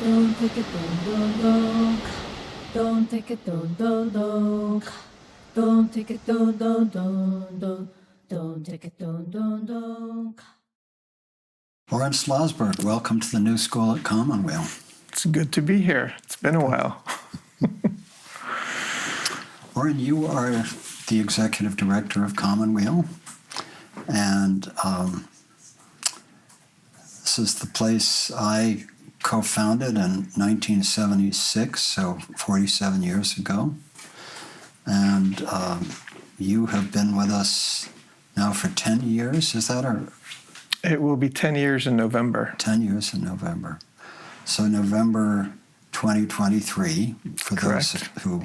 Don't take it, don't. Don't take it, don't. Don't take it, don't. Don't take it, don't. Oren Slozberg, welcome to the new school at Commonweal. It's good to be here. It's been a while. Oren, you are the Executive Director of Commonweal, and this is the place I co-founded in 1976, so 47 years ago. And you have been with us now for 10 years, is that our... It will be 10 years in November. 10 years in November. So November 2023, for Correct. Those who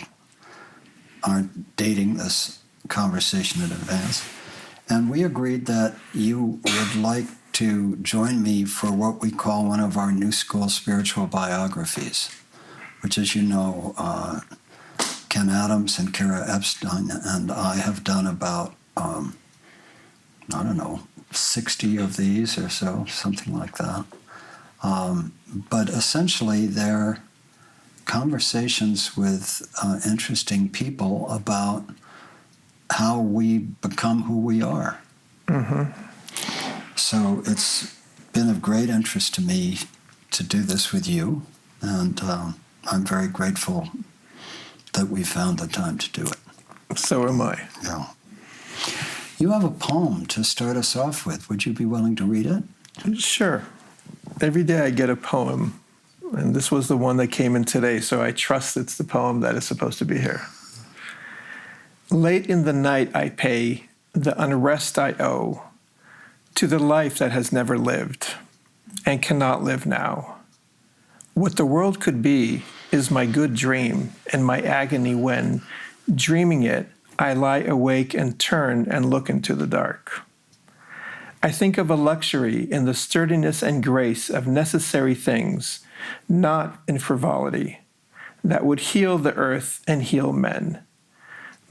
aren't dating this conversation in advance. And we agreed that you would like to join me for what we call one of our new school spiritual biographies, which, as you know, Ken Adams and Kara Epstein and I have done about, 60 of these or so, something like that. But essentially, they're conversations with interesting people about how we become who we are. Mm-hmm. So it's been of great interest to me to do this with you, and I'm very grateful that we found the time to do it. So am I. Yeah. You have a poem to start us off with. Would you be willing to read it? Sure. Every day I get a poem, and this was the one that came in today, so I trust it's the poem that is supposed to be here. Late in the night I pay the unrest I owe to the life that has never lived and cannot live now. What the world could be is my good dream and my agony when, dreaming it, I lie awake and turn and look into the dark. I think of a luxury in the sturdiness and grace of necessary things, not in frivolity, that would heal the earth and heal men.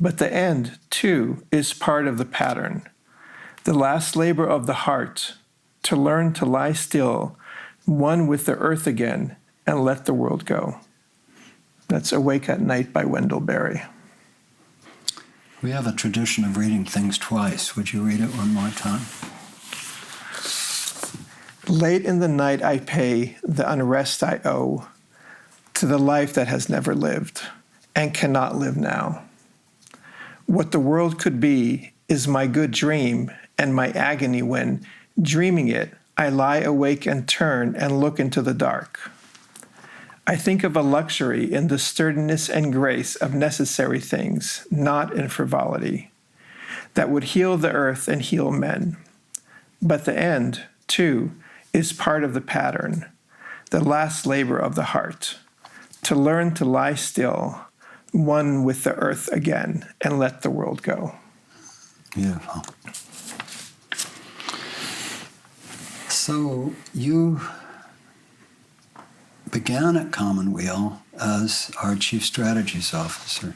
But the end, too, is part of the pattern, the last labor of the heart, to learn to lie still, one with the earth again, and let the world go. That's Awake at Night by Wendell Berry. We have a tradition of reading things twice. Would you read it one more time? Late in the night I pay the unrest I owe to the life that has never lived and cannot live now. What the world could be is my good dream and my agony when, dreaming it, I lie awake and turn and look into the dark. I think of a luxury in the sturdiness and grace of necessary things, not in frivolity, that would heal the earth and heal men. But the end, too, is part of the pattern, the last labor of the heart, to learn to lie still, one with the earth again, and let the world go. Beautiful. So you began at Commonweal as our Chief Strategies Officer.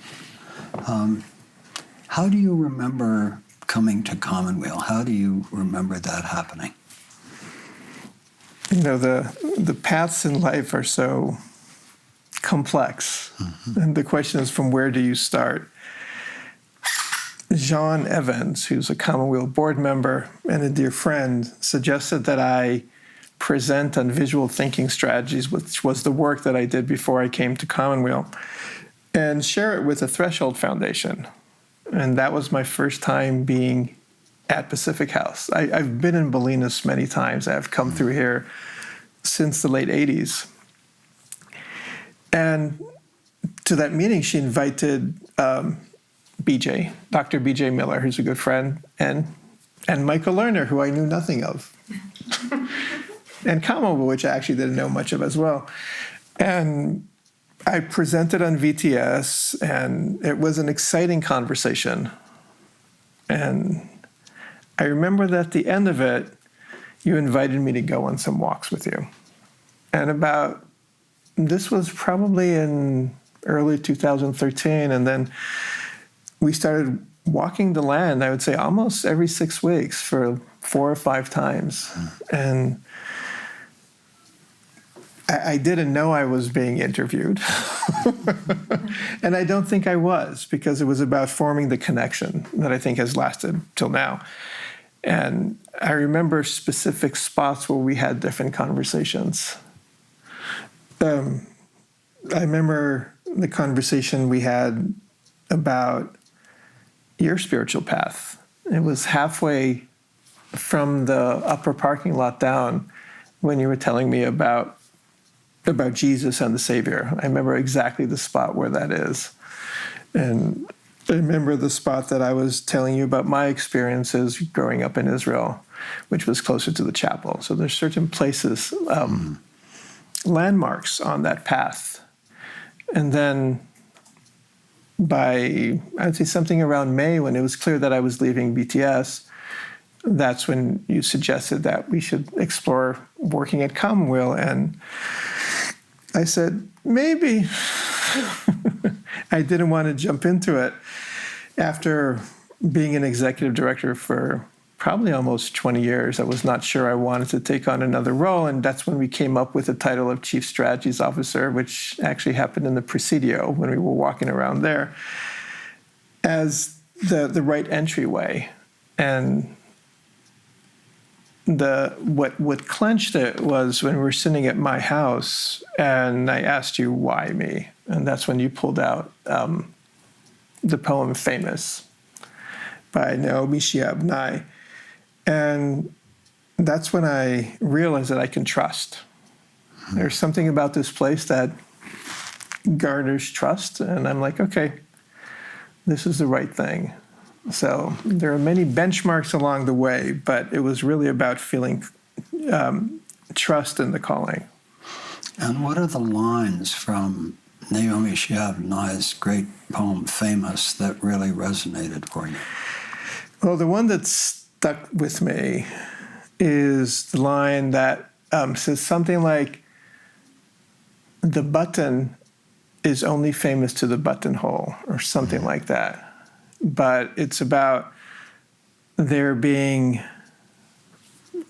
How do you remember coming to Commonweal? How do you remember that happening? You know, the paths in life are so complex. Mm-hmm. And the question is, from where do you start? John Evans, who's a Commonweal board member and a dear friend, suggested that I present on visual thinking strategies, which was the work that I did before I came to Commonweal, and share it with the Threshold Foundation. And that was my first time being at Pacific House. I've been in Bolinas many times. I've come through here since the late 80s. And to that meeting, she invited BJ, Dr. BJ Miller, who's a good friend, and Michael Lerner, who I knew nothing of. And Commonweal, which I actually didn't know much of as well. And I presented on VTS, and it was an exciting conversation. And I remember that at the end of it, you invited me to go on some walks with you. And this was probably in early 2013, and then we started walking the land, I would say almost every 6 weeks for 4 or 5 times. And I didn't know I was being interviewed. And I don't think I was, because it was about forming the connection that I think has lasted till now. And I remember specific spots where we had different conversations. I remember the conversation we had about your spiritual path. It was halfway from the upper parking lot down when you were telling me about Jesus and the Savior. I remember exactly the spot where that is. And I remember the spot that I was telling you about my experiences growing up in Israel, which was closer to the chapel. So there's certain places, landmarks on that path. And then by, I'd say something around May, when it was clear that I was leaving BTS, that's when you suggested that we should explore working at Commonweal. And I said, maybe. I didn't want to jump into it. After being an executive director for probably almost 20 years, I was not sure I wanted to take on another role. And that's when we came up with the title of Chief Strategies Officer, which actually happened in the Presidio when we were walking around there, as the right entryway. And what clenched it was when we were sitting at my house and I asked you, why me? And that's when you pulled out the poem Famous by Naomi Shihab Nye. And that's when I realized that I can trust. There's something about this place that garners trust. And I'm like, okay, this is the right thing. So there are many benchmarks along the way, but it was really about feeling trust in the calling. And what are the lines from Naomi Shihab Nye's great poem Famous that really resonated for you? Well, the one that stuck with me is the line that says something like, the button is only famous to the buttonhole, or something like that. But it's about there being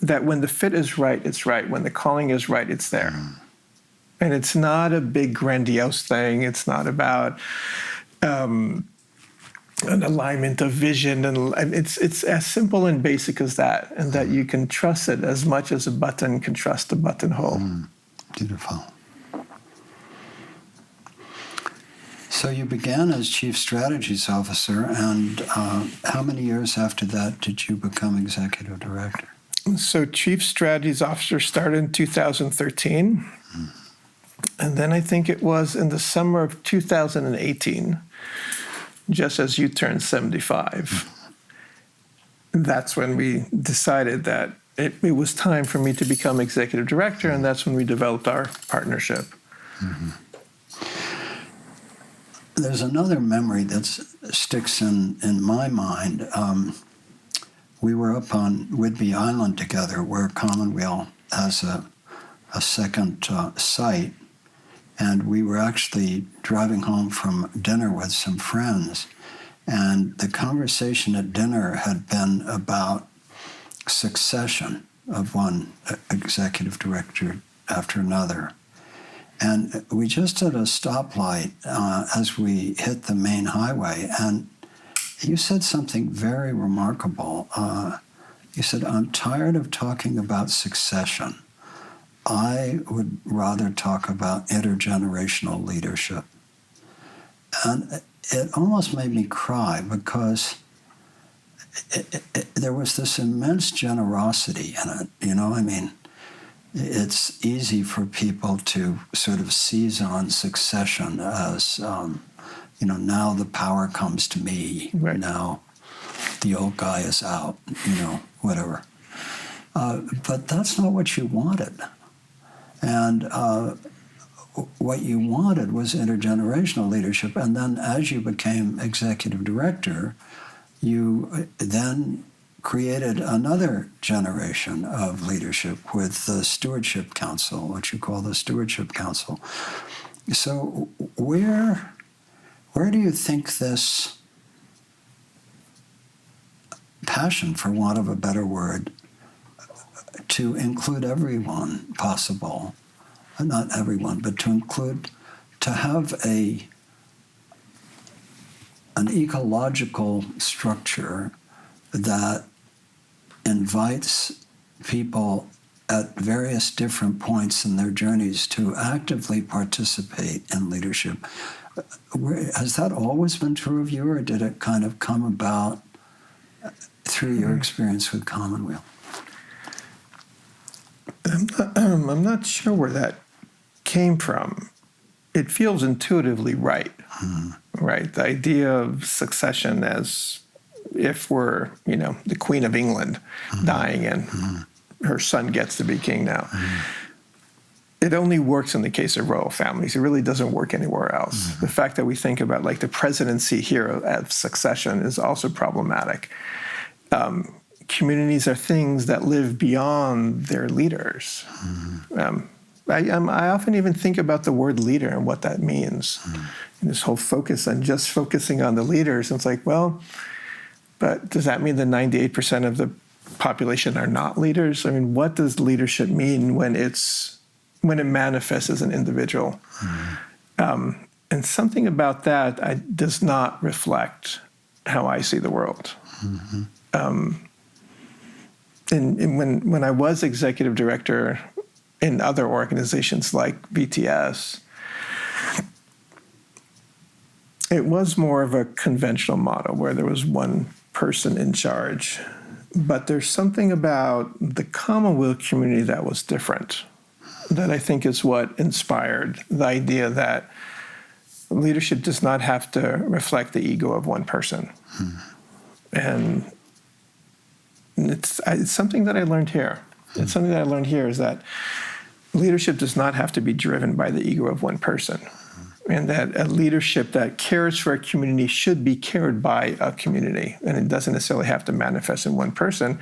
that when the fit is right, it's right. When the calling is right, it's there. And it's not a big grandiose thing. It's not about an alignment of vision. And it's as simple and basic as that, and that you can trust it as much as a button can trust a buttonhole. Beautiful. So you began as Chief Strategies Officer, and how many years after that did you become Executive Director? So Chief Strategies Officer started in 2013. And then I think it was in the summer of 2018, just as you turned 75. That's when we decided that it was time for me to become Executive Director, and that's when we developed our partnership. There's another memory that sticks in my mind. We were up on Whidbey Island together, where Commonweal has a second site, and we were actually driving home from dinner with some friends, and the conversation at dinner had been about succession of one executive director after another. And we just did a stoplight as we hit the main highway, and you said something very remarkable. You said, I'm tired of talking about succession. I would rather talk about intergenerational leadership. And it almost made me cry, because there was this immense generosity in it. You know, I mean, it's easy for people to sort of seize on succession as, now the power comes to me. Right. Now the old guy is out, whatever. But that's not what you wanted. And what you wanted was intergenerational leadership. And then as you became executive director, you then created another generation of leadership with the Stewardship Council, what you call the Stewardship Council. So where do you think this passion, for want of a better word, to include everyone possible, not everyone, but to have an ecological structure that invites people at various different points in their journeys to actively participate in leadership. Has that always been true of you, or did it kind of come about through your experience with Commonweal? I'm not sure where that came from. It feels intuitively right, right? The idea of succession as if we're, the Queen of England dying and her son gets to be king now. It only works in the case of royal families. It really doesn't work anywhere else. The fact that we think about like the presidency here of succession is also problematic. Communities are things that live beyond their leaders. I often even think about the word leader and what that means. And this whole focus on just focusing on the leaders. And it's like, well, but does that mean that 98% of the population are not leaders? I mean, what does leadership mean when it manifests as an individual? And something about that does not reflect how I see the world. And when I was executive director in other organizations like BTS, it was more of a conventional model where there was one person in charge. But there's something about the Commonweal community that was different, that I think is what inspired the idea that leadership does not have to reflect the ego of one person. And it's something that I learned here. It's something that I learned here is that leadership does not have to be driven by the ego of one person. And that a leadership that cares for a community should be cared by a community. And it doesn't necessarily have to manifest in one person.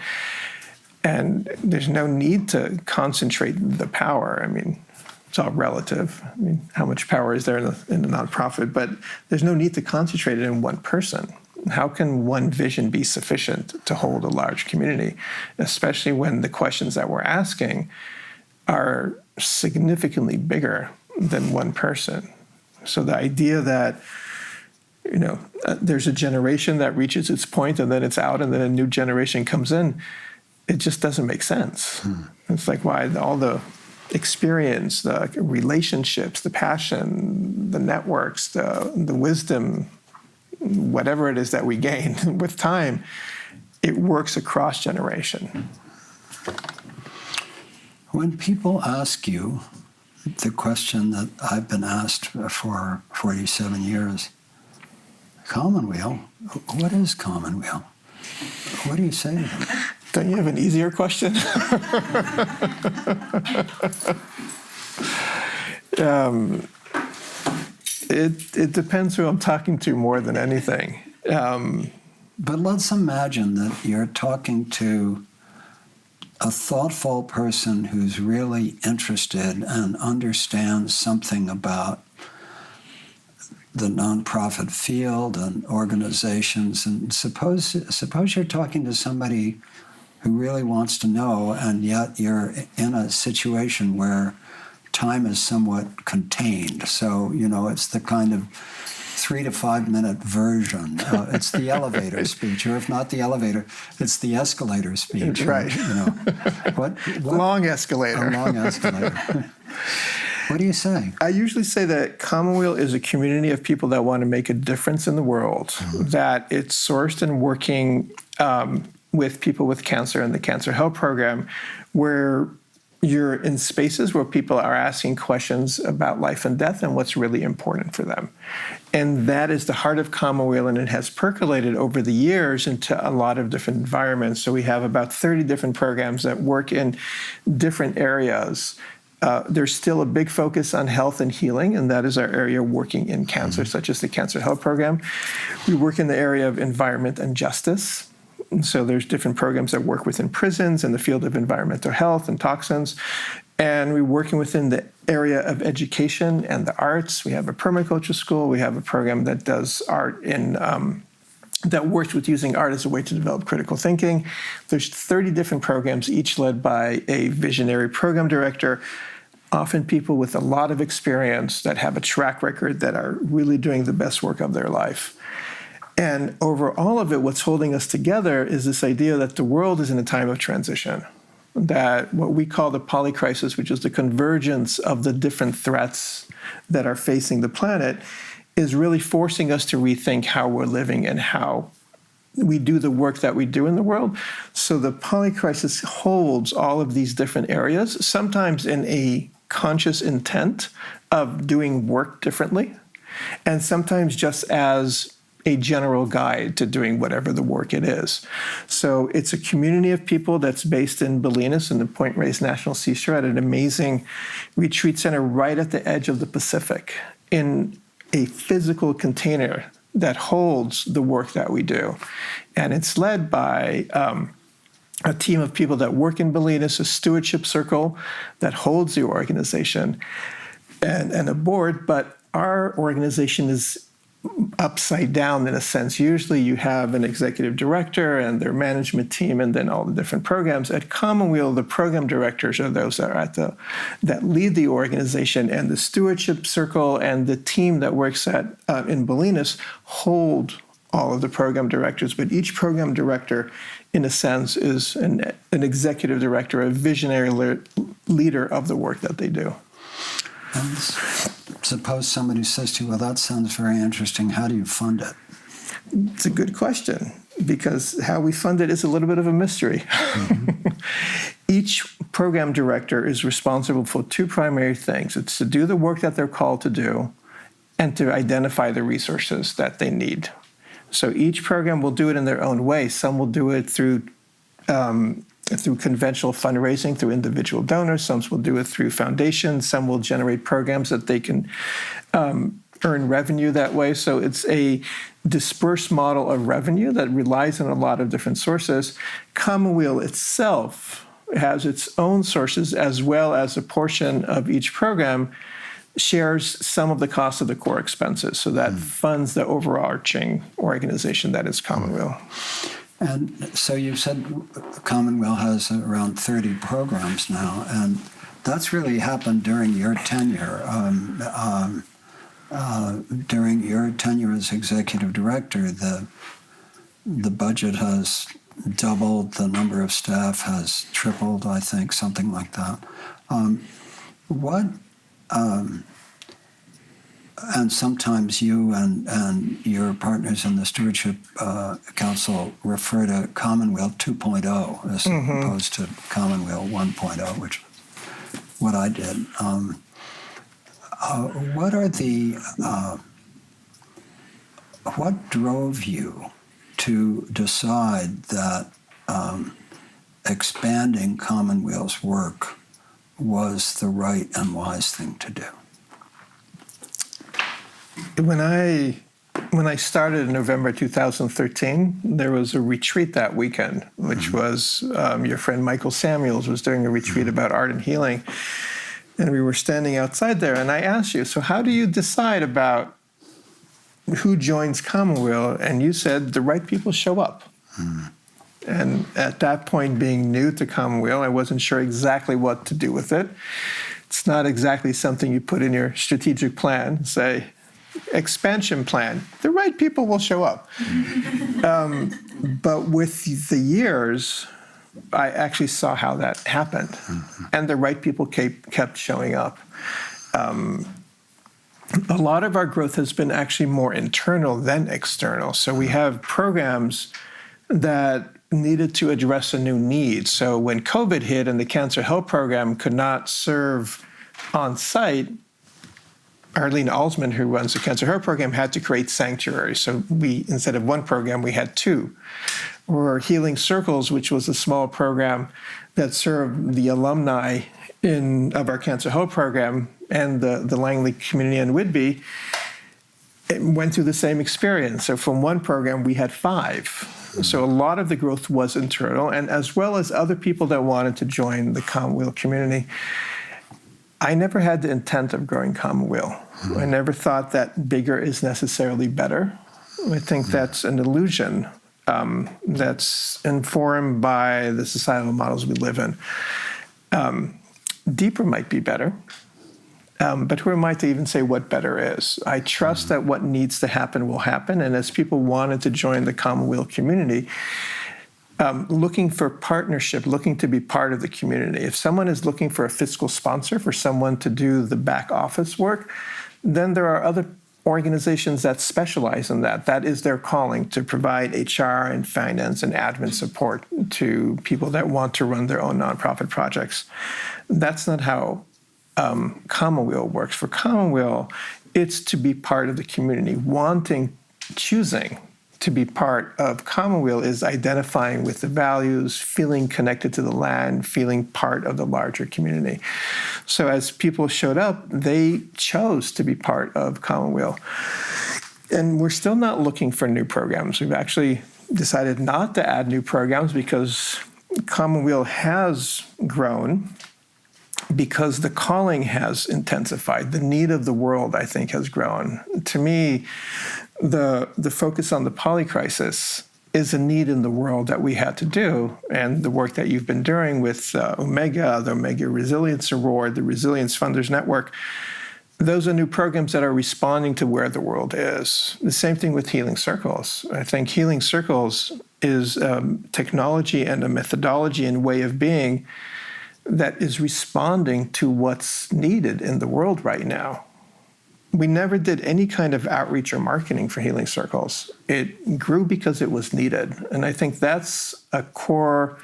And there's no need to concentrate the power. I mean, it's all relative. I mean, how much power is there in the nonprofit? But there's no need to concentrate it in one person. How can one vision be sufficient to hold a large community, especially when the questions that we're asking are significantly bigger than one person? So the idea that, there's a generation that reaches its point and then it's out and then a new generation comes in, it just doesn't make sense. It's like why all the experience, the relationships, the passion, the networks, the wisdom, whatever it is that we gain with time, it works across generation. When people ask you the question that I've been asked for 47 years, Commonweal, what is Commonweal? What do you say to them? Don't you have an easier question? It depends who I'm talking to more than anything. But let's imagine that you're talking to a thoughtful person who's really interested and understands something about the nonprofit field and organizations. And suppose you're talking to somebody who really wants to know, and yet you're in a situation where time is somewhat contained. So, it's the kind of 3 to 5 minute version. It's the elevator speech, or if not the elevator, it's the escalator speech. Right. What long escalator. A long escalator. What do you say? I usually say that Commonweal is a community of people that want to make a difference in the world, that it's sourced and working with people with cancer and the Cancer Help Program, where you're in spaces where people are asking questions about life and death and what's really important for them. And that is the heart of Commonweal, and it has percolated over the years into a lot of different environments. So we have about 30 different programs that work in different areas. There's still a big focus on health and healing, and that is our area working in cancer, such as the Cancer Help Program. We work in the area of environment and justice. And so there's different programs that work within prisons in the field of environmental health and toxins. And we're working within the area of education and the arts. We have a permaculture school. We have a program that does art that works with using art as a way to develop critical thinking. There's 30 different programs, each led by a visionary program director. often people with a lot of experience that have a track record that are really doing the best work of their life. And over all of it, what's holding us together is this idea that the world is in a time of transition, that what we call the polycrisis, which is the convergence of the different threats that are facing the planet, is really forcing us to rethink how we're living and how we do the work that we do in the world. So the polycrisis holds all of these different areas, sometimes in a conscious intent of doing work differently, and sometimes just as a general guide to doing whatever the work it is. So it's a community of people that's based in Bolinas in the Point Reyes National Seashore at an amazing retreat center right at the edge of the Pacific in a physical container that holds the work that we do. And it's led by a team of people that work in Bolinas, a stewardship circle that holds the organization, and a board. But our organization is upside down in a sense. Usually you have an executive director and their management team and then all the different programs. At Commonweal, the program directors are those that are that lead the organization, and the stewardship circle and the team that works in Bolinas hold all of the program directors. But each program director, in a sense, is an executive director, a visionary leader of the work that they do. And suppose somebody says to you, well, that sounds very interesting. How do you fund it? It's a good question, because how we fund it is a little bit of a mystery. Mm-hmm. Each program director is responsible for two primary things. It's to do the work that they're called to do and to identify the resources that they need. So each program will do it in their own way. Some will do it through conventional fundraising, through individual donors. Some will do it through foundations. Some will generate programs that they can earn revenue that way. So it's a dispersed model of revenue that relies on a lot of different sources. Commonweal itself has its own sources, as well as a portion of each program shares some of the cost of the core expenses. So that funds the overarching organization that is Commonweal. And so you said Commonweal has around 30 programs now, and that's really happened during your tenure. During your tenure as executive director, the budget has doubled, the number of staff has tripled, I think, something like that. And sometimes you and your partners in the Stewardship Council refer to Commonweal 2.0 as opposed to Commonweal 1.0, which is what I did. What drove you to decide that expanding Commonweal's work was the right and wise thing to do? When I started in November 2013, there was a retreat that weekend, which was your friend Michael Samuels was doing a retreat about art and healing. And we were standing outside there, and I asked you, so how do you decide about who joins Commonweal? And you said the right people show up. And at that point, being new to Commonweal, I wasn't sure exactly what to do with it. It's not exactly something you put in your strategic plan, say, expansion plan. The right people will show up. But with the years, I actually saw how that happened. And the right people kept showing up. A lot of our growth has been actually more internal than external. So we have programs that needed to address a new need. So when COVID hit and the Cancer Help Program could not serve on site, Arlene Alsman, who runs the Cancer Help Program, had to create sanctuaries. So we, instead of one program, we had two. Or Healing Circles, which was a small program that served the alumni of our Cancer Help Program and the Langley community in Whidbey, it went through the same experience. So from one program, we had 5. So a lot of the growth was internal, and as well as other people that wanted to join the Commonweal community. I never had the intent of growing Commonweal. I never thought that bigger is necessarily better. I think that's an illusion that's informed by the societal models we live in. Deeper might be better. But who am I to even say what better is? I trust that what needs to happen will happen. And as people wanted to join the Commonweal community, looking for partnership, looking to be part of the community. If someone is looking for a fiscal sponsor, for someone to do the back office work, then there are other organizations that specialize in that. That is their calling, to provide HR and finance and admin support to people that want to run their own nonprofit projects. That's not how Commonweal works. For Commonweal, it's to be part of the community. Choosing to be part of Commonweal is identifying with the values, feeling connected to the land, feeling part of the larger community. So as people showed up, they chose to be part of Commonweal. And we're still not looking for new programs. We've actually decided not to add new programs because Commonweal has grown, because the calling has intensified. The need of the world, I think, has grown. To me, the focus on the polycrisis is a need in the world that we had to do. And the work that you've been doing with Omega, the Omega Resilience Award, the Resilience Funders Network, those are new programs that are responding to where the world is. The same thing with Healing Circles. I think Healing Circles is technology and a methodology and way of being that is responding to what's needed in the world right now. We never did any kind of outreach or marketing for Healing Circles. It grew because it was needed. And I think that's a core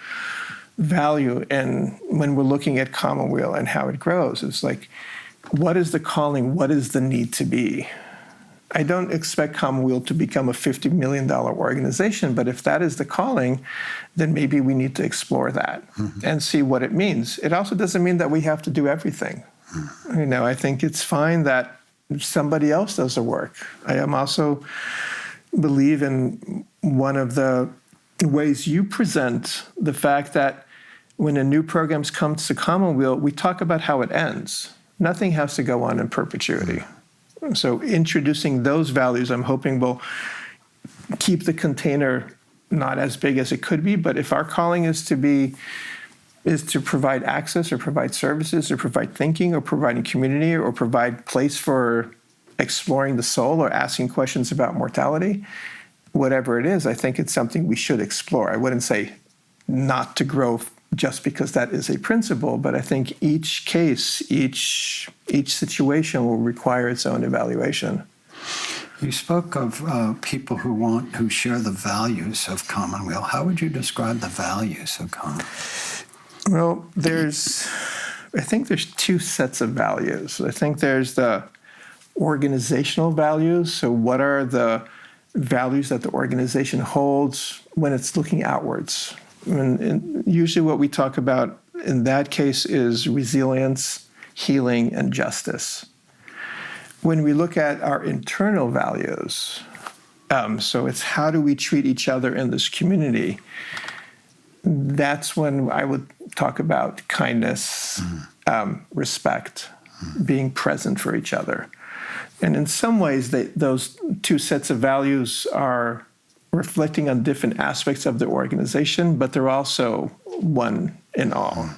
value when we're looking at Commonweal and how it grows. It's like, what is the calling? What is the need to be? I don't expect Commonweal to become a $50 million organization, but if that is the calling, then maybe we need to explore that and see what it means. It also doesn't mean that we have to do everything. I think it's fine that somebody else does the work. I also believe in one of the ways you present the fact that when a new program comes to Commonweal, we talk about how it ends. Nothing has to go on in perpetuity. So introducing those values, I'm hoping will keep the container not as big as it could be, but if our calling is to provide access or provide services or provide thinking or providing community or provide place for exploring the soul or asking questions about mortality, whatever it is, I think it's something we should explore. I wouldn't say not to grow just because that is a principle, but I think each case, each situation will require its own evaluation. You spoke of people who share the values of Commonweal. How would you describe the values of Commonweal? Well, I think there's two sets of values. I think there's the organizational values. So what are the values that the organization holds when it's looking outwards? And usually what we talk about in that case is resilience, healing, and justice. When we look at our internal values, so it's how do we treat each other in this community, that's when I would talk about kindness, respect, being present for each other. And in some ways, those two sets of values are reflecting on different aspects of the organization, but they're also one in all.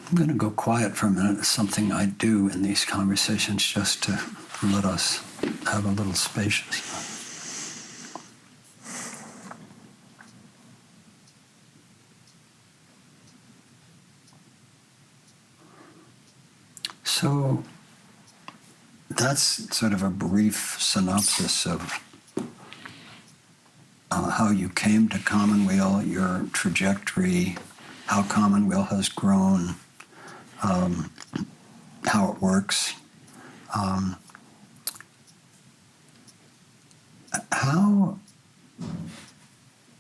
I'm going to go quiet for a minute. It's something I do in these conversations just to let us have a little spaciousness. So that's sort of a brief synopsis of how you came to Commonweal, your trajectory, how Commonweal has grown, how it works.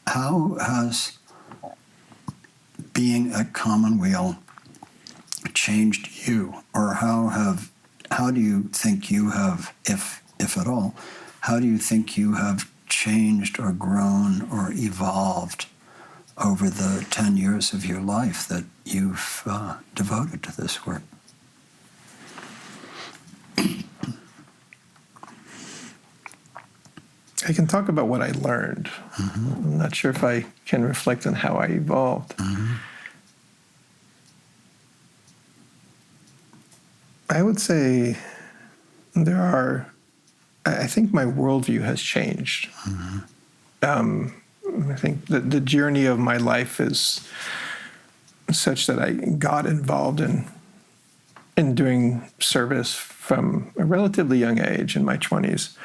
How has being at Commonweal changed you, or how do you think you have, if at all, how do you think you have changed or grown or evolved over the 10 years of your life that you've devoted to this work? I can talk about what I learned. I'm not sure if I can reflect on how I evolved. I would say I think my worldview has changed. I think that the journey of my life is such that I got involved in doing service from a relatively young age in my 20s.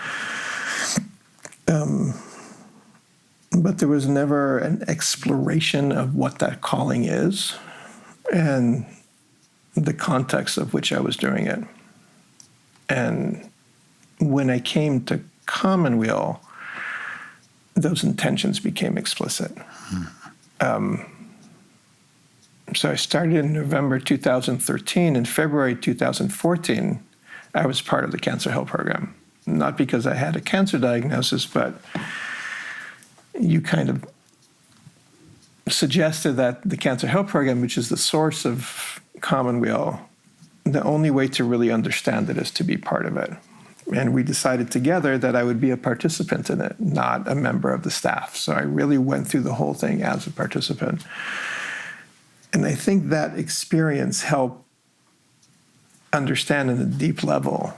But there was never an exploration of what that calling is and the context of which I was doing it. And when I came to Commonweal, those intentions became explicit. So I started in November 2013. In February 2014, I was part of the Cancer Help Program. Not because I had a cancer diagnosis, but you kind of suggested that the Cancer Help Program, which is the source of Commonweal, the only way to really understand it is to be part of it. And we decided together that I would be a participant in it, not a member of the staff. So I really went through the whole thing as a participant. And I think that experience helped understand on a deep level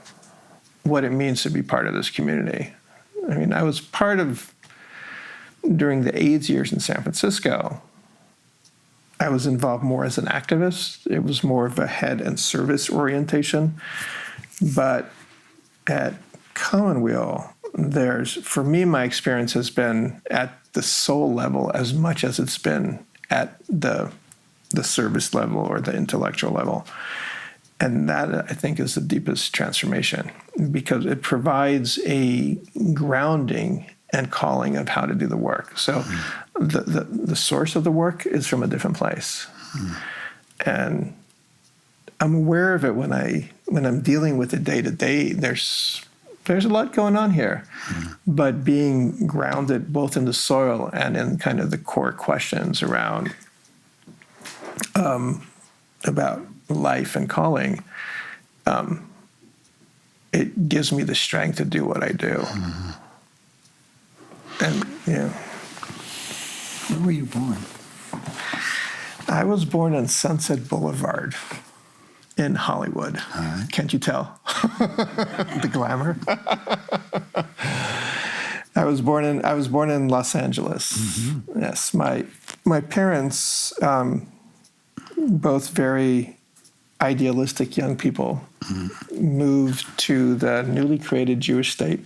what it means to be part of this community. I mean, I was part of, during the AIDS years in San Francisco, I was involved more as an activist. It was more of a head and service orientation. But at Commonweal, for me, my experience has been at the soul level as much as it's been at the service level or the intellectual level. And that, I think, is the deepest transformation, because it provides a grounding and calling of how to do the work. So the source of the work is from a different place. And I'm aware of it when I'm dealing with it day to day. There's a lot going on here. But being grounded both in the soil and in kind of the core questions around about life and calling, it gives me the strength to do what I do. And, Where were you born? I was born on Sunset Boulevard in Hollywood. All right. Can't you tell? The glamour. I was born in Los Angeles. Yes, my parents, both very idealistic young people, moved to the newly created Jewish state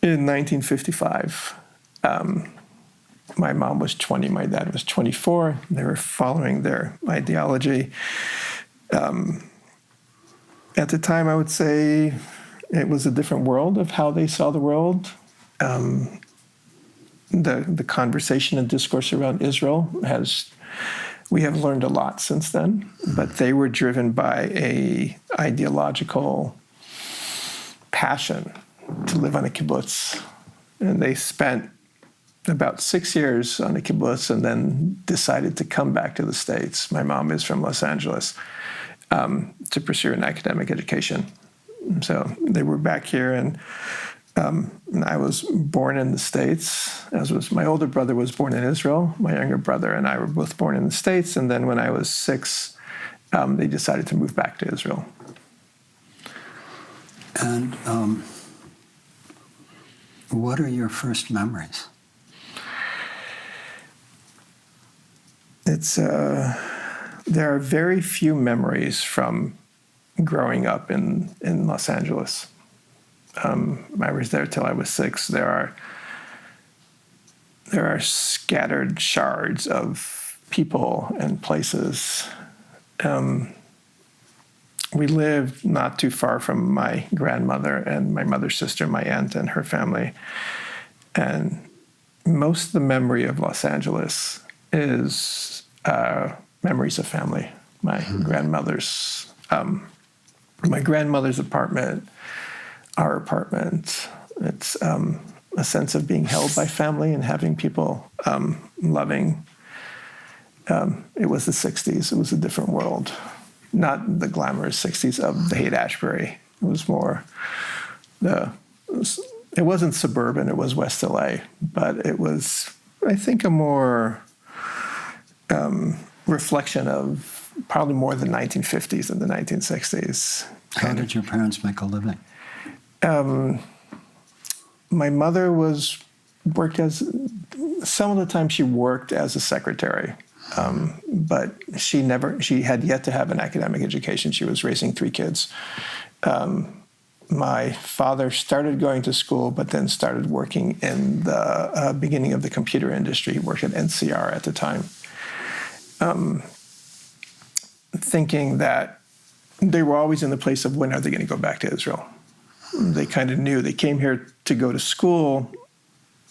in 1955. My mom was 20, my dad was 24. They were following their ideology. At the time, I would say it was a different world of how they saw the world. The conversation and discourse around Israel we have learned a lot since then, but they were driven by a ideological passion to live on a kibbutz. And they spent about 6 years on a kibbutz and then decided to come back to the States. My mom is from Los Angeles, to pursue an academic education. So they were back here, and I was born in the States, as was my older brother was born in Israel. My younger brother and I were both born in the States. And then when I was 6, they decided to move back to Israel. And what are your first memories? There are very few memories from growing up in Los Angeles. I was there till I was 6. There are scattered shards of people and places. We lived not too far from my grandmother and my mother's sister, my aunt and her family. And most of the memory of Los Angeles is memories of family. My grandmother's apartment, our apartment. It's a sense of being held by family and having people loving. It was the 60s. It was a different world. Not the glamorous 60s of the Haight-Ashbury. It was more it wasn't suburban, it was West LA, but it was, I think, a more reflection of probably more the 1950s than the 1960s. How did your parents make a living? My mother some of the time she worked as a secretary, but she had yet to have an academic education. She was raising 3 kids. My father started going to school, but then started working in the beginning of the computer industry. He worked at NCR at the time, thinking that they were always in the place of when are they going to go back to Israel. They kind of knew. They came here to go to school.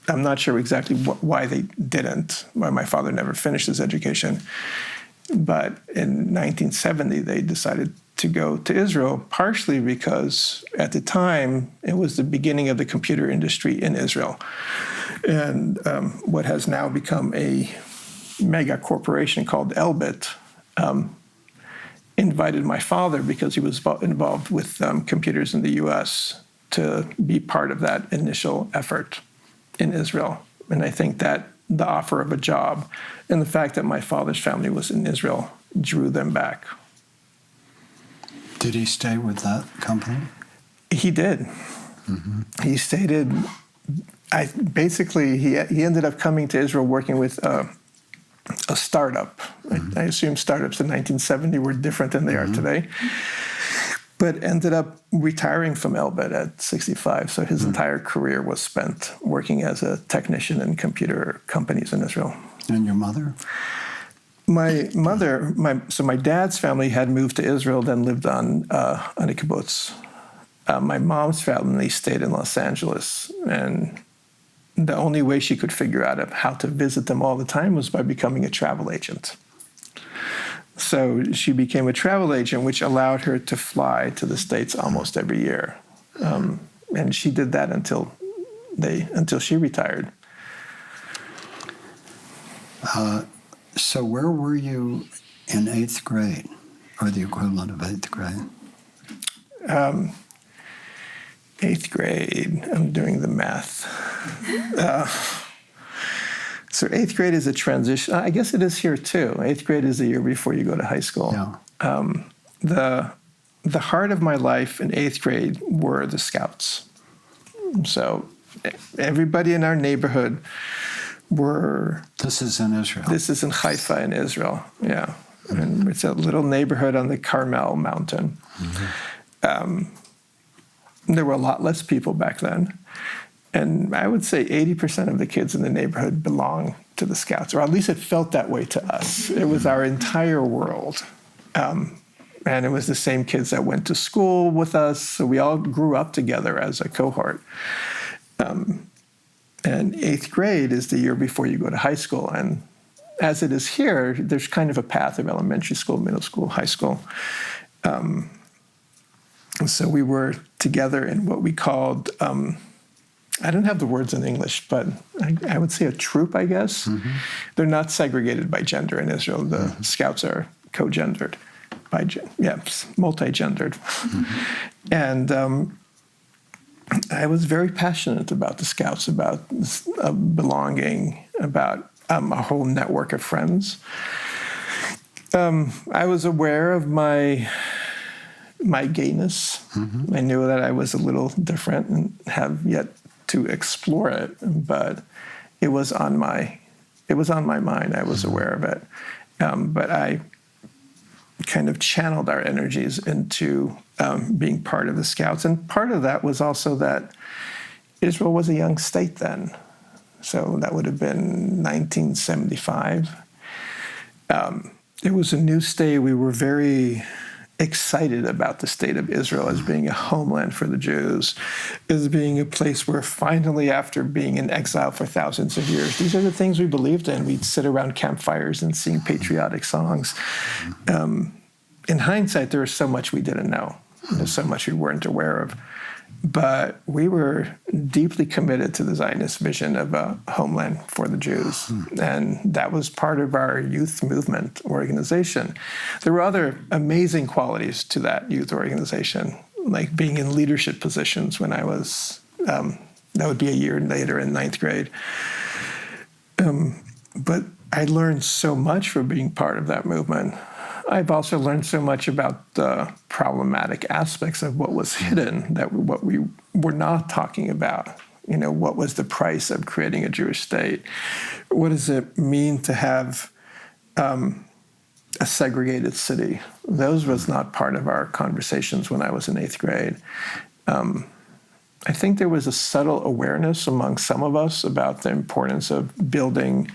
I'm not sure exactly why they didn't, why my father never finished his education. But in 1970, they decided to go to Israel, partially because at the time, it was the beginning of the computer industry in Israel. And what has now become a mega corporation called Elbit invited my father, because he was involved with computers in the U.S., to be part of that initial effort in Israel. And I think that the offer of a job and the fact that my father's family was in Israel drew them back. Did he stay with that company? He did. Mm-hmm. He stayed. He ended up coming to Israel working with a startup. Mm-hmm. I assume startups in 1970 were different than they are today. But ended up retiring from Elbit at 65. So his entire career was spent working as a technician in computer companies in Israel. And your mother? My mother, my dad's family had moved to Israel, then lived on a kibbutz. My mom's family stayed in Los Angeles, and the only way she could figure out how to visit them all the time was by becoming a travel agent. So she became a travel agent, which allowed her to fly to the States almost every year. And she did that until she retired. So where were you in 8th grade, or the equivalent of 8th grade? 8th grade, I'm doing the math. So 8th grade is a transition. I guess it is here too. 8th grade is the year before you go to high school. Yeah. The heart of my life in 8th grade were the Scouts. So everybody in our neighborhood were... This is in Israel. This is in Haifa in Israel, yeah. And it's a little neighborhood on the Carmel mountain. Mm-hmm. There were a lot less people back then. And I would say 80% of the kids in the neighborhood belonged to the Scouts, or at least it felt that way to us. It was our entire world. And it was the same kids that went to school with us, so we all grew up together as a cohort. And 8th grade is the year before you go to high school. And as it is here, there's kind of a path of elementary school, middle school, high school. And so we were together in what we called... I don't have the words in English, but I would say a troop, I guess. Mm-hmm. They're not segregated by gender in Israel. The Scouts are co-gendered, multi-gendered. Mm-hmm. And I was very passionate about the Scouts, about belonging, about a whole network of friends. I was aware of my gayness. Mm-hmm. I knew that I was a little different and have yet to explore it, but it was on my mind. I was aware of it, but I kind of channeled our energies into being part of the Scouts, and part of that was also that Israel was a young state then, so that would have been 1975. It was a new state. We were very excited about the state of Israel as being a homeland for the Jews, as being a place where finally, after being in exile for thousands of years, these are the things we believed in. We'd sit around campfires and sing patriotic songs. In hindsight, there was so much we didn't know. There's so much we weren't aware of. But we were deeply committed to the Zionist vision of a homeland for the Jews. And that was part of our youth movement organization. There were other amazing qualities to that youth organization, like being in leadership positions when I was, that would be a year later in 9th grade. But I learned so much from being part of that movement. I've also learned so much about the problematic aspects of what was hidden, that what we were not talking about. What was the price of creating a Jewish state? What does it mean to have a segregated city? Those was not part of our conversations when I was in 8th grade. I think there was a subtle awareness among some of us about the importance of building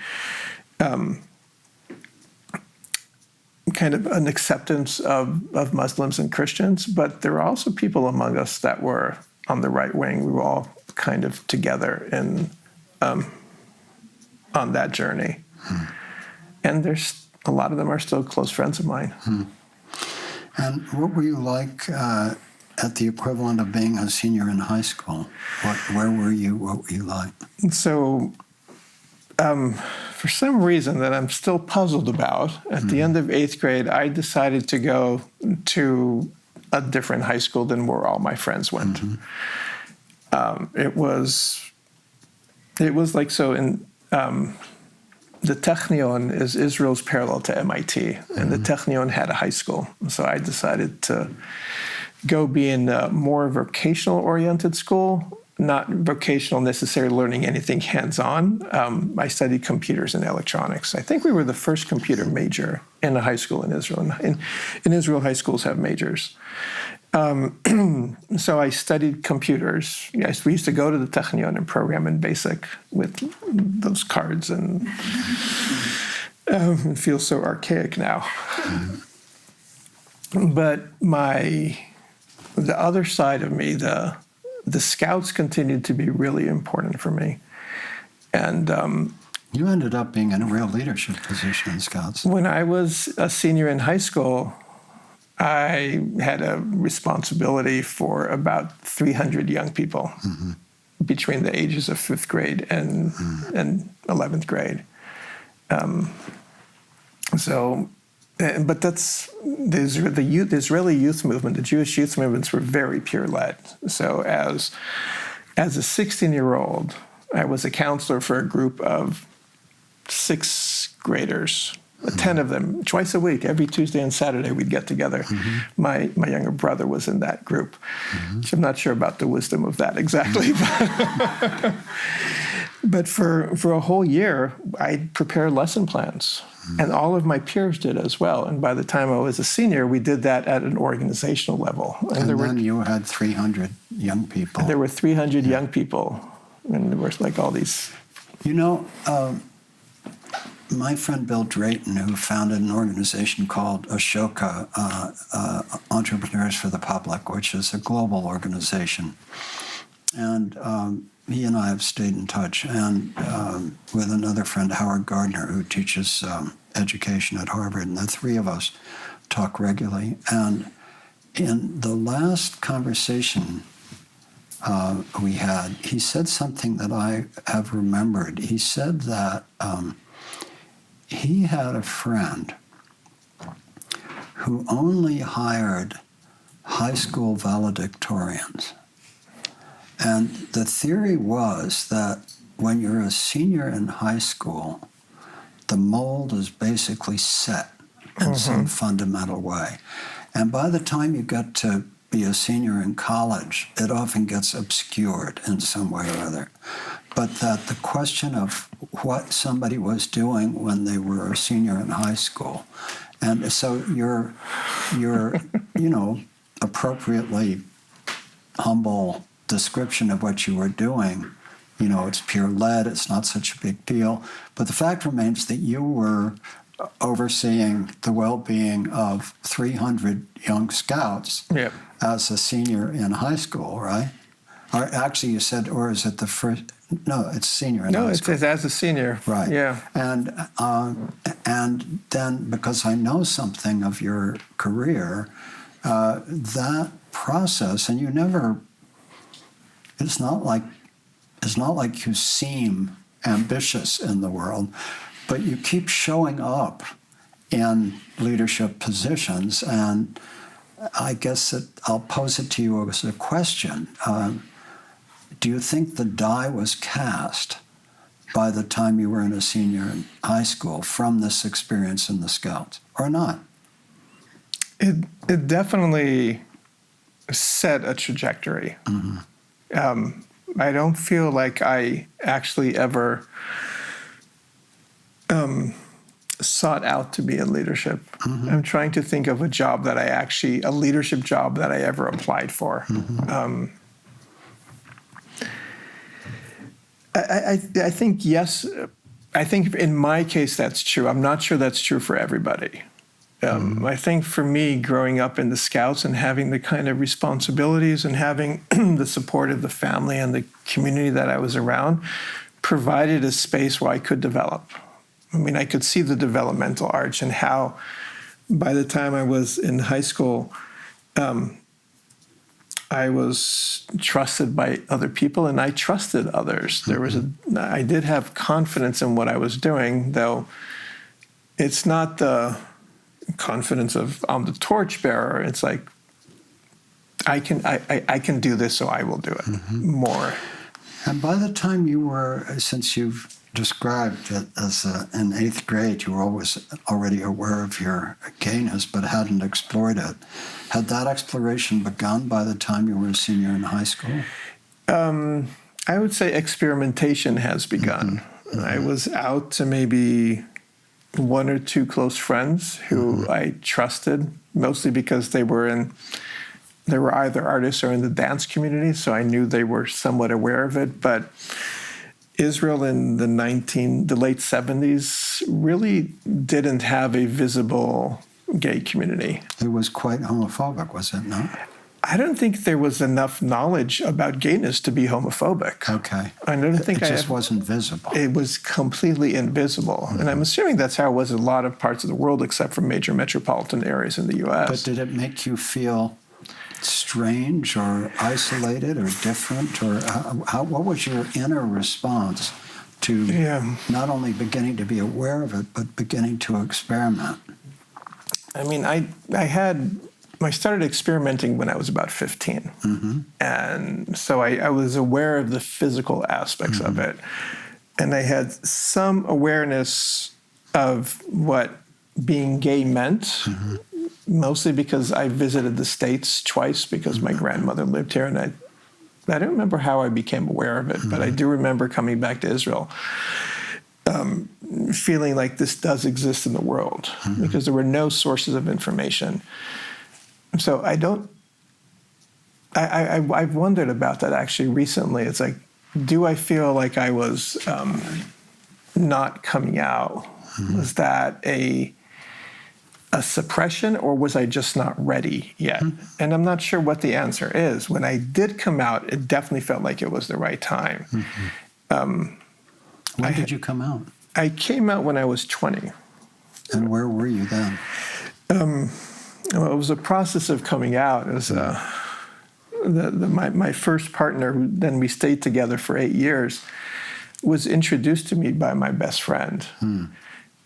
kind of an acceptance of Muslims and Christians, but there were also people among us that were on the right wing. We were all kind of together on that journey. And there's a lot of them are still close friends of mine. And what were you like at the equivalent of being a senior in high school? Where were you? What were you like? So for some reason that I'm still puzzled about, at the end of 8th grade, I decided to go to a different high school than where all my friends went. It was like, so in the Technion is Israel's parallel to MIT, and the Technion had a high school. So I decided to go be in a more vocational-oriented school, not vocational necessarily learning anything hands-on. I studied computers and electronics. I think we were the first computer major in a high school in Israel. In Israel, high schools have majors. So I studied computers. Yes, we used to go to the Technion and program in BASIC with those cards, and it feels so archaic now. But the other side of me, the Scouts continued to be really important for me. And you ended up being in a real leadership position in Scouts. When I was a senior in high school, I had a responsibility for about 300 young people between the ages of 5th grade and 11th grade. But that's the Israeli youth movement. The Jewish youth movements were very peer-led. So as a 16-year-old, I was a counselor for a group of 6th graders. 10 of them, twice a week, every Tuesday and Saturday, we'd get together. My younger brother was in that group. Which I'm not sure about the wisdom of that exactly. But for a whole year, I'd prepare lesson plans. And all of my peers did as well. And by the time I was a senior, we did that at an organizational level. And then you had 300 young people. There were 300 young people. And there were like all these... My friend Bill Drayton, who founded an organization called Ashoka, Entrepreneurs for the Public, which is a global organization. And he and I have stayed in touch, and with another friend, Howard Gardner, who teaches education at Harvard, and the three of us talk regularly. And in the last conversation we had, he said something that I have remembered. He said that he had a friend who only hired high school valedictorians. And the theory was that when you're a senior in high school, the mold is basically set in some fundamental way. And by the time you get to be a senior in college, it often gets obscured in some way or other. But that the question of what somebody was doing when they were a senior in high school, and so your appropriately humble description of what you were doing, it's peer-led, it's not such a big deal. But the fact remains that you were overseeing the well-being of 300 young scouts as a senior in high school, right? Or actually, you said, or is it the first? No, it's senior in high school. No, it's as a senior. Right. Yeah. And then, because I know something of your career, that process, and you never. It's not like you seem ambitious in the world, but you keep showing up in leadership positions, and I guess I'll pose it to you as a question. Do you think the die was cast by the time you were in a senior in high school from this experience in the Scouts, or not? It definitely set a trajectory. I don't feel like I actually ever sought out to be in leadership. I'm trying to think of a leadership job that I ever applied for. I think, yes, I think in my case that's true. I'm not sure that's true for everybody. I think for me, growing up in the Scouts and having the kind of responsibilities and having the support of the family and the community that I was around provided a space where I could develop. I mean, I could see the developmental arch and how by the time I was in high school, I was trusted by other people and I trusted others. I did have confidence in what I was doing, though it's not the confidence of I'm the torchbearer. It's like I can do this, so I will do it more. And by the time you were, since you've described it as in 8th grade, you were already aware of your gayness, but hadn't explored it. Had that exploration begun by the time you were a senior in high school? I would say experimentation has begun. I was out to maybe 1 or 2 close friends who I trusted, mostly because they were either artists or in the dance community, so I knew they were somewhat aware of it. But Israel in the late 70s really didn't have a visible gay community. It was quite homophobic, was it not? I don't think there was enough knowledge about gayness to be homophobic. Okay. I don't think it just wasn't visible. It was completely invisible. And I'm assuming that's how it was in a lot of parts of the world, except for major metropolitan areas in the U.S. But did it make you feel strange or isolated or different? Or what was your inner response to not only beginning to be aware of it, but beginning to experiment? I mean, I started experimenting when I was about 15. And so I was aware of the physical aspects of it. And I had some awareness of what being gay meant, mostly because I visited the States twice because my grandmother lived here. And I don't remember how I became aware of it, but I do remember coming back to Israel, feeling like this does exist in the world because there were no sources of information. So I've wondered about that actually recently. It's like, do I feel like I was not coming out? Was that a suppression, or was I just not ready yet? And I'm not sure what the answer is. When I did come out, it definitely felt like it was the right time. When did you come out? I came out when I was 20. And where were you then? Well, it was a process of coming out. It was my first partner, who then we stayed together for 8 years, was introduced to me by my best friend.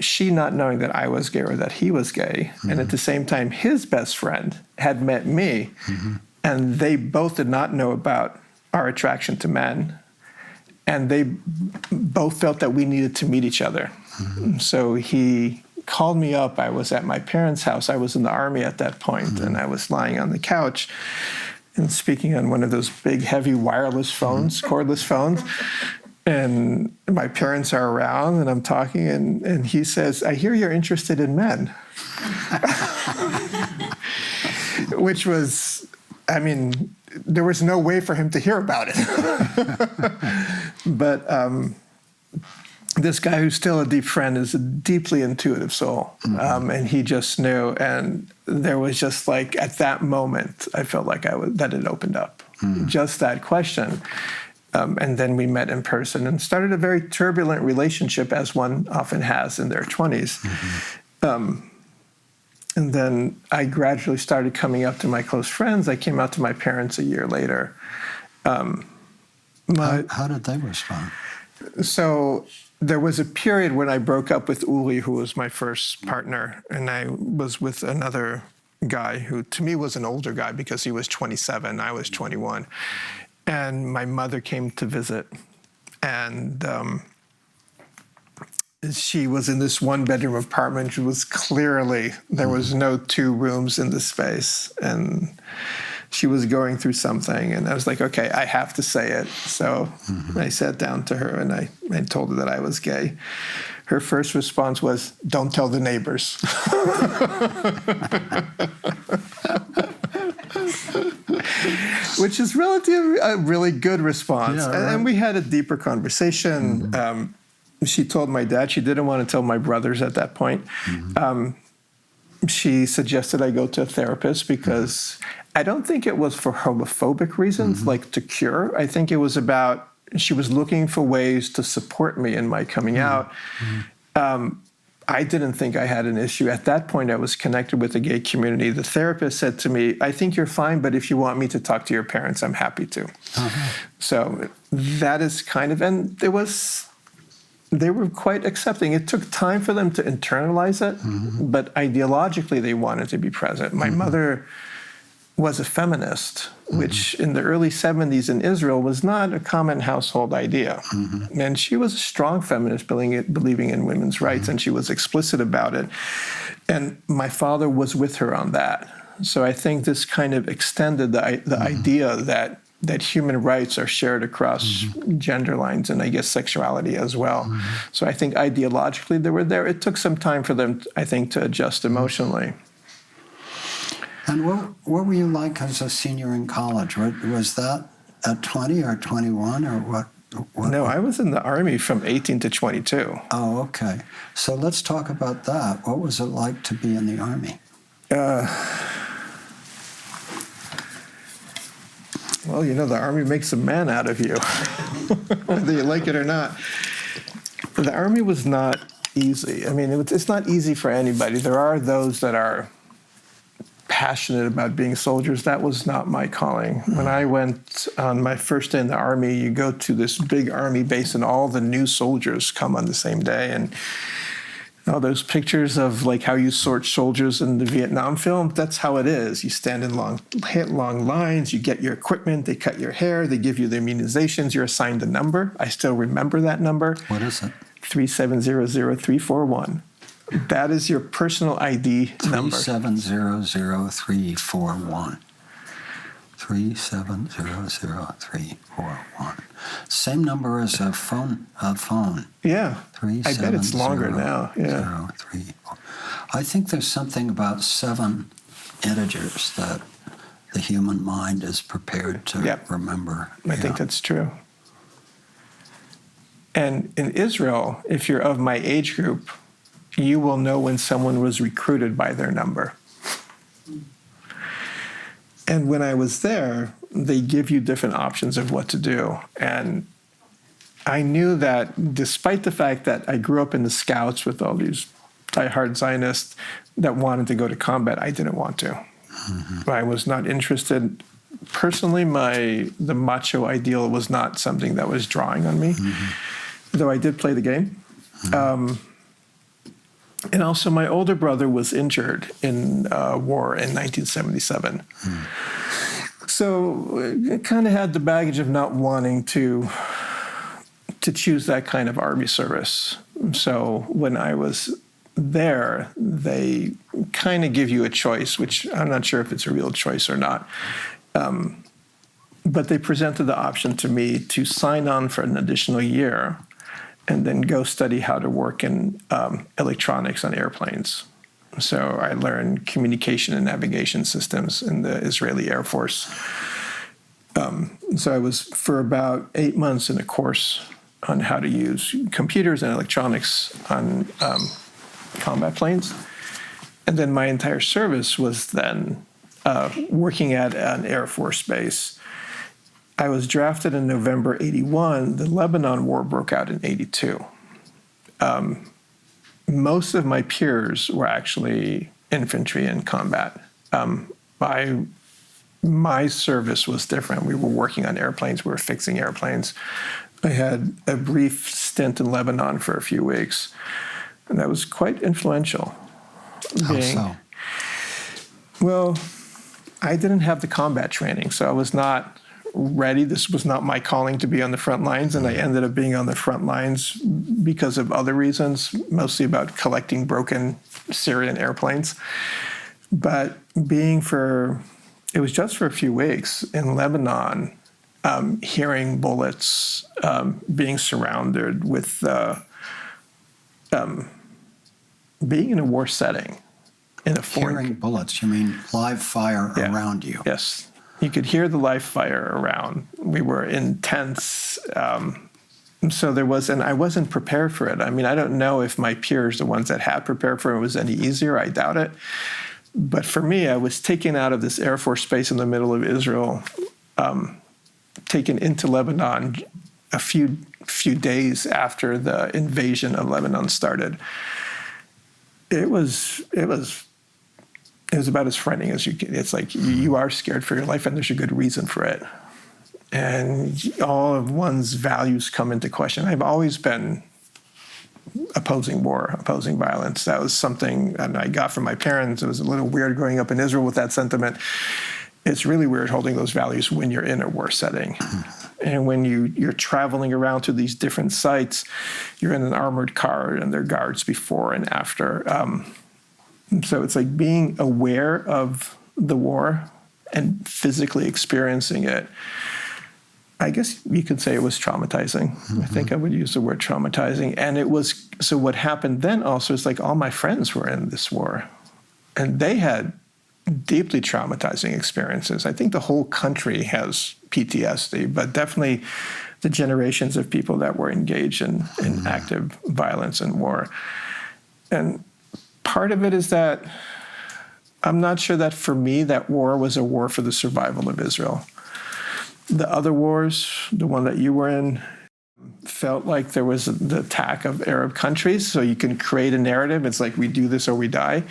She not knowing that I was gay or that he was gay. And at the same time, his best friend had met me, and they both did not know about our attraction to men. And they both felt that we needed to meet each other. So he called me up. I was at my parents' house. I was in the Army at that point, and I was lying on the couch and speaking on one of those big, heavy wireless phones, cordless phones. And my parents are around, and I'm talking, and he says, "I hear you're interested in men." Which was, I mean, there was no way for him to hear about it. But this guy who's still a deep friend is a deeply intuitive soul. And he just knew. And there was just like, at that moment, I felt like that it opened up. Just that question. And then we met in person and started a very turbulent relationship, as one often has in their 20s. And then I gradually started coming up to my close friends. I came out to my parents a year later. How did they respond? So there was a period when I broke up with Uli, who was my first partner, and I was with another guy who to me was an older guy because he was 27, I was 21. And my mother came to visit. And she was in this one-bedroom apartment. It was clearly, there was no 2 rooms in the space. And she was going through something. And I was like, okay, I have to say it. So I sat down to her and I told her that I was gay. Her first response was, don't tell the neighbors. Which is relatively a really good response. Yeah, right. And we had a deeper conversation. She told my dad. She didn't want to tell my brothers at that point. She suggested I go to a therapist because I don't think it was for homophobic reasons, like to cure. I think it was about, she was looking for ways to support me in my coming out. I didn't think I had an issue. At that point, I was connected with the gay community. The therapist said to me, I think you're fine, but if you want me to talk to your parents, I'm happy to. So that is kind of, and they were quite accepting. It took time for them to internalize it, but ideologically, they wanted to be present. My mother was a feminist, which in the early 70s in Israel was not a common household idea. And she was a strong feminist, believing in women's rights, and she was explicit about it. And my father was with her on that. So I think this kind of extended the idea that human rights are shared across gender lines and I guess sexuality as well. So I think ideologically they were there. It took some time for them, I think, to adjust emotionally. And what were you like as a senior in college? Was that at 20 or 21 or what? No, I was in the Army from 18 to 22. Oh, okay. So let's talk about that. What was it like to be in the Army? Well, the Army makes a man out of you, whether you like it or not. The Army was not easy. I mean, it's not easy for anybody. There are those that are passionate about being soldiers. That was not my calling. When I went on my first day in the Army, you go to this big Army base and all the new soldiers come on the same day. And all those pictures of like how you sort soldiers in the Vietnam film, that's how it is. You stand in long lines, you get your equipment, they cut your hair, they give you the immunizations, you're assigned a number. I still remember that number. What is it? 3700341. That is your personal ID number. 3700341. 3700341. Same number as a phone. Yeah. I bet it's longer now. Yeah. 37034. I think there's something about 7 integers that the human mind is prepared to remember. I think that's true. And in Israel, if you're of my age group, you will know when someone was recruited by their number. And when I was there, they give you different options of what to do. And I knew that despite the fact that I grew up in the Scouts with all these diehard Zionists that wanted to go to combat, I didn't want to. I was not interested. Personally, the macho ideal was not something that was drawing on me, though I did play the game. And also, my older brother was injured in war in 1977. So I kind of had the baggage of not wanting to choose that kind of Army service. So when I was there, they kind of give you a choice, which I'm not sure if it's a real choice or not. But they presented the option to me to sign on for an additional year and then go study how to work in electronics on airplanes. So I learned communication and navigation systems in the Israeli Air Force. So I was for about 8 months in a course on how to use computers and electronics on combat planes. And then my entire service was then working at an Air Force base. I was drafted in November 81. The Lebanon War broke out in 82. Most of my peers were actually infantry in combat. My service was different. We were working on airplanes. We were fixing airplanes. I had a brief stint in Lebanon for a few weeks, and that was quite influential. How so? Well, I didn't have the combat training, so I was not ready. This was not my calling to be on the front lines, and I ended up being on the front lines because of other reasons, mostly about collecting broken Syrian airplanes. But it was just for a few weeks in Lebanon, hearing bullets, being surrounded with, being in a war setting. In a Hearing bullets, you mean live fire around you? Yes. You could hear the live fire around. We were in tents. So there was, and I wasn't prepared for it. I mean, I don't know if my peers, the ones that had prepared for it, was any easier. I doubt it. But for me, I was taken out of this Air Force base in the middle of Israel, taken into Lebanon a few days after the invasion of Lebanon started. It was about as frightening as you can. It's like you are scared for your life, and there's a good reason for it. And all of one's values come into question. I've always been opposing war, opposing violence. That was something that I got from my parents. It was a little weird growing up in Israel with that sentiment. It's really weird holding those values when you're in a war setting. And when you're traveling around to these different sites, you're in an armored car, and there are guards before and after. So it's like being aware of the war and physically experiencing it. I guess you could say it was traumatizing. I think I would use the word traumatizing. And it was, so what happened then also is like all my friends were in this war, and they had deeply traumatizing experiences. I think the whole country has PTSD, but definitely the generations of people that were engaged in active violence and war. And part of it is that I'm not sure that for me that war was a war for the survival of Israel. The other wars, the one that you were in, felt like there was the attack of Arab countries, so you can create a narrative. It's like we do this or we die.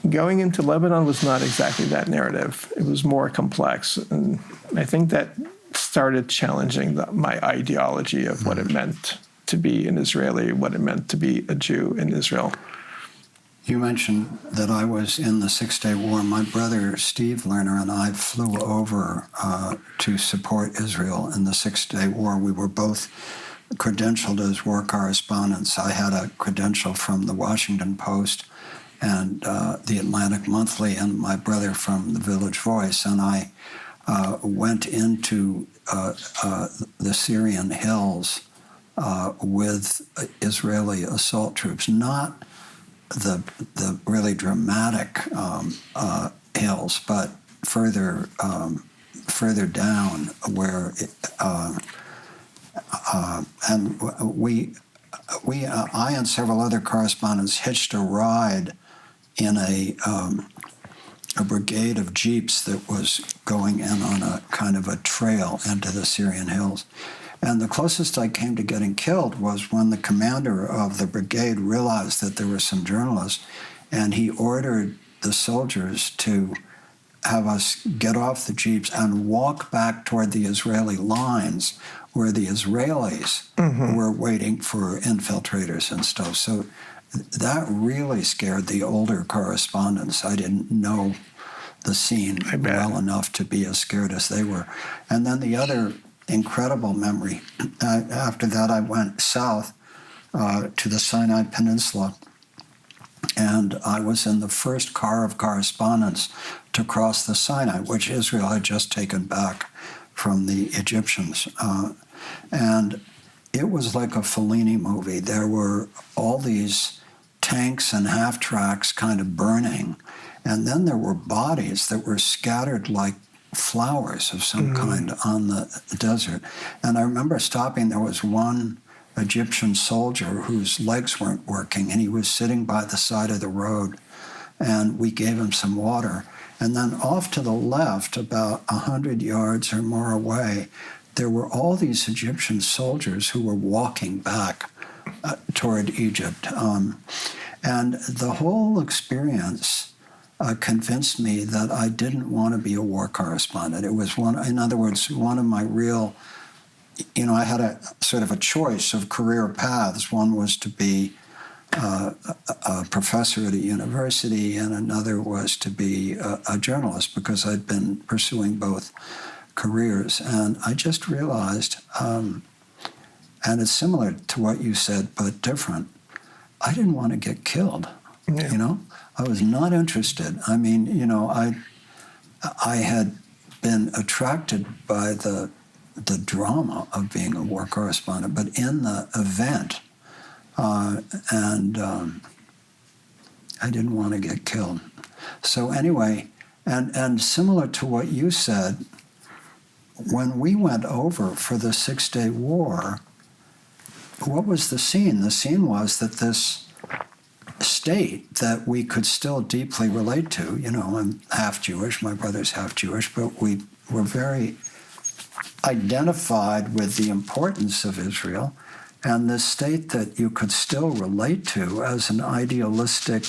Going into Lebanon was not exactly that narrative. It was more complex. And I think that started challenging my ideology of what it meant to be an Israeli, what it meant to be a Jew in Israel. You mentioned that I was in the Six-Day War. My brother, Steve Lerner, and I flew over to support Israel in the Six-Day War. We were both credentialed as war correspondents. I had a credential from the Washington Post and the Atlantic Monthly, and my brother from the Village Voice. And I went into the Syrian hills with Israeli assault troops, not the really dramatic hills, but further down where and I and several other correspondents hitched a ride in a brigade of jeeps that was going in on a kind of a trail into the Syrian hills. And the closest I came to getting killed was when the commander of the brigade realized that there were some journalists, and he ordered the soldiers to have us get off the jeeps and walk back toward the Israeli lines where the Israelis were waiting for infiltrators and stuff. So that really scared the older correspondents. I didn't know the scene well enough to be as scared as they were. And then the other incredible memory, after that I went south to the Sinai Peninsula, and I was in the first car of correspondence to cross the Sinai, which Israel had just taken back from the Egyptians. And it was like a Fellini movie. There were all these tanks and half-tracks kind of burning, and then there were bodies that were scattered like flowers of some kind on the desert. And I remember stopping. There was one Egyptian soldier whose legs weren't working, and he was sitting by the side of the road, and we gave him some water. And then off to the left, about 100 yards or more away, there were all these Egyptian soldiers who were walking back toward Egypt. And the whole experience convinced me that I didn't want to be a war correspondent. It was in other words, one of my real, I had a sort of a choice of career paths. One was to be a professor at a university, and another was to be a journalist, because I'd been pursuing both careers. And I just realized, and it's similar to what you said, but different. I didn't want to get killed, you know? I was not interested. I mean, you know, I had been attracted by the drama of being a war correspondent, but in the event, and I didn't want to get killed. So anyway, and similar to what you said, when we went over for the 6-day war, what was the scene? The scene was that this state that we could still deeply relate to, you know, I'm half Jewish, my brother's half Jewish, but we were very identified with the importance of Israel, and this state that you could still relate to as an idealistic,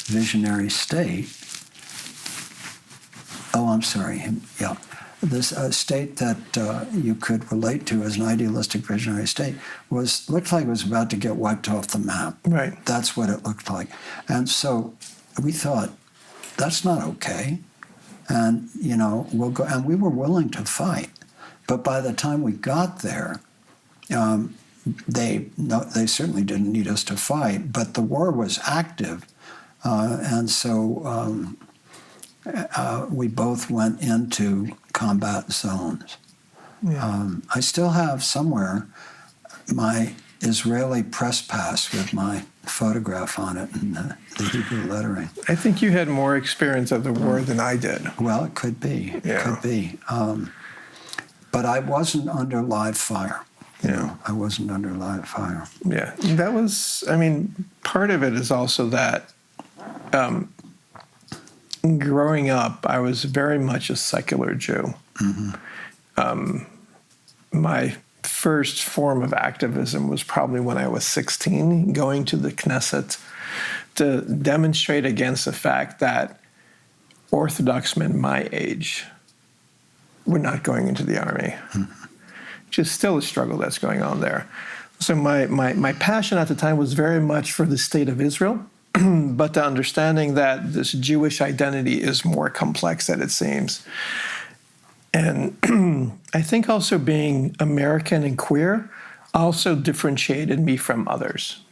visionary state. Oh, I'm sorry. Yeah. This state that you could relate to as an idealistic, visionary state looked like it was about to get wiped off the map. Right. That's what it looked like. And so we thought, that's not okay. And, you know, we'll go. And we were willing to fight. But by the time we got there, they certainly didn't need us to fight, but the war was active. And so we both went into combat zones. Yeah. I still have somewhere my Israeli press pass with my photograph on it and the Hebrew lettering. I think you had more experience of the war than I did. Well, it could be. It could be. But I wasn't under live fire. You know, I wasn't under live fire. Yeah, that was, I mean, part of it is also that growing up, I was very much a secular Jew. Mm-hmm. My first form of activism was probably when I was 16, going to the Knesset to demonstrate against the fact that Orthodox men my age were not going into the army, which is still a struggle that's going on there. So my passion at the time was very much for the state of Israel, but the understanding that this Jewish identity is more complex than it seems. And I think also being American and queer also differentiated me from others.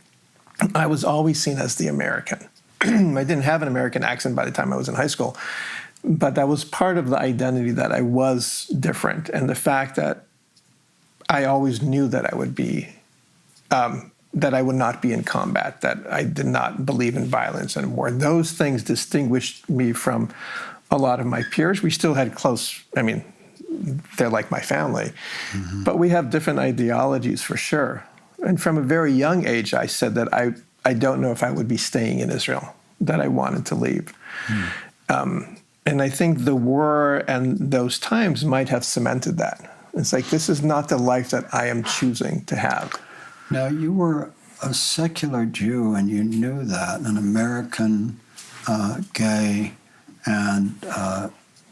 I was always seen as the American. I didn't have an American accent by the time I was in high school, but that was part of the identity that I was different. And the fact that I always knew that I would be, that I would not be in combat, that I did not believe in violence anymore. Those things distinguished me from a lot of my peers. We still had close, I mean, they're like my family, but we have different ideologies for sure. And from a very young age, I said that I don't know if I would be staying in Israel, that I wanted to leave. And I think the war and those times might have cemented that. It's like, this is not the life that I am choosing to have. Now, you were a secular Jew, and you knew that, an American, gay, and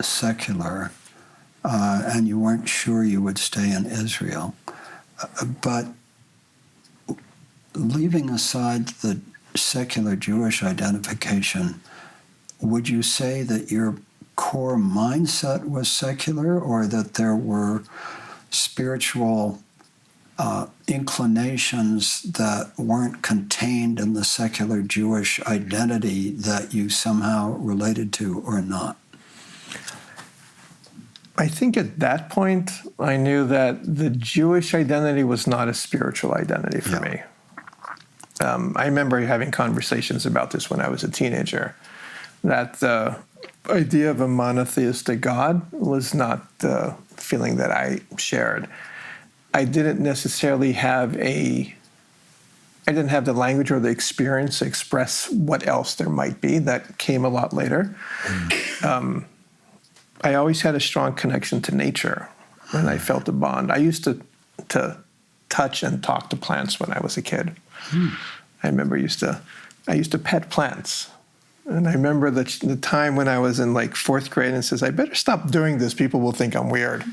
secular, and you weren't sure you would stay in Israel. But leaving aside the secular Jewish identification, would you say that your core mindset was secular, or that there were spiritual inclinations that weren't contained in the secular Jewish identity that you somehow related to, or not? I think at that point, I knew that the Jewish identity was not a spiritual identity for me. I remember having conversations about this when I was a teenager, that the idea of a monotheistic God was not the feeling that I shared. I didn't necessarily have I didn't have the language or the experience to express what else there might be. That came a lot later. I always had a strong connection to nature, and I felt a bond. I used to touch and talk to plants when I was a kid. I remember I used to pet plants. And I remember the time when I was in like 4th grade and says, I better stop doing this. People will think I'm weird.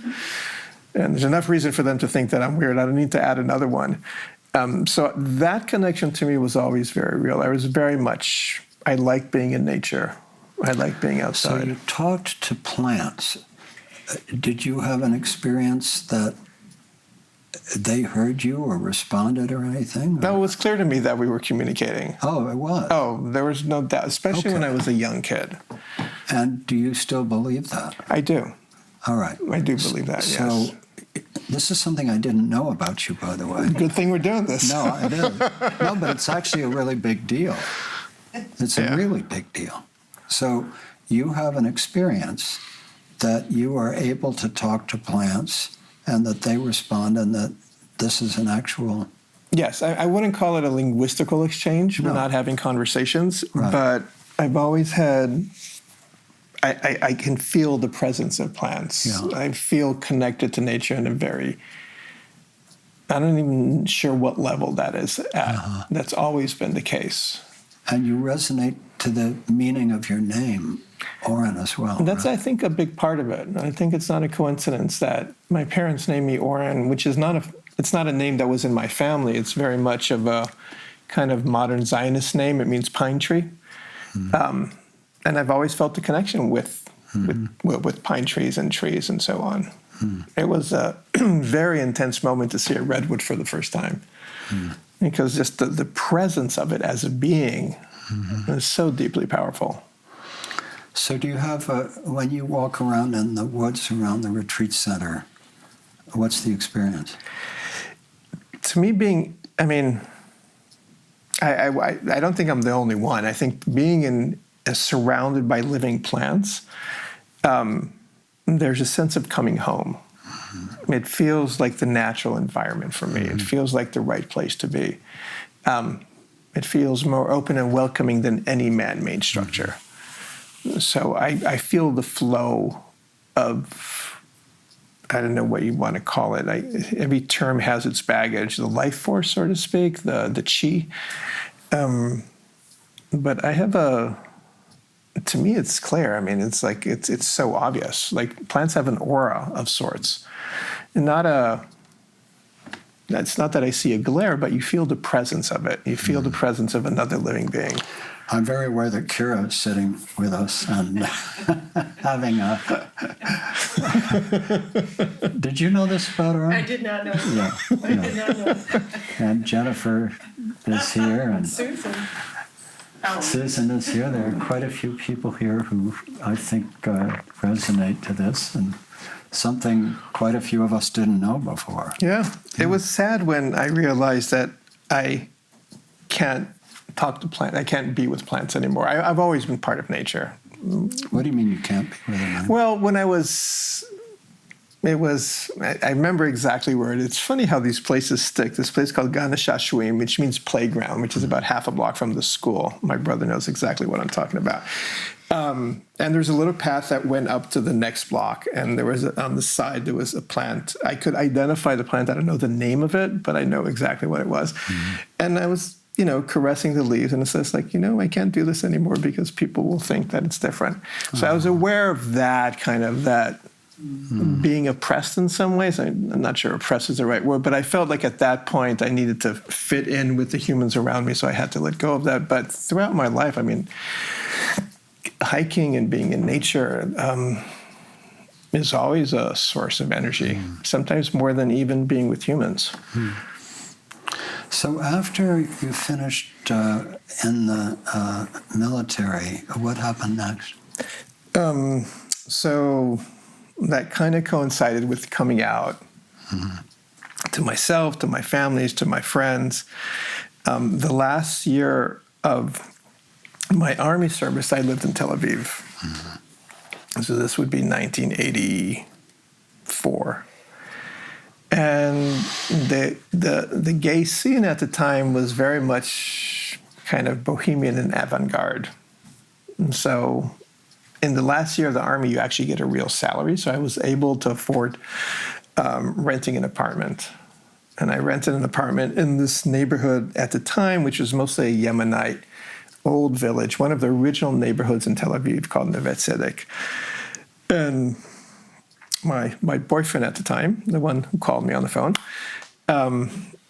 And there's enough reason for them to think that I'm weird. I don't need to add another one. So that connection to me was always very real. I like being in nature. I like being outside. So you talked to plants. did you have an experience that they heard you or responded or anything? No, it was clear to me that we were communicating. Oh, it was. Oh, there was no doubt, especially when I was a young kid. And do you still believe that? I do. All right. I do believe that, yes. So this is something I didn't know about you, by the way. Good thing we're doing this. No, it is. No, but it's actually a really big deal. It's a really big deal. So you have an experience that you are able to talk to plants and that they respond and that this is an actual... Yes, I wouldn't call it a linguistical exchange. We're not having conversations, but I've always had... I can feel the presence of plants. Yeah. I feel connected to nature in a very... I'm not even sure what level that is at. That's always been the case. And you resonate to the meaning of your name, Oren, as well. That's, I think, a big part of it. I think it's not a coincidence that my parents named me Oren, which is it's not a name that was in my family. It's very much of a kind of modern Zionist name. It means pine tree. Mm-hmm. And I've always felt the connection with pine trees and so on. Mm. It was a very intense moment to see a redwood for the first time, because just the presence of it as a being is so deeply powerful. So do you have, when you walk around in the woods around the retreat center, what's the experience? To me, I don't think I'm the only one. I think being surrounded by living plants, there's a sense of coming home. Mm-hmm. It feels like the natural environment for me. Mm-hmm. It feels like the right place to be. It feels more open and welcoming than any man-made structure. Mm-hmm. So I feel the flow of, I don't know what you want to call it. Every term has its baggage. The life force, so to speak, the chi. But I have to me, it's clear. It's like, it's so obvious. Like, plants have an aura of sorts. And it's not that I see a glare, but you feel the presence of it. You feel the presence of another living being. I'm very aware that Kira is sitting with us and having a... Did you know this about her? I did not know. Yeah. I did not know. And Jennifer is here. And Susan. Susan is here. There are quite a few people here who I think resonate to this, and something quite a few of us didn't know before. Yeah. It was sad when I realized that I can't talk to plants. I can't be with plants anymore. I've always been part of nature. What do you mean you can't be with them? Well, when I remember exactly where it is. It's funny how these places stick. This place called Ganeshashwim, which means playground, which is about half a block from the school. My brother knows exactly what I'm talking about. And there's a little path that went up to the next block, and there was on the side there was a plant. I could identify the plant. I don't know the name of it, but I know exactly what it was. Mm-hmm. And I was, caressing the leaves, and it says, like, I can't do this anymore because people will think that it's different. So I was aware of that kind of being oppressed in some ways. I'm not sure oppressed is the right word, but I felt like at that point I needed to fit in with the humans around me, so I had to let go of that. But throughout my life, hiking and being in nature is always a source of energy, sometimes more than even being with humans. So after you finished in the military, what happened next? So that kind of coincided with coming out to myself, to my families, to my friends. The last year of my Army service, I lived in Tel Aviv. Mm-hmm. So this would be 1984. And the gay scene at the time was very much kind of bohemian and avant-garde. And so in the last year of the Army, you actually get a real salary. So I was able to afford renting an apartment. And I rented an apartment in this neighborhood at the time, which was mostly a Yemenite old village, one of the original neighborhoods in Tel Aviv called Neve Tzedek. And my boyfriend at the time, the one who called me on the phone,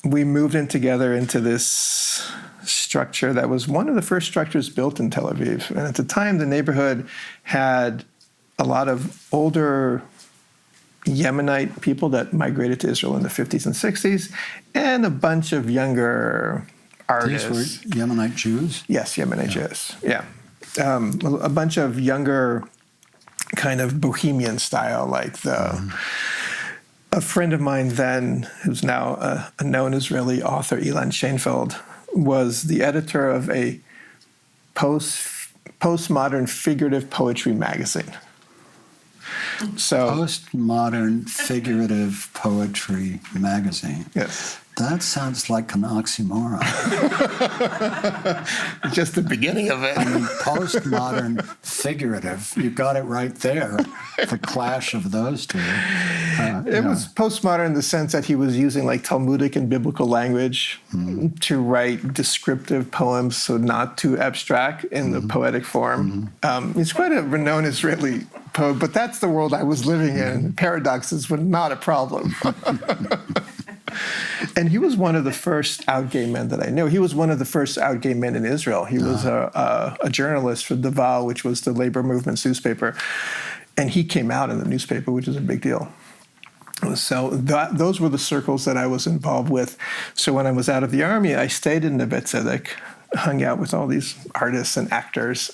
we moved in together into this structure that was one of the first structures built in Tel Aviv. And at the time, the neighborhood had a lot of older Yemenite people that migrated to Israel in the 50s and 60s, and a bunch of younger artists. These were Yemenite Jews? Yes, Yemenite Jews, yeah. A bunch of younger kind of bohemian style, like a friend of mine then, who's now a known Israeli author, Ilan Sheinfeld, was the editor of a postmodern figurative poetry magazine. So Postmodern figurative poetry magazine. yes. That sounds like an oxymoron. Just the beginning of it. I mean, postmodern figurative. You got it right there. The clash of those two. It was postmodern in the sense that he was using like Talmudic and biblical language to write descriptive poems, so not too abstract in the poetic form. He's quite a renowned Israeli poet, but that's the world I was living in. Paradoxes were not a problem. And he was one of the first out gay men that I knew. He was one of the first out gay men in Israel. He was a journalist for Daval, which was the labor movement's newspaper. And he came out in the newspaper, which is a big deal. So those were the circles that I was involved with. So when I was out of the army, I stayed in Neve Tzedek, hung out with all these artists and actors.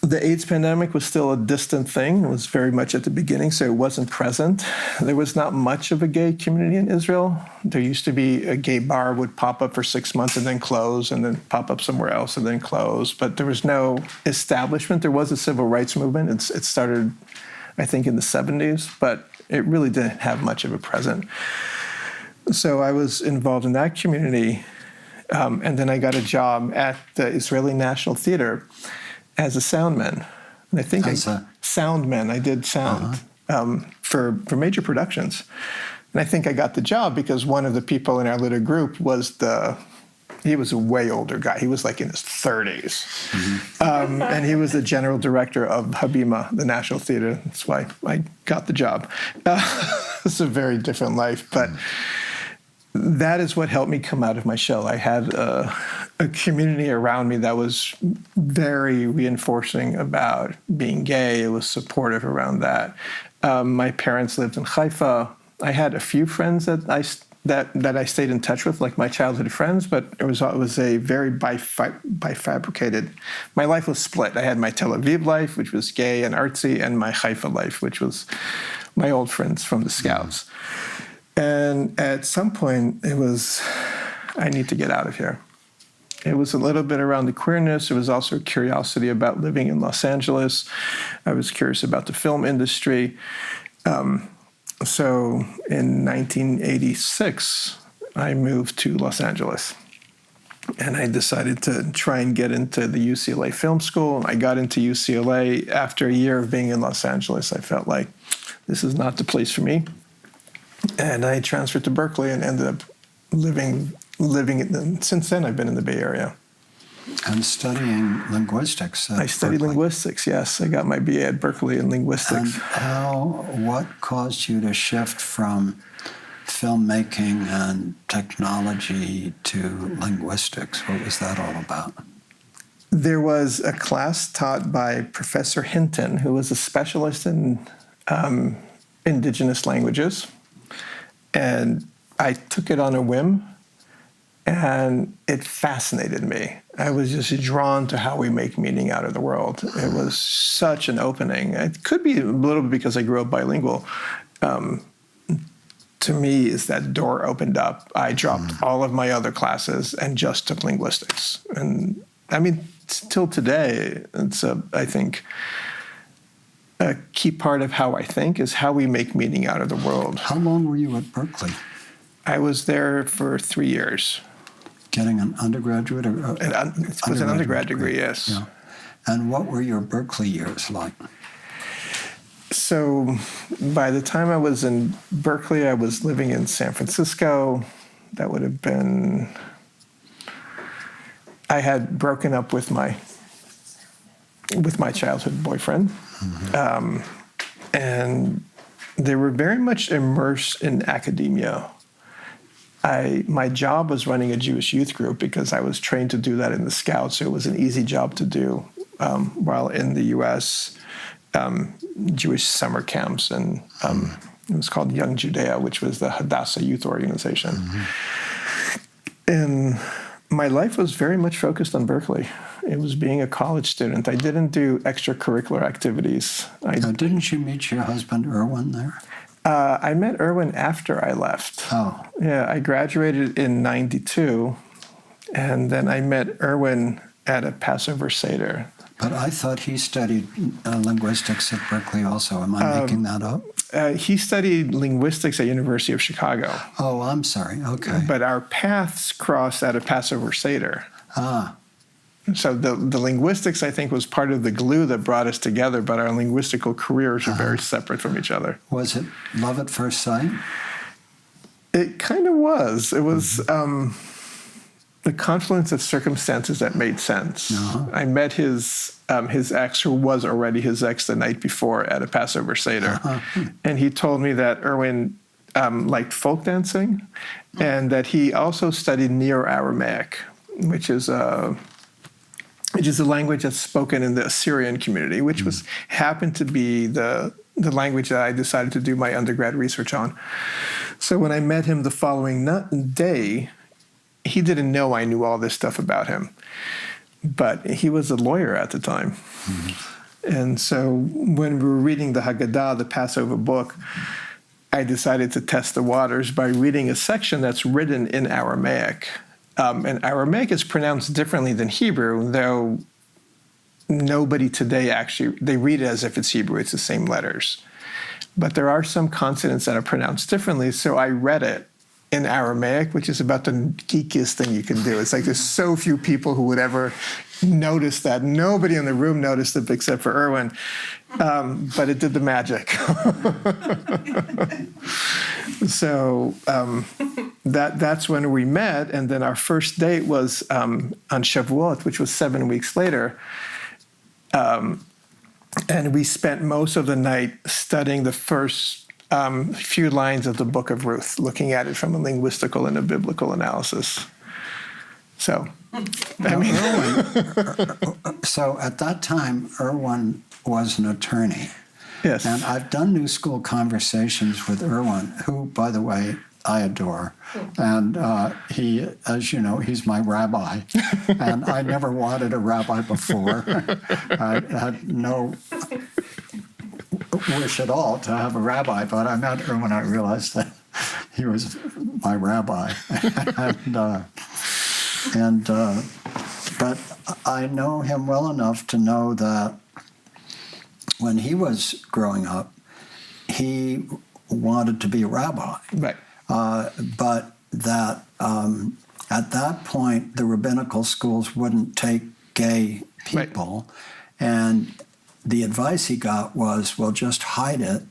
The AIDS pandemic was still a distant thing. It was very much at the beginning, so it wasn't present. There was not much of a gay community in Israel. There used to be a gay bar would pop up for 6 months and then close, and then pop up somewhere else and then close. But there was no establishment. There was a civil rights movement. It started, I think, in the 70s, but it really didn't have much of a presence. So I was involved in that community, and then I got a job at the Israeli National Theater as a soundman. And I think soundman. I did sound for major productions. And I think I got the job because one of the people in our little group was he was a way older guy. He was like in his 30s. And he was the general director of Habima, the National Theater. That's why I got the job. It's a very different life, but that is what helped me come out of my shell. I had a community around me that was very reinforcing about being gay. It was supportive around that. My parents lived in Haifa. I had a few friends that I stayed in touch with, like my childhood friends, but it was a very bifurcated. My life was split. I had my Tel Aviv life, which was gay and artsy, and my Haifa life, which was my old friends from the Scouts. And at some point, it was, I need to get out of here. It was a little bit around the queerness. There was also a curiosity about living in Los Angeles. I was curious about the film industry. So in 1986, I moved to Los Angeles. And I decided to try and get into the UCLA Film School. I got into UCLA. After a year of being in Los Angeles, I felt like this is not the place for me. And I transferred to Berkeley and ended up living since then I've been in the Bay Area. And studying linguistics. I studied linguistics, yes. I got my BA at Berkeley in linguistics. And what caused you to shift from filmmaking and technology to linguistics? What was that all about? There was a class taught by Professor Hinton, who was a specialist in indigenous languages. And I took it on a whim, and it fascinated me. I was just drawn to how we make meaning out of the world. It was such an opening. It could be a little bit because I grew up bilingual. To me, is that door opened up. I dropped all of my other classes and just took linguistics. And I mean, till today, it's I think a key part of how I think is how we make meaning out of the world. How long were you at Berkeley? I was there for 3 years. Getting an undergraduate? It was an undergrad degree, yes. Yeah. And what were your Berkeley years like? So by the time I was in Berkeley, I was living in San Francisco. That would have been... I had broken up with my childhood boyfriend. And they were very much immersed in academia. My job was running a Jewish youth group because I was trained to do that in the Scouts. So it was an easy job to do while in the U.S. Jewish summer camps, and it was called Young Judea, which was the Hadassah youth organization. And my life was very much focused on Berkeley. It was being a college student. I didn't do extracurricular activities. Now, didn't you meet your husband, Erwin, there? I met Erwin after I left. Oh. Yeah, I graduated in 92, and then I met Erwin at a Passover Seder. But I thought he studied linguistics at Berkeley also. Am I making that up? He studied linguistics at University of Chicago. Oh, I'm sorry. Okay. But our paths crossed at a Passover Seder. Ah. So the linguistics, I think, was part of the glue that brought us together, but our linguistical careers are very separate from each other. Was it love at first sight? It kind of was. It was the confluence of circumstances that made sense. I met his ex, who was already his ex the night before at a Passover Seder. And he told me that Erwin liked folk dancing, and that he also studied Neo-Aramaic, which is a language that's spoken in the Assyrian community, which happened to be the language that I decided to do my undergrad research on. So when I met him the following day, he didn't know I knew all this stuff about him, but he was a lawyer at the time. And so when we were reading the Haggadah, the Passover book, I decided to test the waters by reading a section that's written in Aramaic. And Aramaic is pronounced differently than Hebrew, though nobody today actually, they read it as if it's Hebrew, it's the same letters. But there are some consonants that are pronounced differently, so I read it in Aramaic, which is about the geekiest thing you can do. It's like there's so few people who would ever notice that. Nobody in the room noticed it except for Erwin, but it did the magic. So that's when we met, and then our first date was on Shavuot, which was 7 weeks later. And we spent most of the night studying the first few lines of the Book of Ruth, looking at it from a linguistical and a biblical analysis. So, So at that time, Erwin was an attorney. Yes. And I've done New School Conversations with Erwin, who, by the way, I adore. And he, as you know, he's my rabbi. And I never wanted a rabbi before. I had no wish at all to have a rabbi, but I met Erwin, I realized that he was my rabbi. But I know him well enough to know that when he was growing up, he wanted to be a rabbi. Right. But that at that point, the rabbinical schools wouldn't take gay people. Right. And the advice he got was, well, just hide it.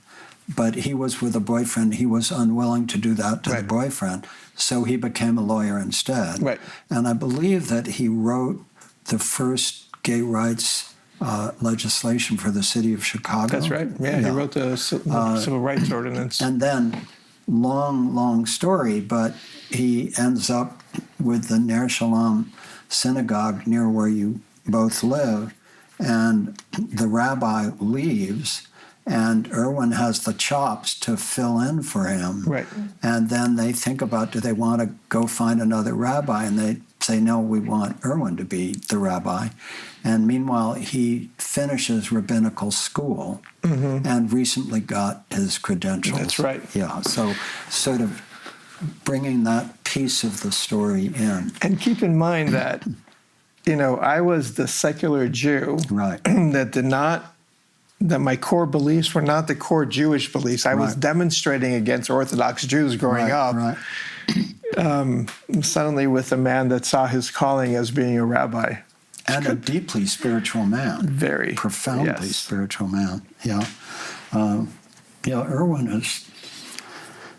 But he was with a boyfriend. He was unwilling to do that to the boyfriend. So he became a lawyer instead. Right. And I believe that he wrote the first gay rights legislation for the city of Chicago. That's right. Yeah, he wrote the Civil Rights Ordinance. And then, long story, but he ends up with the Ner Shalom synagogue near where you both live, and the rabbi leaves, and Erwin has the chops to fill in for him. Right. And then they think about, do they want to go find another rabbi? And they say, no, we want Erwin to be the rabbi. And meanwhile, he finishes rabbinical school and recently got his credentials. That's right. Yeah, so sort of bringing that piece of the story in. And keep in mind that, I was the secular Jew that my core beliefs were not the core Jewish beliefs. I was demonstrating against Orthodox Jews growing up. Right. Suddenly with a man that saw his calling as being a rabbi. And a deeply spiritual man. Very. Profoundly spiritual man. Yeah. Erwin is,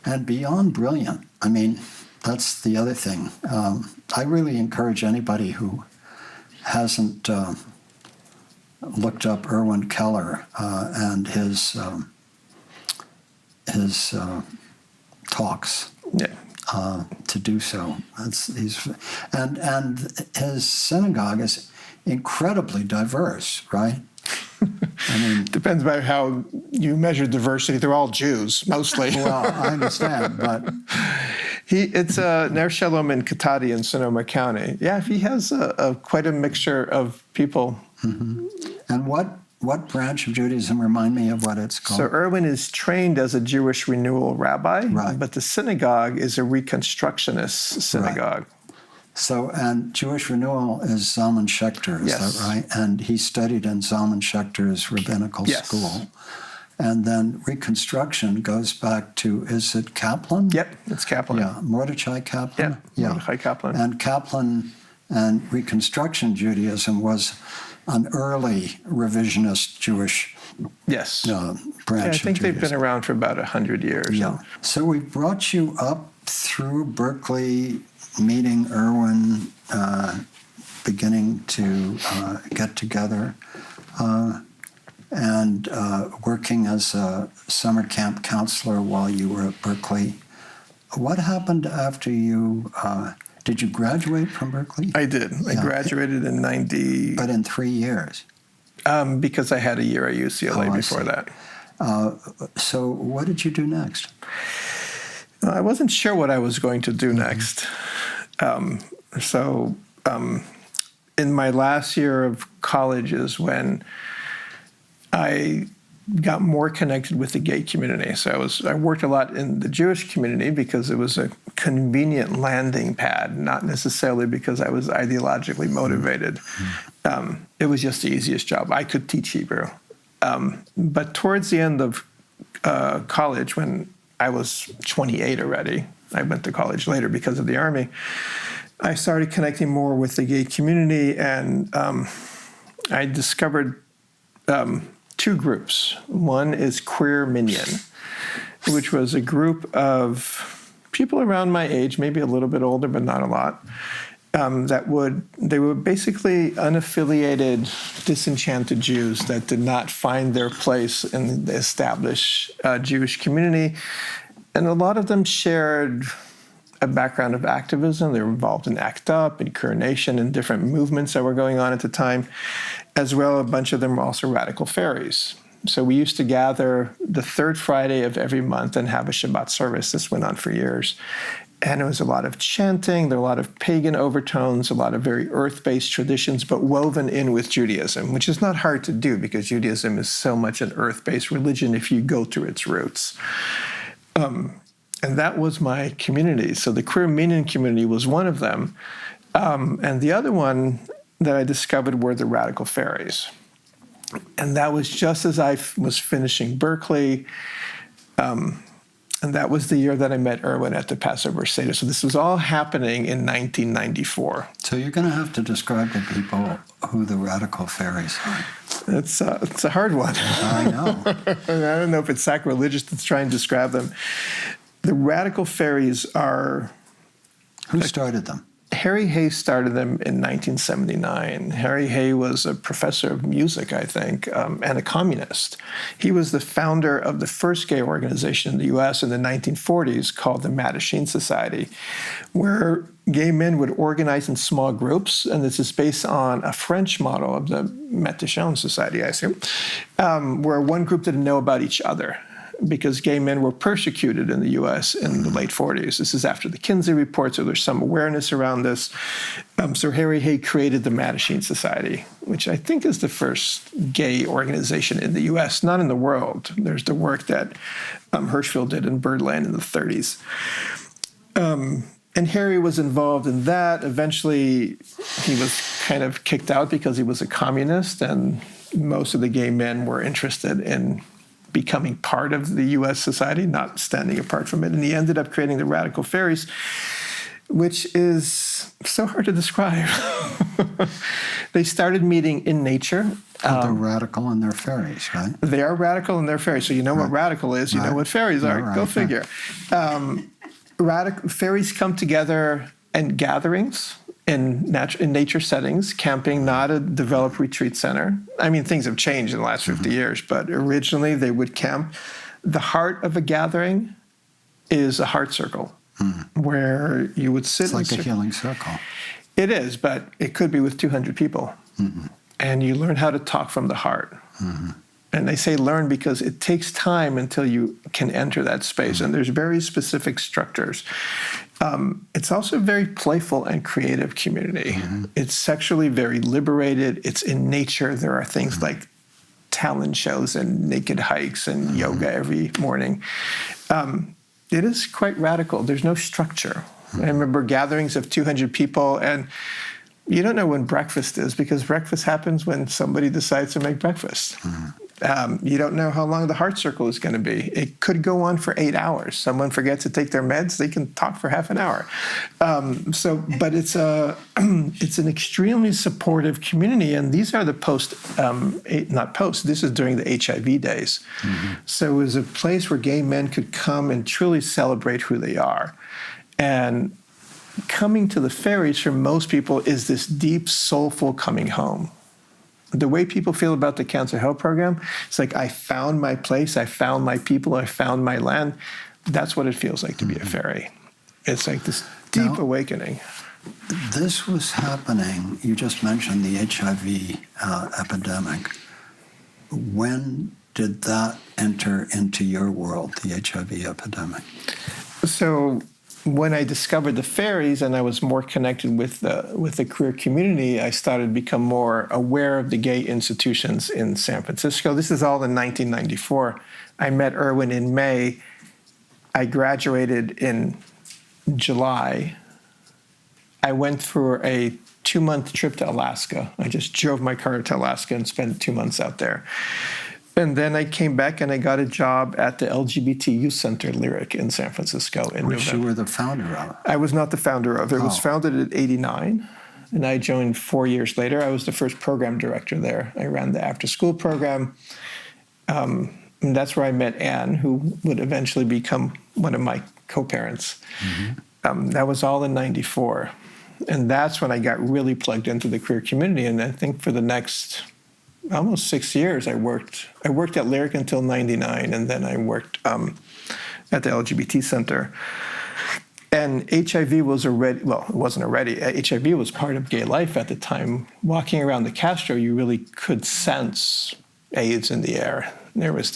and beyond brilliant. I mean, that's the other thing. I really encourage anybody who hasn't looked up Erwin Keller and his talks. To do so. And his synagogue is incredibly diverse, right? I mean, Depends by how you measure diversity. They're all Jews, mostly. well, I understand, but It's Ner Shalom in Katati in Sonoma County. Yeah, he has quite a mixture of people. and what branch of Judaism, remind me of what it's called? So Erwin is trained as a Jewish renewal rabbi, Right. but the synagogue is a Reconstructionist synagogue. So, and Jewish Renewal is Zalman Schechter, is Yes. that right? And he studied in Zalman Schechter's rabbinical Yes. school. And then Reconstruction goes back to, is it Kaplan? Yep, it's Kaplan. Yeah, Mordechai Kaplan? Mordechai Kaplan. And Kaplan and Reconstruction Judaism was an early revisionist Jewish Yes. branch I think of they've Judaism. been around for about 100 years. Yeah. So we brought you up through Berkeley, meeting Erwin, beginning to get together, and working as a summer camp counselor while you were at Berkeley. What happened after you, did you graduate from Berkeley? I did. I Yeah. graduated in 90, But in 3 years. because I had a year at UCLA Oh, I before see. that. So what did you do next? I wasn't sure what I was going to do next. So in my last year of college is when I got more connected with the gay community. So I worked a lot in the Jewish community because it was a convenient landing pad, not necessarily because I was ideologically motivated. It was just the easiest job. I could teach Hebrew. But towards the end of college, when I was 28 already, I went to college later because of the Army, I started connecting more with the gay community, and I discovered two groups. One is Queer Minyan, which was a group of people around my age, maybe a little bit older, but not a lot, they were basically unaffiliated, disenchanted Jews that did not find their place in the established Jewish community. And a lot of them shared a background of activism. They were involved in ACT UP and Queer Nation and different movements that were going on at the time. As well, a bunch of them were also radical fairies. So we used to gather the third Friday of every month and have a Shabbat service. This went on for years. And it was a lot of chanting, there were a lot of pagan overtones, a lot of very earth-based traditions, but woven in with Judaism, which is not hard to do because Judaism is so much an earth-based religion if you go to its roots. And that was my community. So the Queer Minyan community was one of them. And the other one that I discovered were the radical fairies. And that was just as I was finishing Berkeley. And that was the year that I met Erwin at the Passover Seder. So this was all happening in 1994. So you're going to have to describe to people who the radical fairies are. It's a hard one. I know. I don't know if it's sacrilegious to try and describe them. The radical fairies are... Who started them? Harry Hay started them in 1979. Harry Hay was a professor of music, I think, and a communist. He was the founder of the first gay organization in the U.S. in the 1940s called the Mattachine Society, where gay men would organize in small groups, and this is based on a French model of the Mattachine Society, I assume, where one group didn't know about each other, because gay men were persecuted in the U.S. in the late 40s. This is after the Kinsey Report, so there's some awareness around this. So Harry Hay created the Mattachine Society, which I think is the first gay organization in the U.S., not in the world. There's the work that Hirschfeld did in Birdland in the 30s. And Harry was involved in that. Eventually, he was kind of kicked out because he was a communist, and most of the gay men were interested in becoming part of the U.S. society, not standing apart from it. And he ended up creating the Radical Fairies, which is so hard to describe. They started meeting in nature. They're radical and they're fairies, right? They are radical and they're fairies. So you know what radical is, you know what fairies are. Right. Go figure. Fairies come together in gatherings, in nature settings, camping, not a developed retreat center. I mean, things have changed in the last 50 years, but originally they would camp. The heart of a gathering is a heart circle, where you would sit. It's like a healing circle. It is, but it could be with 200 people. and you learn how to talk from the heart. And I say learn because it takes time until you can enter that space. And there's very specific structures. It's also a very playful and creative community. It's sexually very liberated. It's in nature. There are things like talent shows and naked hikes and yoga every morning. It is quite radical. There's no structure. I remember gatherings of 200 people, and you don't know when breakfast is because breakfast happens when somebody decides to make breakfast. You don't know how long the heart circle is going to be. It could go on for 8 hours. Someone forgets to take their meds, they can talk for half an hour. But it's an extremely supportive community, and these are the this is during the HIV days. So it was a place where gay men could come and truly celebrate who they are. And coming to the ferries for most people is this deep, soulful coming home. The way people feel about the Cancer Help Program, it's like, I found my place, I found my people, I found my land. That's what it feels like to be a ferry. It's like this deep awakening. This was happening, you just mentioned the HIV epidemic. When did that enter into your world, the HIV epidemic? So when I discovered the ferries and I was more connected with the queer community, I started to become more aware of the gay institutions in San Francisco. This is all in 1994. I met Erwin in May. I graduated in July. I went for a 2-month trip to Alaska. I just drove my car to Alaska and spent 2 months out there. And then I came back and I got a job at the LGBT Youth Center Lyric in San Francisco in Which November. you were the founder of. I was not the founder of it. It was founded in '89, and I joined 4 years later. I was the first program director there. I ran the after-school program. And that's where I met Anne, who would eventually become one of my co-parents. That was all in '94. And that's when I got really plugged into the queer community. And I think for the next almost 6 years, I worked at Lyric until '99, and then I worked at the LGBT Center. And HIV was already, well, it wasn't already, HIV was part of gay life at the time. Walking around the Castro, you really could sense AIDS in the air. It was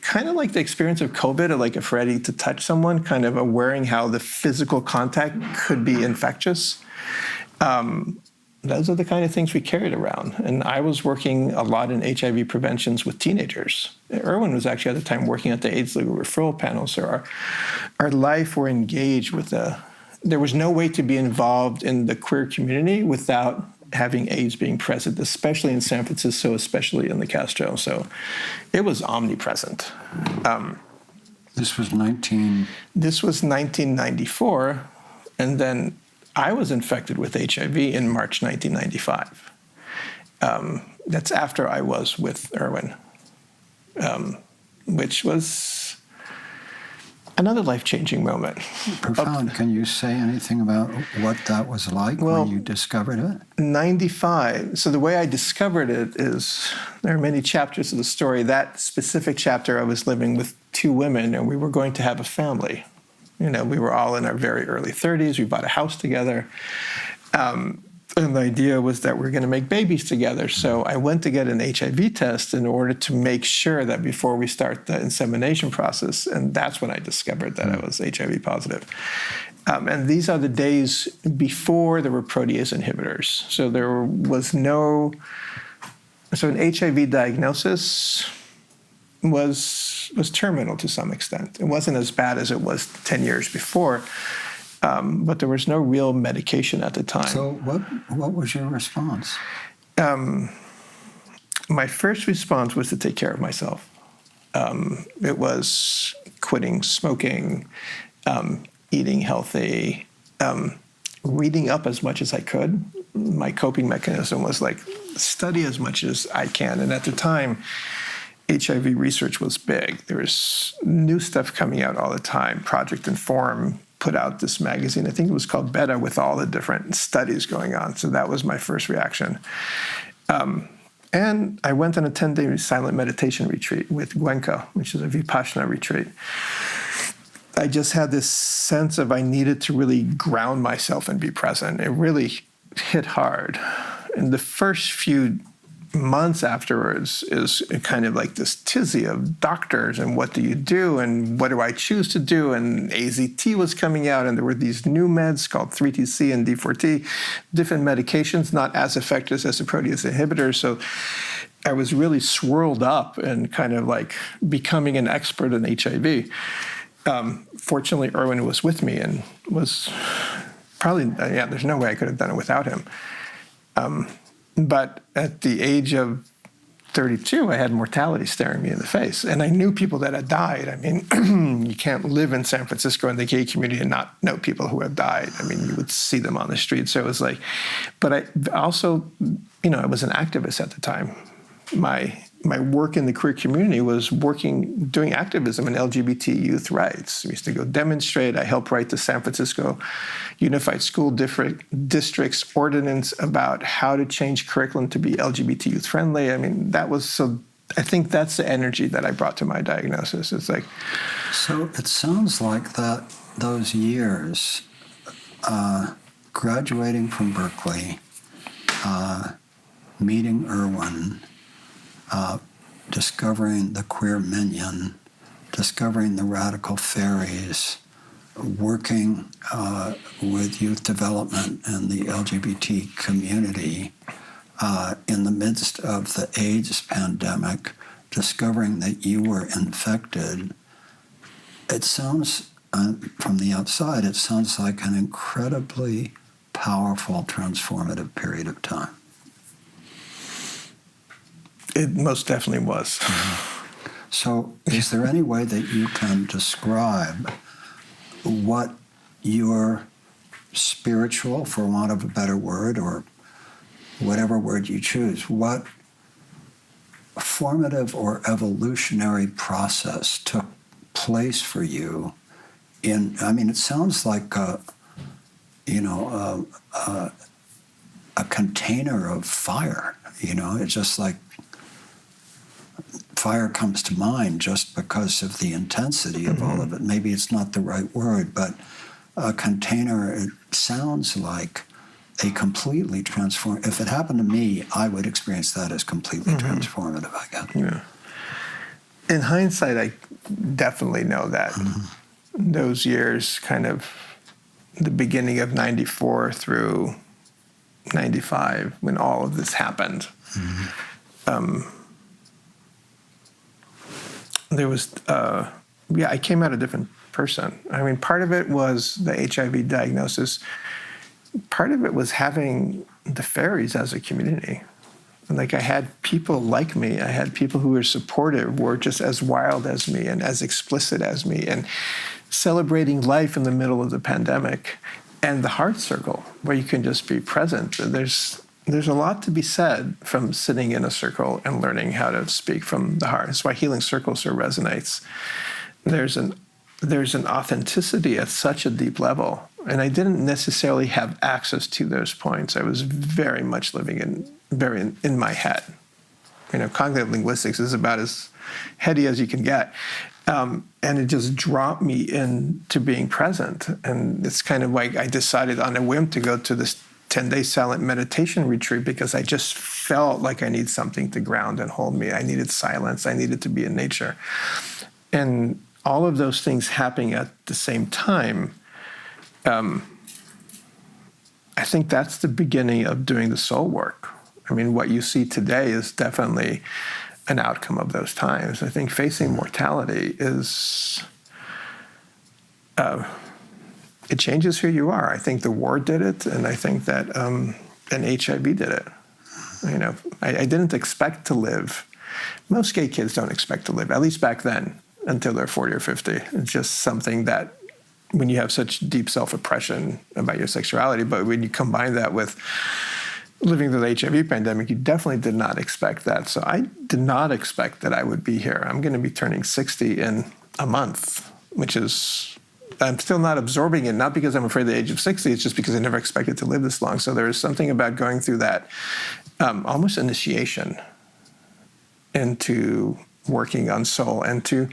kind of like the experience of COVID, like if ready to touch someone, kind of awareing how the physical contact could be infectious. Those are the kind of things we carried around. And I was working a lot in HIV preventions with teenagers. Erwin was actually at the time working at the AIDS Legal Referral Panel. So our life were engaged with there was no way to be involved in the queer community without having AIDS being present, especially in San Francisco, especially in the Castro. So it was omnipresent. This was This was 1994. And then I was infected with HIV in March 1995. That's after I was with Erwin, which was another life-changing moment. profound. Can you say anything about what that was like when you discovered it? 95. So the way I discovered it is, there are many chapters of the story. That specific chapter, I was living with 2 women, and we were going to have a family. You know, we were all in our very early 30s. We bought a house together. And the idea was that we're going to make babies together. So I went to get an HIV test in order to make sure that before we start the insemination process. And that's when I discovered that I was HIV positive. And these are the days before there were protease inhibitors. So there was no... So an HIV diagnosis was terminal to some extent. It wasn't as bad as it was 10 years before. But there was no real medication at the time. So what was your response? My first response was to take care of myself. It was quitting smoking, eating healthy, reading up as much as I could. My coping mechanism was like, study as much as I can. And at the time, HIV research was big. There was new stuff coming out all the time. Project Inform put out this magazine, I think it was called Beta, with all the different studies going on. So that was my first reaction. And I went on a 10-day silent meditation retreat with Gwenka, which is a Vipassana retreat. I just had this sense of I needed to really ground myself and be present. It really hit hard. And the first few months afterwards is kind of like this tizzy of doctors and what do you do and what do I choose to do, and AZT was coming out and there were these new meds called 3TC and D4T, different medications not as effective as the protease inhibitors. So I was really swirled up and kind of like becoming an expert in HIV. Fortunately, Erwin was with me and was probably, there's no way I could have done it without him. But at the age of 32, I had mortality staring me in the face. And I knew people that had died. I mean, you can't live in San Francisco in the gay community and not know people who have died. I mean, you would see them on the street. So it was like, but I also, I was an activist at the time. My work in the queer community was doing activism in LGBT youth rights. We used to go demonstrate. I helped write the San Francisco Unified School District's ordinance about how to change curriculum to be LGBT youth friendly. I mean, I think that's the energy that I brought to my diagnosis. It's like. So it sounds like that those years, graduating from Berkeley, meeting Erwin, discovering the queer minion, discovering the radical fairies, working with youth development and the LGBT community in the midst of the AIDS pandemic, discovering that you were infected. It sounds, from the outside, it sounds like an incredibly powerful, transformative period of time. It most definitely was. Mm-hmm. So is there any way that you can describe what your spiritual, for want of a better word, or whatever word you choose, what formative or evolutionary process took place for you it sounds like a container of fire, it's just like fire comes to mind just because of the intensity of all of it. Maybe it's not the right word, but a container, it sounds like a completely transform. If it happened to me, I would experience that as completely transformative, I guess. Yeah. In hindsight, I definitely know that those years, kind of the beginning of 94 through 95, when all of this happened, there was, I came out a different person. I mean, part of it was the HIV diagnosis. Part of it was having the fairies as a community. Like, I had people like me. I had people who were supportive, were just as wild as me and as explicit as me, and celebrating life in the middle of the pandemic. And the heart circle, where you can just be present. There's a lot to be said from sitting in a circle and learning how to speak from the heart. That's why Healing Circle so resonates. There's an authenticity at such a deep level. And I didn't necessarily have access to those points. I was very much living in my head. Cognitive linguistics is about as heady as you can get. And it just dropped me into being present. And it's kind of like I decided on a whim to go to this 10-day silent meditation retreat because I just felt like I need something to ground and hold me. I needed silence. I needed to be in nature. And all of those things happening at the same time, I think that's the beginning of doing the soul work. I mean, what you see today is definitely an outcome of those times. I think facing mortality is, it changes who you are. I think the war did it, and I think that and HIV did it. I didn't expect to live. Most gay kids don't expect to live, at least back then, until they're 40 or 50. It's just something that, when you have such deep self-oppression about your sexuality, but when you combine that with living through the HIV pandemic, you definitely did not expect that. So I did not expect that I would be here. I'm going to be turning 60 in a month, which is, I'm still not absorbing it, not because I'm afraid of the age of 60, it's just because I never expected to live this long. So there is something about going through that almost initiation into working on soul and to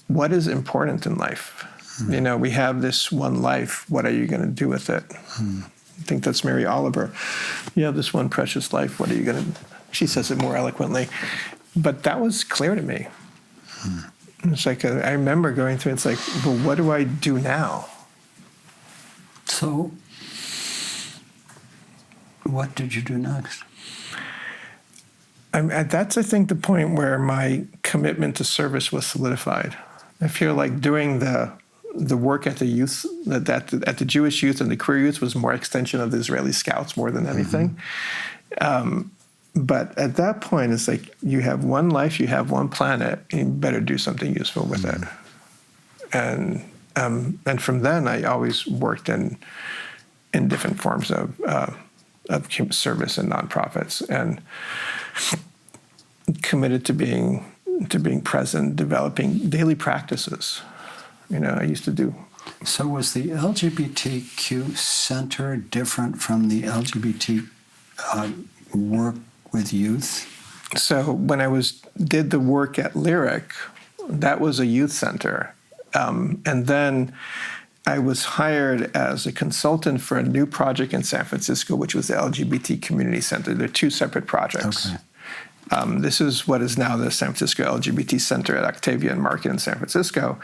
what is important in life. We have this one life. What are you going to do with it? I think that's Mary Oliver. You have this one precious life. What are you going to? She says it more eloquently, but that was clear to me. It's like I remember going through. It's like, well, what do I do now? So, what did you do next? That's, I think, the point where my commitment to service was solidified. I feel like doing the work at the youth, at the Jewish youth and the queer youth was more extension of the Israeli Scouts more than anything. But at that point, it's like you have one life, you have one planet, and you better do something useful with it. And from then, I always worked in different forms of service and nonprofits, and committed to being present, developing daily practices. I used to do. So was the LGBTQ center different from the LGBT work with youth? So when I did the work at Lyric, that was a youth center, and then I was hired as a consultant for a new project in San Francisco, which was the LGBT Community Center. They're two separate projects. Okay. This is what is now the San Francisco LGBT Center at Octavian Market in San Francisco.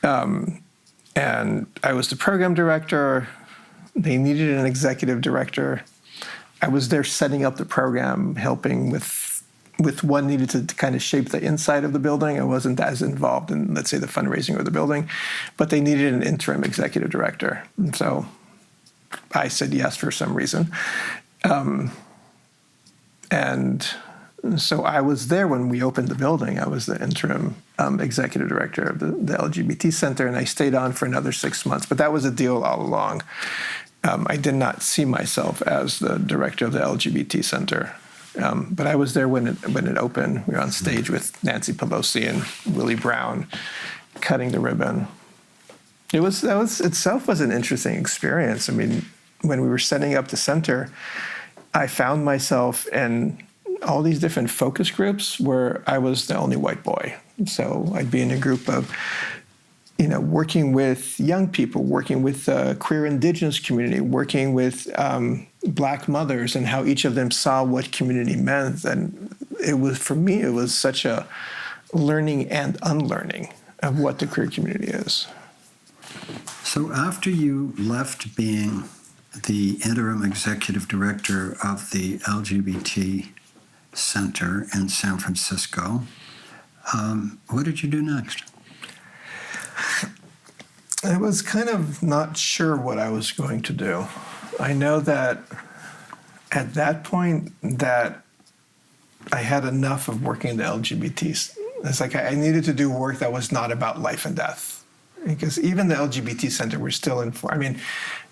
And I was the program director. They needed an executive director. I was there setting up the program, helping with what needed to kind of shape the inside of the building. I wasn't as involved in, let's say, the fundraising of the building, but they needed an interim executive director. And so I said yes for some reason. And so I was there when we opened the building. I was the interim executive director of the LGBT Center, and I stayed on for another 6 months. But that was a deal all along. I did not see myself as the director of the LGBT Center. But I was there when it opened. We were on stage with Nancy Pelosi and Willie Brown cutting the ribbon. That itself was an interesting experience. I mean, when we were setting up the center, I found myself in all these different focus groups where I was the only white boy. So I'd be in a group of, working with young people, working with the queer indigenous community, working with Black mothers, and how each of them saw what community meant. And for me, it was such a learning and unlearning of what the queer community is. So after you left being the interim executive director of the LGBT Center in San Francisco, what did you do next? I was kind of not sure what I was going to do. I know that at that point that I had enough of working in the LGBT. It's like I needed to do work that was not about life and death. Because even the LGBT Center, we're still in. I mean,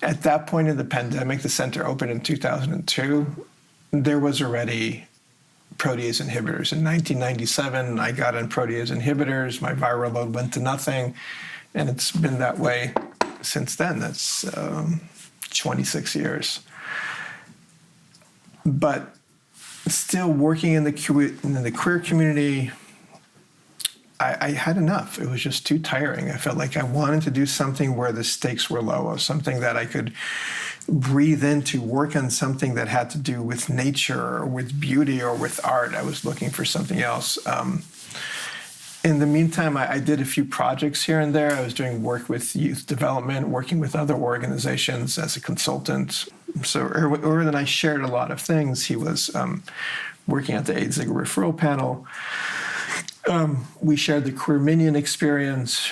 at that point in the pandemic, the center opened in 2002. There was already protease inhibitors. In 1997, I got on protease inhibitors. My viral load went to nothing. And it's been that way since then. That's 26 years. But still working in the queer community, I had enough. It was just too tiring. I felt like I wanted to do something where the stakes were low, something that I could breathe into, work on something that had to do with nature or with beauty or with art. I was looking for something else. In the meantime, I did a few projects here and there. I was doing work with youth development, working with other organizations as a consultant. So Oren and I shared a lot of things. He was working at the AIDS referral panel. We shared the queer minion experience.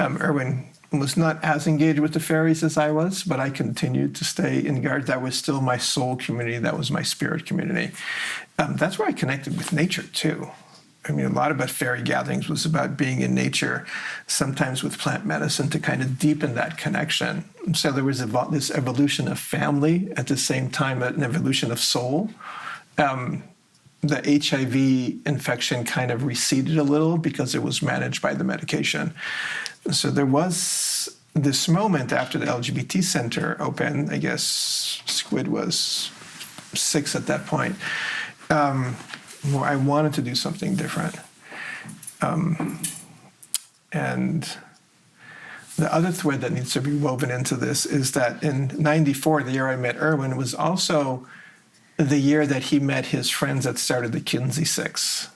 Erwin was not as engaged with the fairies as I was, but I continued to stay in guard. That was still my soul community. That was my spirit community. That's where I connected with nature, too. I mean, a lot about fairy gatherings was about being in nature, sometimes with plant medicine to kind of deepen that connection. So there was this evolution of family at the same time, an evolution of soul. The HIV infection kind of receded a little because it was managed by the medication. So there was this moment after the LGBT Center opened, I guess Squid was 6 at that point, where I wanted to do something different. And the other thread that needs to be woven into this is that in '94, the year I met Erwin, was also the year that he met his friends that started the Kinsey Six,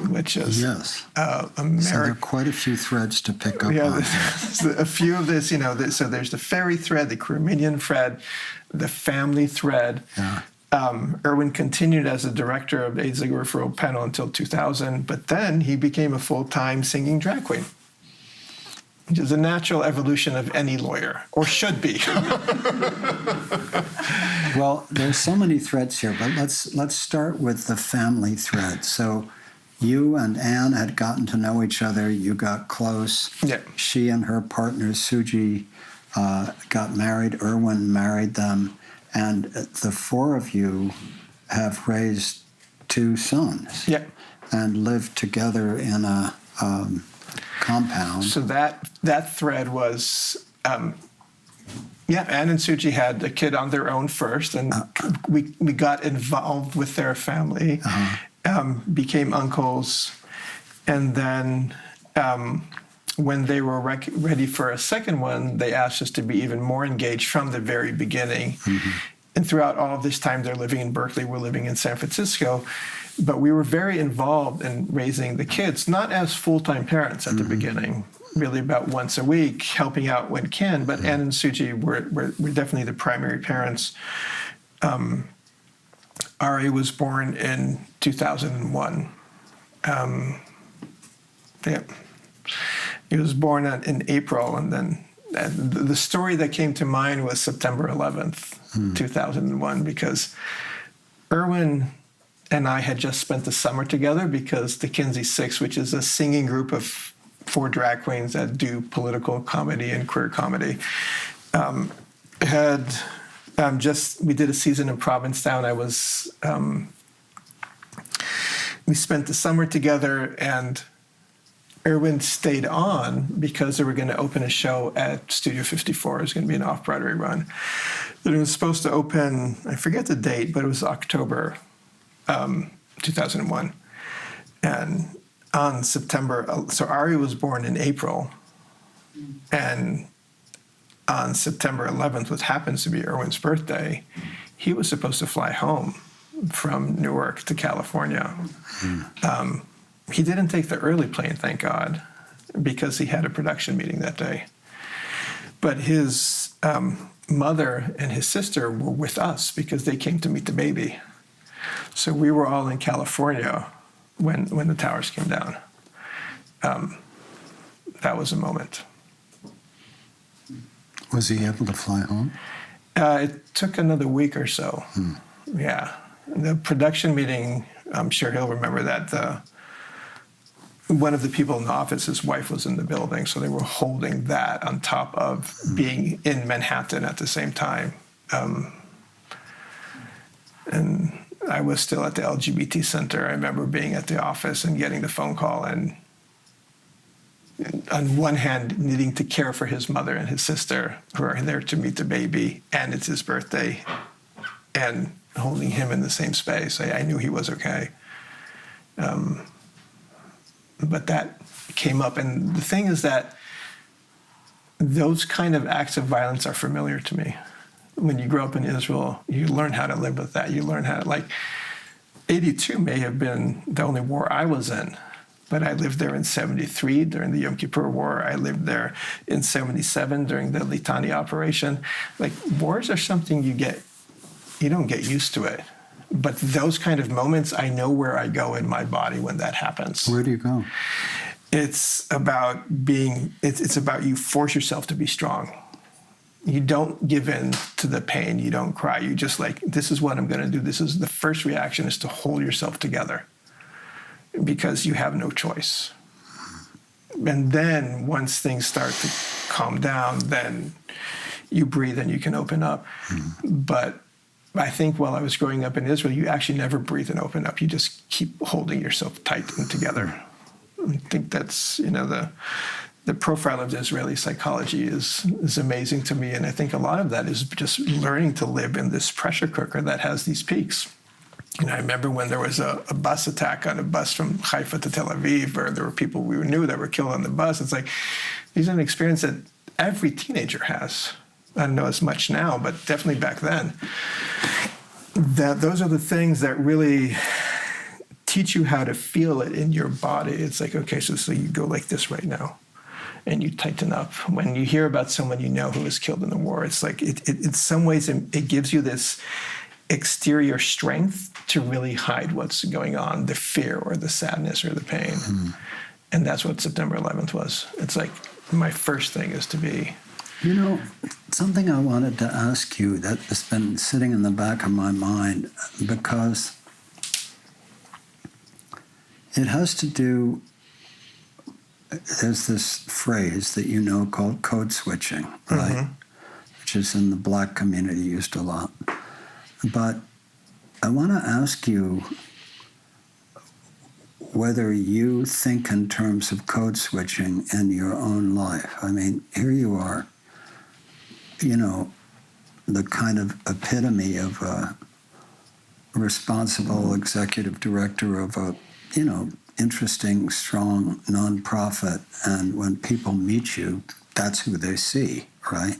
which is Yes. So there are quite a few threads to pick up on. A few of this, so there's the fairy thread, the Carminian thread, the family thread. Yeah. Erwin continued as the director of the AIDS League Referral Panel until 2000, but then he became a full-time singing drag queen, which is a natural evolution of any lawyer, or should be. Well, there's so many threads here, but let's start with the family thread. So you and Anne had gotten to know each other. You got close. Yeah. She and her partner, Suji, got married. Erwin married them. And the four of you have raised two sons. Yeah. And lived together in a compound. So that thread was, Anne and Suji had a kid on their own first, and we got involved with their family, became uncles, and then when they were ready for a second one, they asked us to be even more engaged from the very beginning. Mm-hmm. And throughout all of this time, they're living in Berkeley, we're living in San Francisco. But we were very involved in raising the kids, not as full-time parents at the beginning, really about once a week, helping out when can. But Anne and Suji were definitely the primary parents. Ari was born in 2001. He was born in April, and then the story that came to mind was September 11th, 2001, because Erwin and I had just spent the summer together because the Kinsey Six, which is a singing group of 4 drag queens that do political comedy and queer comedy, we did a season in Provincetown. We spent the summer together, and Erwin stayed on because they were going to open a show at Studio 54. It was going to be an off-Broadway run. It was supposed to open, I forget the date, but it was October 2001. And on so Ari was born in April, and on September 11th, which happens to be Erwin's birthday, he was supposed to fly home from Newark to California. He didn't take the early plane, thank God, because he had a production meeting that day. But his mother and his sister were with us because they came to meet the baby. So we were all in California when the towers came down. That was a moment. Was he able to fly home? It took another week or so. Yeah. The production meeting, I'm sure he'll remember that one of the people in the office, his wife was in the building, so they were holding that on top of being in Manhattan at the same time. And I was still at the LGBT Center. I remember being at the office and getting the phone call, and on one hand, needing to care for his mother and his sister who are there to meet the baby, and it's his birthday, and holding him in the same space. I knew he was okay. But that came up. And the thing is that those kind of acts of violence are familiar to me. When you grow up in Israel, you learn how to live with that. You learn how to, 82 may have been the only war I was in, but I lived there in 73 during the Yom Kippur War. I lived there in 77 during the Litani operation. Wars are something you don't get used to it. But those kind of moments, I know where I go in my body when that happens. Where do you go? It's about it's about you force yourself to be strong. You don't give in to the pain. You don't cry. You just this is what I'm going to do. This is the first reaction, is to hold yourself together because you have no choice. And then once things start to calm down, then you breathe and you can open up. But I think while I was growing up in Israel, you actually never breathe and open up. You just keep holding yourself tight and together. I think that's, the profile of the Israeli psychology is amazing to me. And I think a lot of that is just learning to live in this pressure cooker that has these peaks. I remember when there was a bus attack on a bus from Haifa to Tel Aviv, or there were people we knew that were killed on the bus. It's like, these are an experience that every teenager has. I don't know as much now, but definitely back then. Those are the things that really teach you how to feel it in your body. It's like, okay, so you go like this right now, and you tighten up. When you hear about someone you know who was killed in the war, it's like, in some ways, it gives you this exterior strength to really hide what's going on, the fear or the sadness or the pain. And that's what September 11th was. It's like, my first thing is to be... Something I wanted to ask you that has been sitting in the back of my mind, because it has to do, there's this phrase that called code switching, right? Which is in the Black community used a lot. But I want to ask you whether you think in terms of code switching in your own life. I mean, here you are, the kind of epitome of a responsible executive director of a, interesting, strong nonprofit. And when people meet you, that's who they see, right?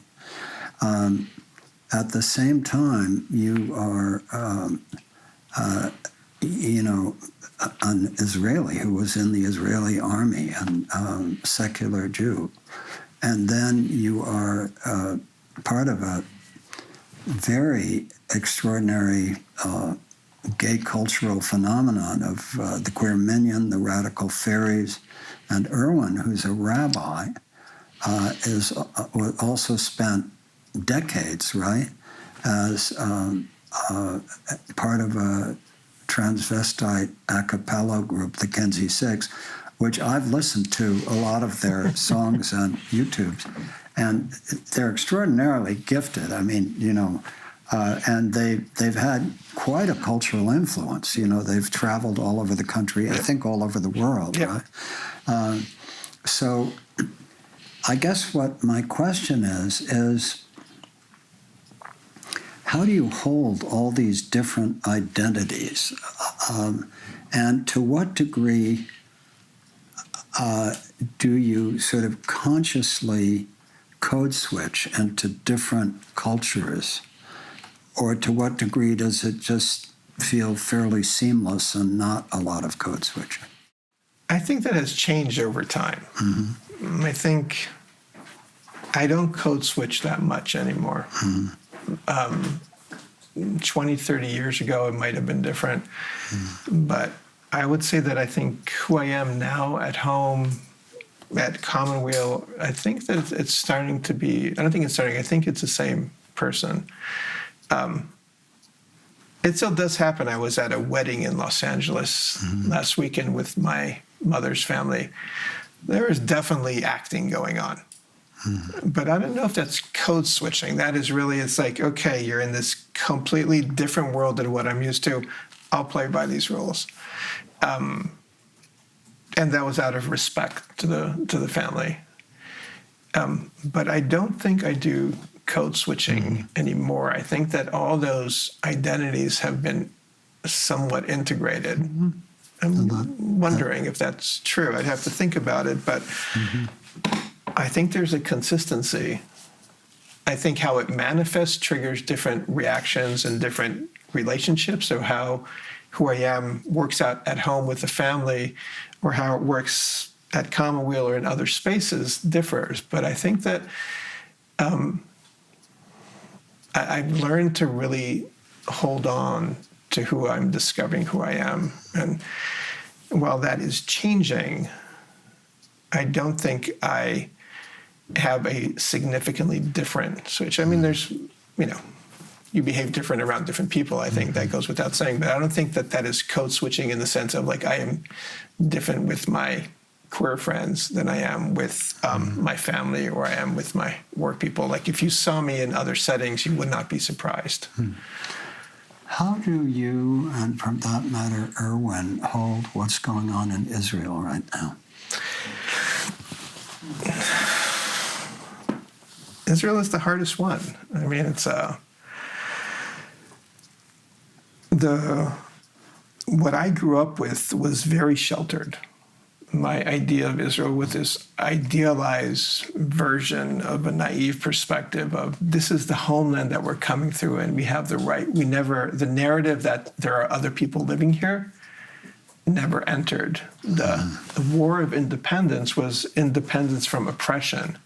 At the same time, you are, an Israeli who was in the Israeli army and secular Jew. And then you are part of a very extraordinary gay cultural phenomenon of the queer minyan, the radical fairies, and Erwin, who's a rabbi, is also spent decades, right, as part of a transvestite a cappella group, the Kenzie Six, which I've listened to a lot of their songs on YouTube, and they're extraordinarily gifted. I mean, and they've had quite a cultural influence. They've traveled all over the country, I think all over the world, right? So I guess what my question is how do you hold all these different identities? And to what degree do you sort of consciously code switch into different cultures? Or to what degree does it just feel fairly seamless and not a lot of code switching? I think that has changed over time. I think I don't code switch that much anymore. 20, 30 years ago, it might have been different. But I would say that I think who I am now at home, at Commonweal, I think that it's starting to be, I don't think it's starting, I think it's the same person. It still does happen. I was at a wedding in Los Angeles last weekend with my mother's family. There is definitely acting going on. But I don't know if that's code switching. That is really, it's like, okay, you're in this completely different world than what I'm used to. I'll play by these rules. And that was out of respect to the family. But I don't think I do code switching anymore. I think that all those identities have been somewhat integrated. I'm wondering if that's true. I'd have to think about it, but I think there's a consistency. I think how it manifests triggers different reactions and different relationships, or how who I am works out at home with the family, or how it works at Commonweal or in other spaces differs. But I think that I've learned to really hold on to who I'm discovering who I am. And while that is changing, I don't think I have a significantly different switch. I mean, there's, you behave different around different people. I think that goes without saying, but I don't think that is code switching in the sense of like I am different with my queer friends than I am with my family, or I am with my work people. Like if you saw me in other settings, you would not be surprised. How do you, and for that matter, Erwin, hold what's going on in Israel right now? Israel is the hardest one. I mean, it's the what I grew up with was very sheltered. My idea of Israel with this idealized version of a naive perspective of this is the homeland that we're coming through and we have the right. The narrative that there are other people living here never entered. The war of independence was independence from oppression.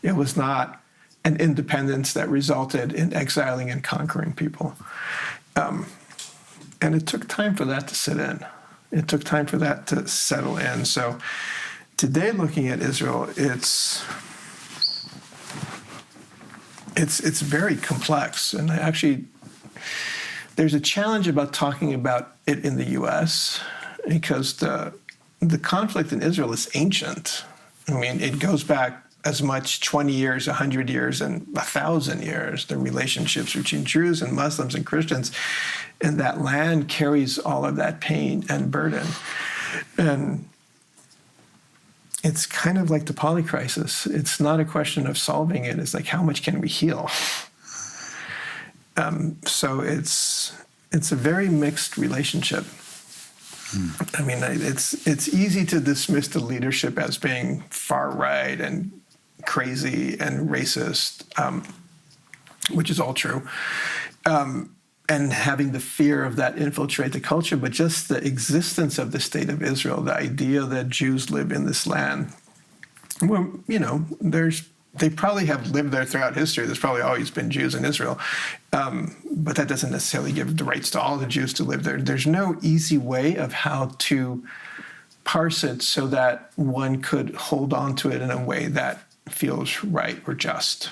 It was not an independence that resulted in exiling and conquering people. And it took time for that to sit in. It took time for that to settle in. So today, looking at Israel, it's very complex. And there's a challenge about talking about it in the U.S. because the conflict in Israel is ancient. I mean, it goes back as much 20 years, 100 years, and 1,000 years, the relationships between Jews and Muslims and Christians. And that land carries all of that pain and burden. And it's kind of like the polycrisis. It's not a question of solving it. It's like, how much can we heal? So it's a very mixed relationship. I mean, it's easy to dismiss the leadership as being far right and crazy and racist, which is all true, and having the fear of that infiltrate the culture. But just the existence of the state of Israel, the idea that Jews live in this land, well, they probably have lived there throughout history. There's probably always been Jews in Israel, but that doesn't necessarily give the rights to all the Jews to live there. There's no easy way of how to parse it so that one could hold on to it in a way that feels right or just.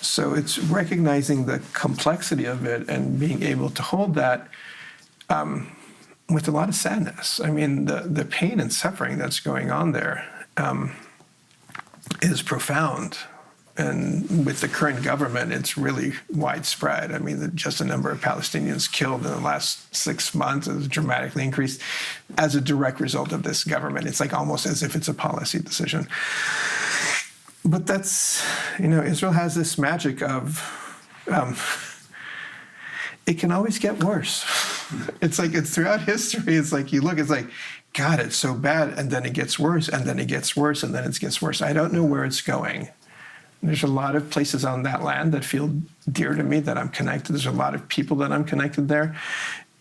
So it's recognizing the complexity of it and being able to hold that with a lot of sadness. I mean, the pain and suffering that's going on there is profound. And with the current government, it's really widespread. I mean, just the number of Palestinians killed in the last 6 months has dramatically increased as a direct result of this government. It's like almost as if it's a policy decision. But that's, Israel has this magic of, it can always get worse. It's like, it's throughout history, it's like you look, it's like, God, it's so bad, and then it gets worse, and then it gets worse, and then it gets worse. I don't know where it's going. There's a lot of places on that land that feel dear to me, that I'm connected. There's a lot of people that I'm connected there.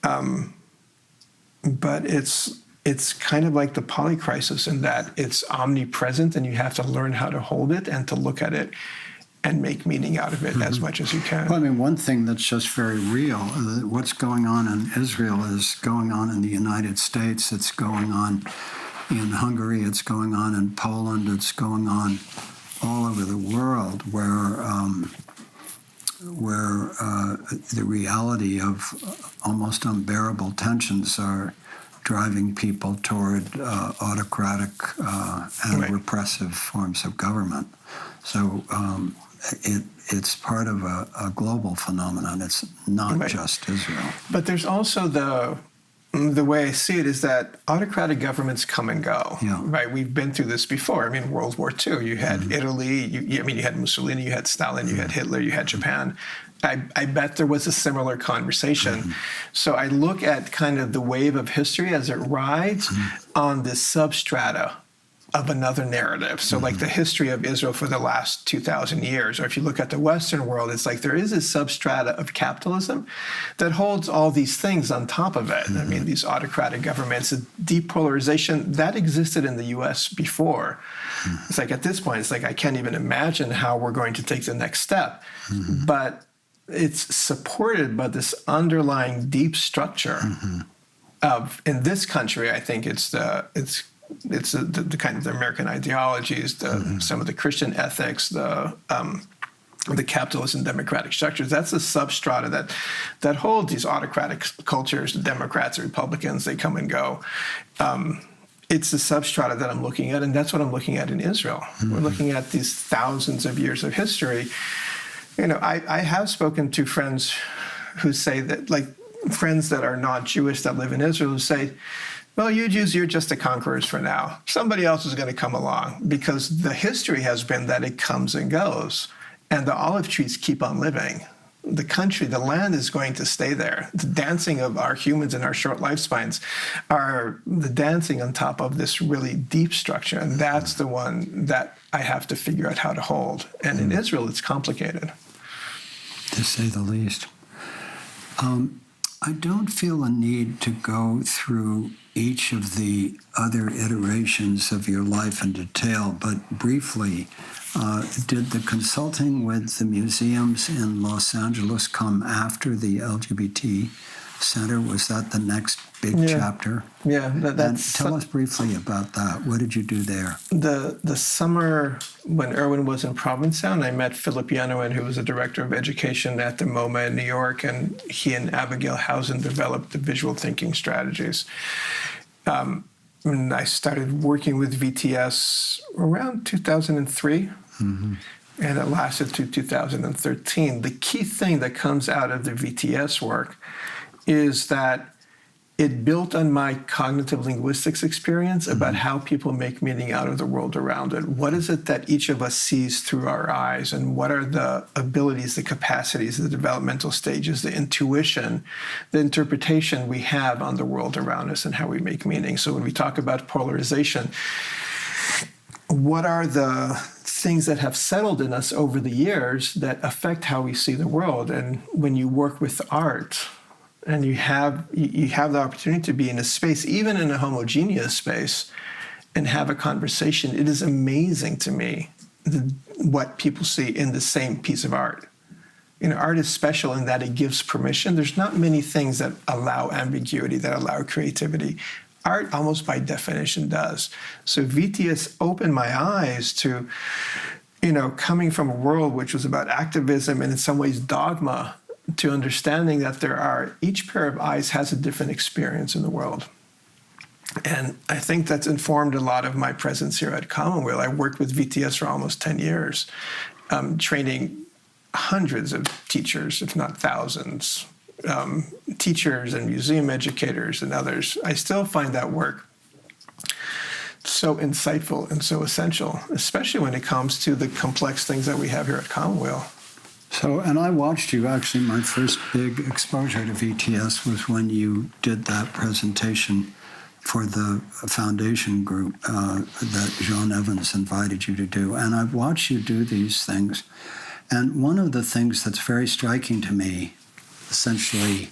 But it's kind of like the polycrisis in that it's omnipresent and you have to learn how to hold it and to look at it and make meaning out of it as much as you can. Well, I mean, one thing that's just very real, what's going on in Israel is going on in the United States, it's going on in Hungary, it's going on in Poland, it's going on all over the world where the reality of almost unbearable tensions are driving people toward autocratic and repressive forms of government. So it's part of a global phenomenon. It's not just Israel. But there's also the way I see it is that autocratic governments come and go, right? We've been through this before. I mean, World War II, you had Italy, you had Mussolini, you had Stalin, you had Hitler, you had Japan. I bet there was a similar conversation. So I look at kind of the wave of history as it rides on this substrata of another narrative. So like the history of Israel for the last 2,000 years, or if you look at the Western world, it's like there is a substrata of capitalism that holds all these things on top of it. I mean, these autocratic governments, depolarization, that existed in the US before. It's like at this point, it's like I can't even imagine how we're going to take the next step. But it's supported by this underlying deep structure of, in this country, I think it's the kind of the American ideologies, some of the Christian ethics, the capitalist and democratic structures. That's the substrata that holds these autocratic cultures, the Democrats, the Republicans, they come and go. It's the substrata that I'm looking at, and that's what I'm looking at in Israel. We're looking at these thousands of years of history. I have spoken to friends who say that, like friends that are not Jewish that live in Israel, who say, well, you Jews, you're just the conquerors for now. Somebody else is going to come along, because the history has been that it comes and goes, and the olive trees keep on living. The country, the land is going to stay there. The dancing of our humans in our short lifespans are the dancing on top of this really deep structure. And that's the one that I have to figure out how to hold. And in Israel, it's complicated. To say the least. I don't feel a need to go through each of the other iterations of your life in detail, but briefly, did the consulting with the museums in Los Angeles come after the LGBT Center? Was that the next big chapter? Yeah, and tell us briefly about that. What did you do there? The summer when Erwin was in Provincetown, I met Philip Yanowen, who was the director of education at the MoMA in New York, and he and Abigail Housen developed the visual thinking strategies. And I started working with VTS around 2003. Mm-hmm. And it lasted through 2013. The key thing that comes out of the VTS work is that it built on my cognitive linguistics experience about how people make meaning out of the world around it. What is it that each of us sees through our eyes, and what are the abilities, the capacities, the developmental stages, the intuition, the interpretation we have on the world around us and how we make meaning. So when we talk about polarization, what are the things that have settled in us over the years that affect how we see the world? And when you work with art, and you have the opportunity to be in a space, even in a homogeneous space, and have a conversation, it is amazing to me what people see in the same piece of art. You know, art is special in that it gives permission. There's not many things that allow ambiguity, that allow creativity. Art, almost by definition, does. So VTS opened my eyes to, coming from a world which was about activism and in some ways dogma, to understanding that each pair of eyes has a different experience in the world. And I think that's informed a lot of my presence here at Commonweal. I worked with VTS for almost 10 years, training hundreds of teachers, if not thousands, teachers and museum educators and others. I still find that work so insightful and so essential, especially when it comes to the complex things that we have here at Commonweal. So, and I watched you, actually, my first big exposure to VTS was when you did that presentation for the foundation group that Jean Evans invited you to do. And I've watched you do these things. And one of the things that's very striking to me, essentially,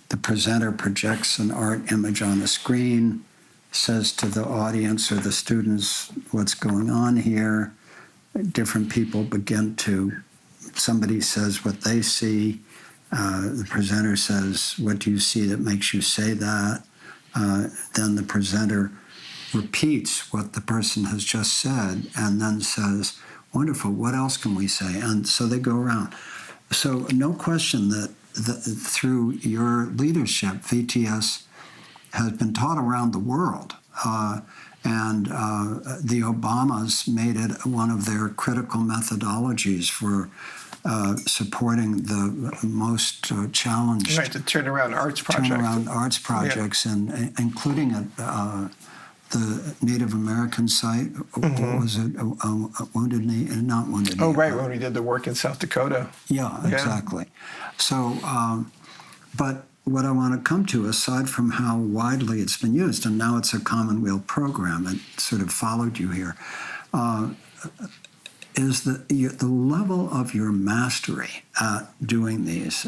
the presenter projects an art image on a screen, says to the audience or the students what's going on here. Different people begin to, somebody says what they see. The presenter says, what do you see that makes you say that? Then the presenter repeats what the person has just said and then says, wonderful, what else can we say? And so they go around. So no question that through your leadership, VTS has been taught around the world. And the Obamas made it one of their critical methodologies for supporting the most challenged... Right, the turnaround arts project. Turnaround arts projects, yeah. And including the Native American site. Mm-hmm. What was it? Wounded Knee? Not Wounded Knee. Oh, right, when we did the work in South Dakota. Yeah, exactly. So, but what I want to come to, aside from how widely it's been used, and now it's a Commonweal program, it sort of followed you here, is the level of your mastery at doing these.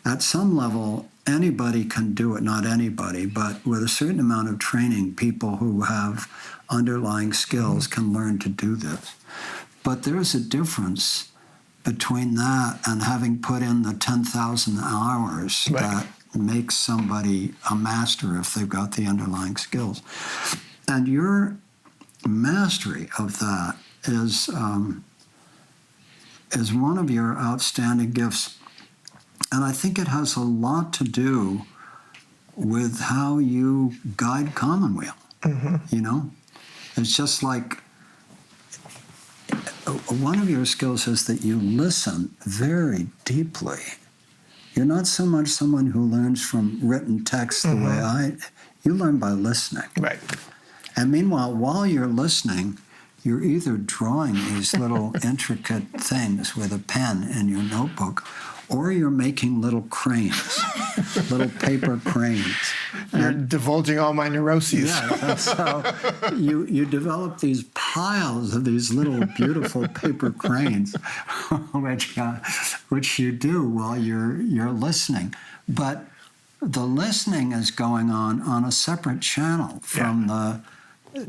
At some level, anybody can do it, not anybody, but with a certain amount of training, people who have underlying skills can learn to do this. But there's a difference between that and having put in the 10,000 hours right. that makes somebody a master if they've got the underlying skills. And your mastery of that is one of your outstanding gifts. And I think it has a lot to do with how you guide Commonweal. Mm-hmm. It's just like one of your skills is that you listen very deeply. You're not so much someone who learns from written text the way you learn by listening. Right. And meanwhile, while you're listening, you're either drawing these little intricate things with a pen in your notebook, or you're making little cranes, little paper cranes. You're divulging all my neuroses. Yeah, so you develop these piles of these little beautiful paper cranes, which you do while you're listening. But the listening is going on a separate channel from the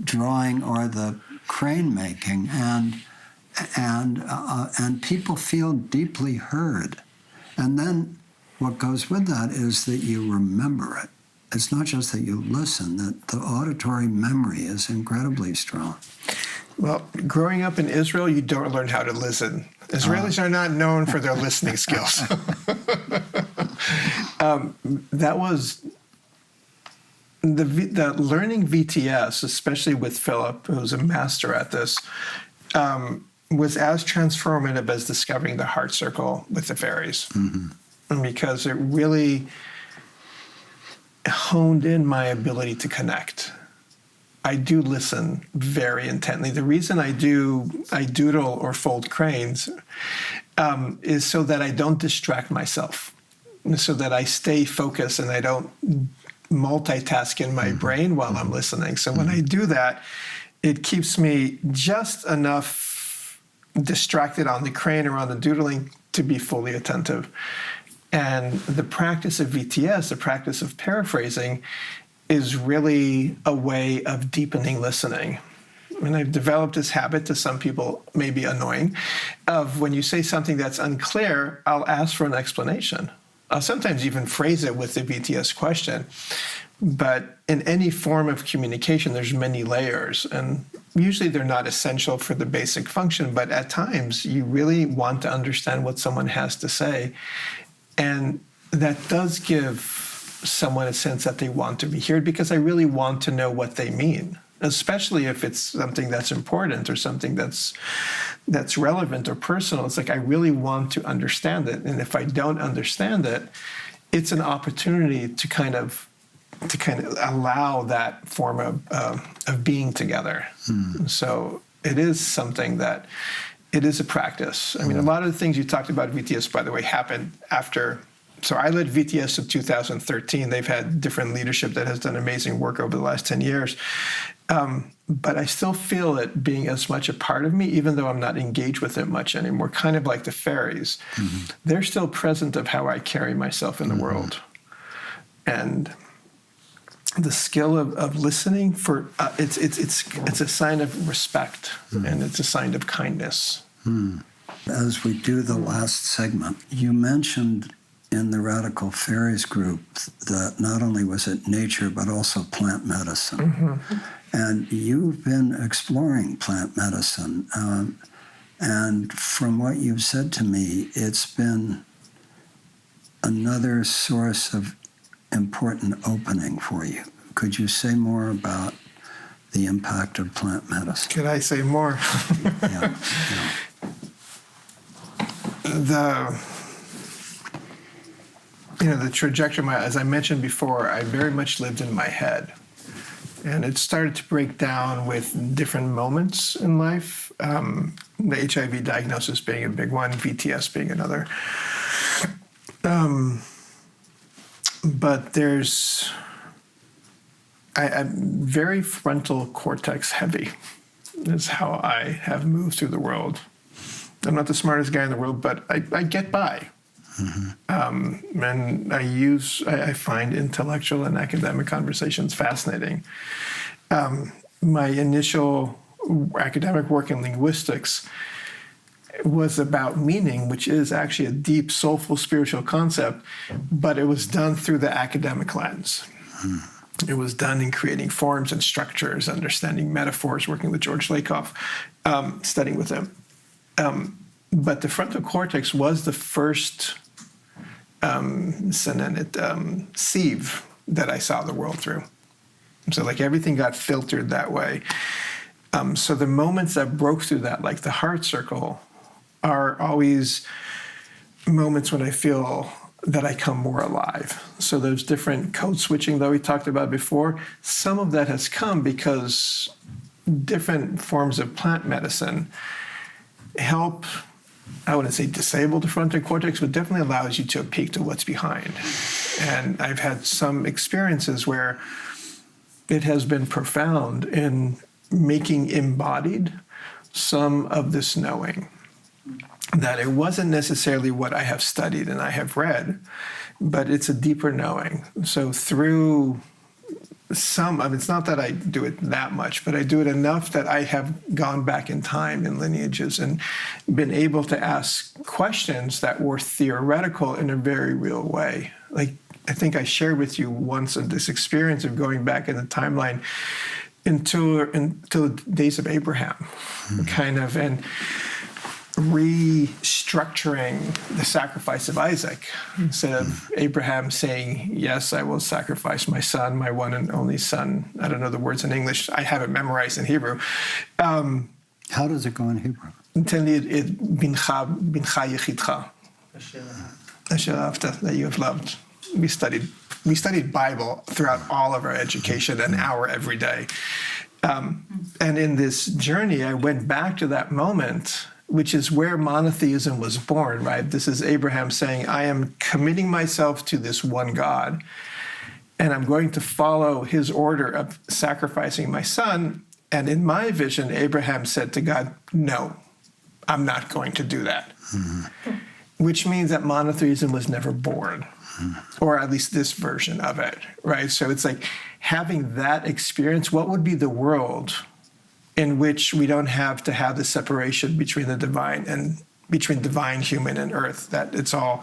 drawing or the crane making, and people feel deeply heard. And then what goes with that is that you remember it. It's not just that you listen, that the auditory memory is incredibly strong. Well, growing up in Israel, you don't learn how to listen. Israelis are not known for their listening skills. That was the learning VTS, especially with Philip, who's a master at this, was as transformative as discovering the heart circle with the fairies. Mm-hmm. Because it really honed in my ability to connect. I do listen very intently. The reason I doodle or fold cranes is so that I don't distract myself, so that I stay focused and I don't multitask in my brain while I'm listening. So when I do that, it keeps me just enough distracted on the crane or on the doodling to be fully attentive. And the practice of VTS, the practice of paraphrasing, is really a way of deepening listening. And I've developed this habit, to some people may be annoying, of when you say something that's unclear, I'll ask for an explanation. I'll sometimes even phrase it with the VTS question. But in any form of communication, there's many layers, and usually they're not essential for the basic function, but at times you really want to understand what someone has to say. And that does give someone a sense that they want to be heard, because I really want to know what they mean, especially if it's something that's important or something that's relevant or personal. It's like I really want to understand it. And if I don't understand it, it's an opportunity to kind of allow that form of being together. So it is something that, it is a practice. I mean, a lot of the things you talked about VTS, by the way, happened after. So I led VTS in 2013. They've had different leadership that has done amazing work over the last 10 years. But I still feel it being as much a part of me, even though I'm not engaged with it much anymore, kind of like the fairies. Mm-hmm. They're still present of how I carry myself in the world. And the skill of listening for it's a sign of respect, and it's a sign of kindness. As we do the last segment, you mentioned in the Radical Fairies group that not only was it nature but also plant medicine, and you've been exploring plant medicine, and from what you've said to me, it's been another source of important opening for you. Could you say more about the impact of plant medicine? Could I say more? Yeah. The trajectory, as I mentioned before, I very much lived in my head. And it started to break down with different moments in life, the HIV diagnosis being a big one, VTS being another. But I'm very frontal cortex heavy is how I have moved through the world. I'm not the smartest guy in the world, but I get by. And I find intellectual and academic conversations fascinating. My initial academic work in linguistics was about meaning, which is actually a deep, soulful, spiritual concept, but it was done through the academic lens. It was done in creating forms and structures, understanding metaphors, working with George Lakoff, studying with him. But the frontal cortex was the first sieve that I saw the world through. So like everything got filtered that way. So the moments that broke through that, like the heart circle, are always moments when I feel that I come more alive. So those different code switching that we talked about before, some of that has come because different forms of plant medicine help, I wouldn't say disable the frontal cortex, but definitely allows you to peek to what's behind. And I've had some experiences where it has been profound in making embodied some of this knowing, that it wasn't necessarily what I have studied and I have read, but it's a deeper knowing. So through some, I mean, it's not that I do it that much, but I do it enough that I have gone back in time in lineages and been able to ask questions that were theoretical in a very real way. Like, I think I shared with you once of this experience of going back in the timeline until the days of Abraham, kind of, and restructuring the sacrifice of Isaac. Instead of Abraham saying, yes, I will sacrifice my son, my one and only son. I don't know the words in English. I have it memorized in Hebrew. How does it go in Hebrew? Bincha yechidcha, asher ahavta, that you have loved. We studied Bible throughout all of our education, an hour every day. And in this journey, I went back to that moment, which is where monotheism was born, right? This is Abraham saying, I am committing myself to this one God, and I'm going to follow his order of sacrificing my son. And in my vision, Abraham said to God, no, I'm not going to do that. Which means that monotheism was never born, or at least this version of it, right? So it's like having that experience. What would be the world in which we don't have to have the separation between the divine and between divine, human, and earth, that it's all,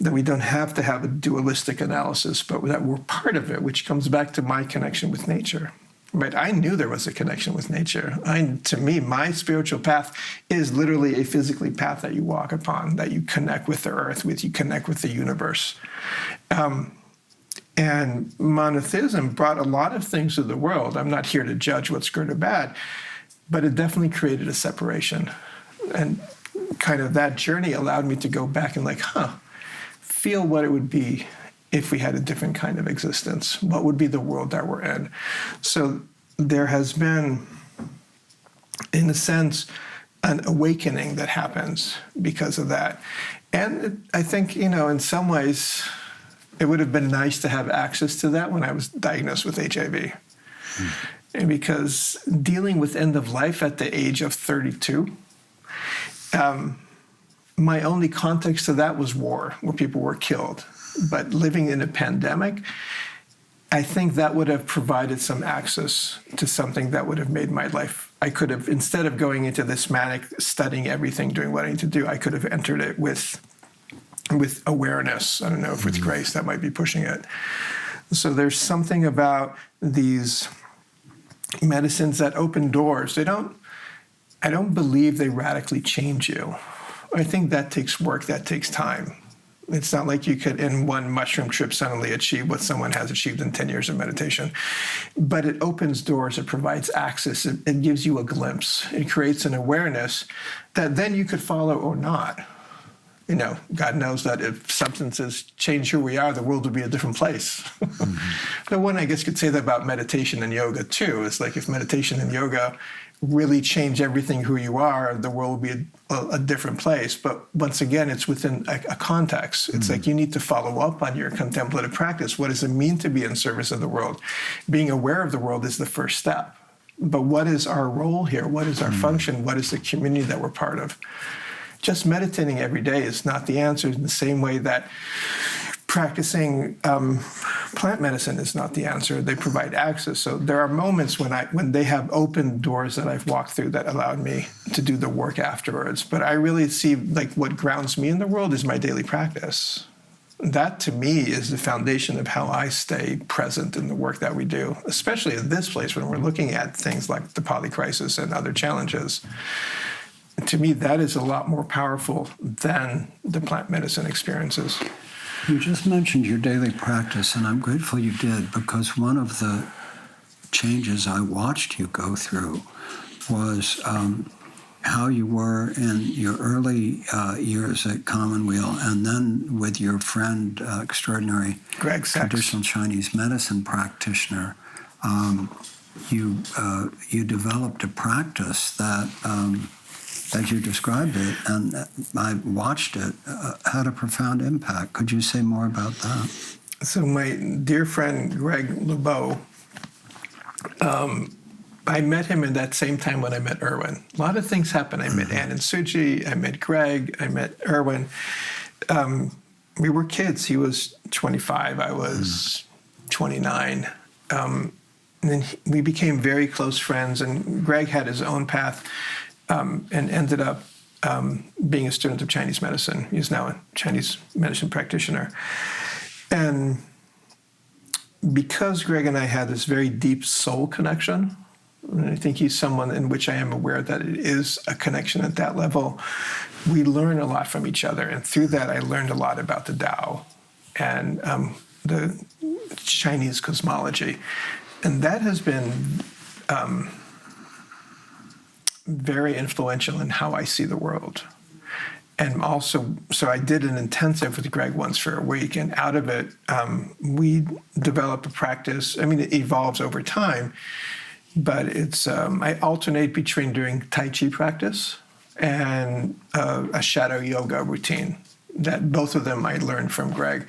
that we don't have to have a dualistic analysis, but that we're part of it, which comes back to my connection with nature. Right? I knew there was a connection with nature. To me, my spiritual path is literally a physically path that you walk upon, that you connect with the earth, you connect with the universe. And monotheism brought a lot of things to the world. I'm not here to judge what's good or bad, but it definitely created a separation. And kind of that journey allowed me to go back and feel what it would be if we had a different kind of existence. What would be the world that we're in? So there has been, in a sense, an awakening that happens because of that. And I think, in some ways, it would have been nice to have access to that when I was diagnosed with HIV. And because dealing with end of life at the age of 32, my only context to that was war, where people were killed. But living in a pandemic, I think that would have provided some access to something that would have made my life. I could have, instead of going into this manic, studying everything, doing what I need to do, I could have entered it with awareness. I don't know if with grace, that might be pushing it. So there's something about these medicines that open doors. I don't believe they radically change you. I think that takes work, that takes time. It's not like you could, in one mushroom trip, suddenly achieve what someone has achieved in 10 years of meditation. But it opens doors, it provides access, it gives you a glimpse. It creates an awareness that then you could follow or not. God knows that if substances change who we are, the world would be a different place. But one, I guess, could say that about meditation and yoga, too. It's like if meditation and yoga really change everything who you are, the world would be a different place. But once again, it's within a context. It's like you need to follow up on your contemplative practice. What does it mean to be in service of the world? Being aware of the world is the first step. But what is our role here? What is our function? What is the community that we're part of? Just meditating every day is not the answer, in the same way that practicing plant medicine is not the answer. They provide access. So there are moments when they have opened doors that I've walked through that allowed me to do the work afterwards. But I really see what grounds me in the world is my daily practice. That, to me, is the foundation of how I stay present in the work that we do, especially in this place when we're looking at things like the polycrisis and other challenges. To me, that is a lot more powerful than the plant medicine experiences. You just mentioned your daily practice, and I'm grateful you did, because one of the changes I watched you go through was how you were in your early years at Commonweal, and then with your friend, extraordinary Greg Sachs, traditional Chinese medicine practitioner, you developed a practice that, as you described it, and I watched it, had a profound impact. Could you say more about that? So my dear friend Greg LeBeau, I met him in that same time when I met Erwin. A lot of things happened. I met Ann and Suji, I met Greg, I met Erwin. We were kids. He was 25, I was 29. And then we became very close friends, and Greg had his own path and ended up being a student of Chinese medicine. He's now a Chinese medicine practitioner. And because Greg and I had this very deep soul connection, and I think he's someone in which I am aware that it is a connection at that level, we learn a lot from each other. And through that, I learned a lot about the Tao and the Chinese cosmology. And that has been very influential in how I see the world. And also, so I did an intensive with Greg once for a week, and out of it, we developed a practice. I mean, it evolves over time, but it's, I alternate between doing Tai Chi practice and a shadow yoga routine. That both of them I learned from Greg.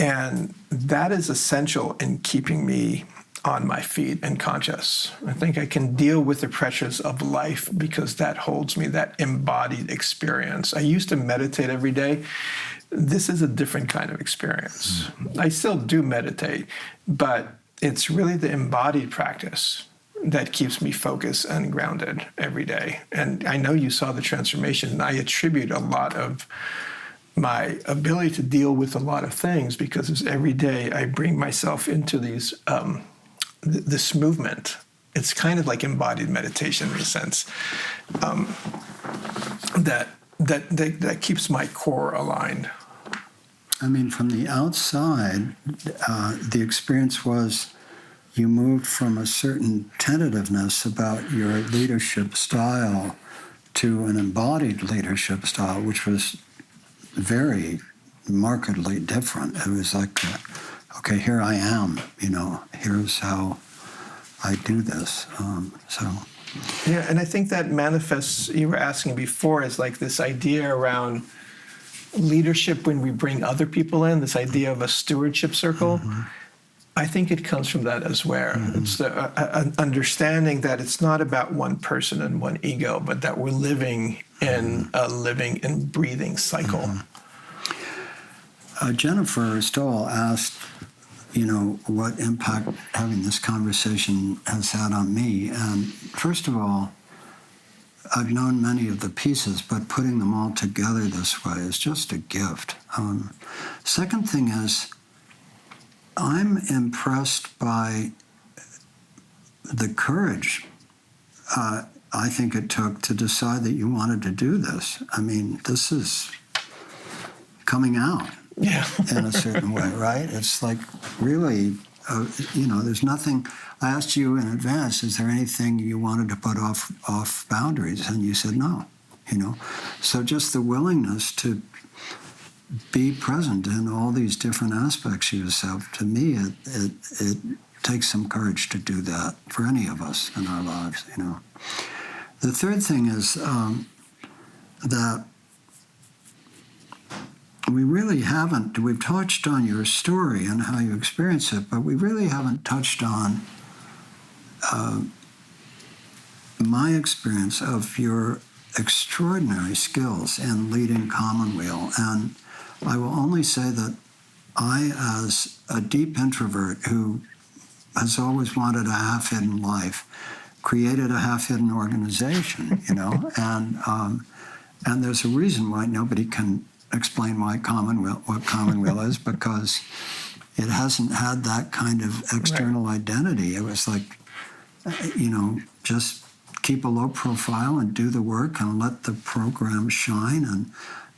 And that is essential in keeping me on my feet and conscious. I think I can deal with the pressures of life because that holds me, that embodied experience. I used to meditate every day. This is a different kind of experience. I still do meditate, but it's really the embodied practice that keeps me focused and grounded every day. And I know you saw the transformation, and I attribute a lot of my ability to deal with a lot of things because every day I bring myself into these this movement. It's kind of like embodied meditation in a sense that keeps my core aligned. I mean, from the outside, the experience was you moved from a certain tentativeness about your leadership style to an embodied leadership style, which was very markedly different. It was like, okay, here I am, here's how I do this. Yeah, and I think that manifests, you were asking before, is like this idea around leadership when we bring other people in, this idea of a stewardship circle. Mm-hmm. I think it comes from that as well. Mm-hmm. It's the understanding that it's not about one person and one ego, but that we're living in a living and breathing cycle. Mm-hmm. Jennifer Stoll asked, what impact having this conversation has had on me. And first of all, I've known many of the pieces, but putting them all together this way is just a gift. Second thing is, I'm impressed by the courage I think it took to decide that you wanted to do this. I mean, this is coming out in a certain way, right? It's like really, there's nothing. I asked you in advance, is there anything you wanted to put off boundaries? And you said no, So just the willingness to be present in all these different aspects of yourself, to me, it takes some courage to do that for any of us in our lives, The third thing is that we've touched on your story and how you experience it, but we really haven't touched on my experience of your extraordinary skills in leading Commonweal. And I will only say that I, as a deep introvert who has always wanted a half-hidden life, created a half-hidden organization, and there's a reason why nobody can explain what Commonweal is, because it hasn't had that kind of external identity. It was like, just keep a low profile and do the work and let the program shine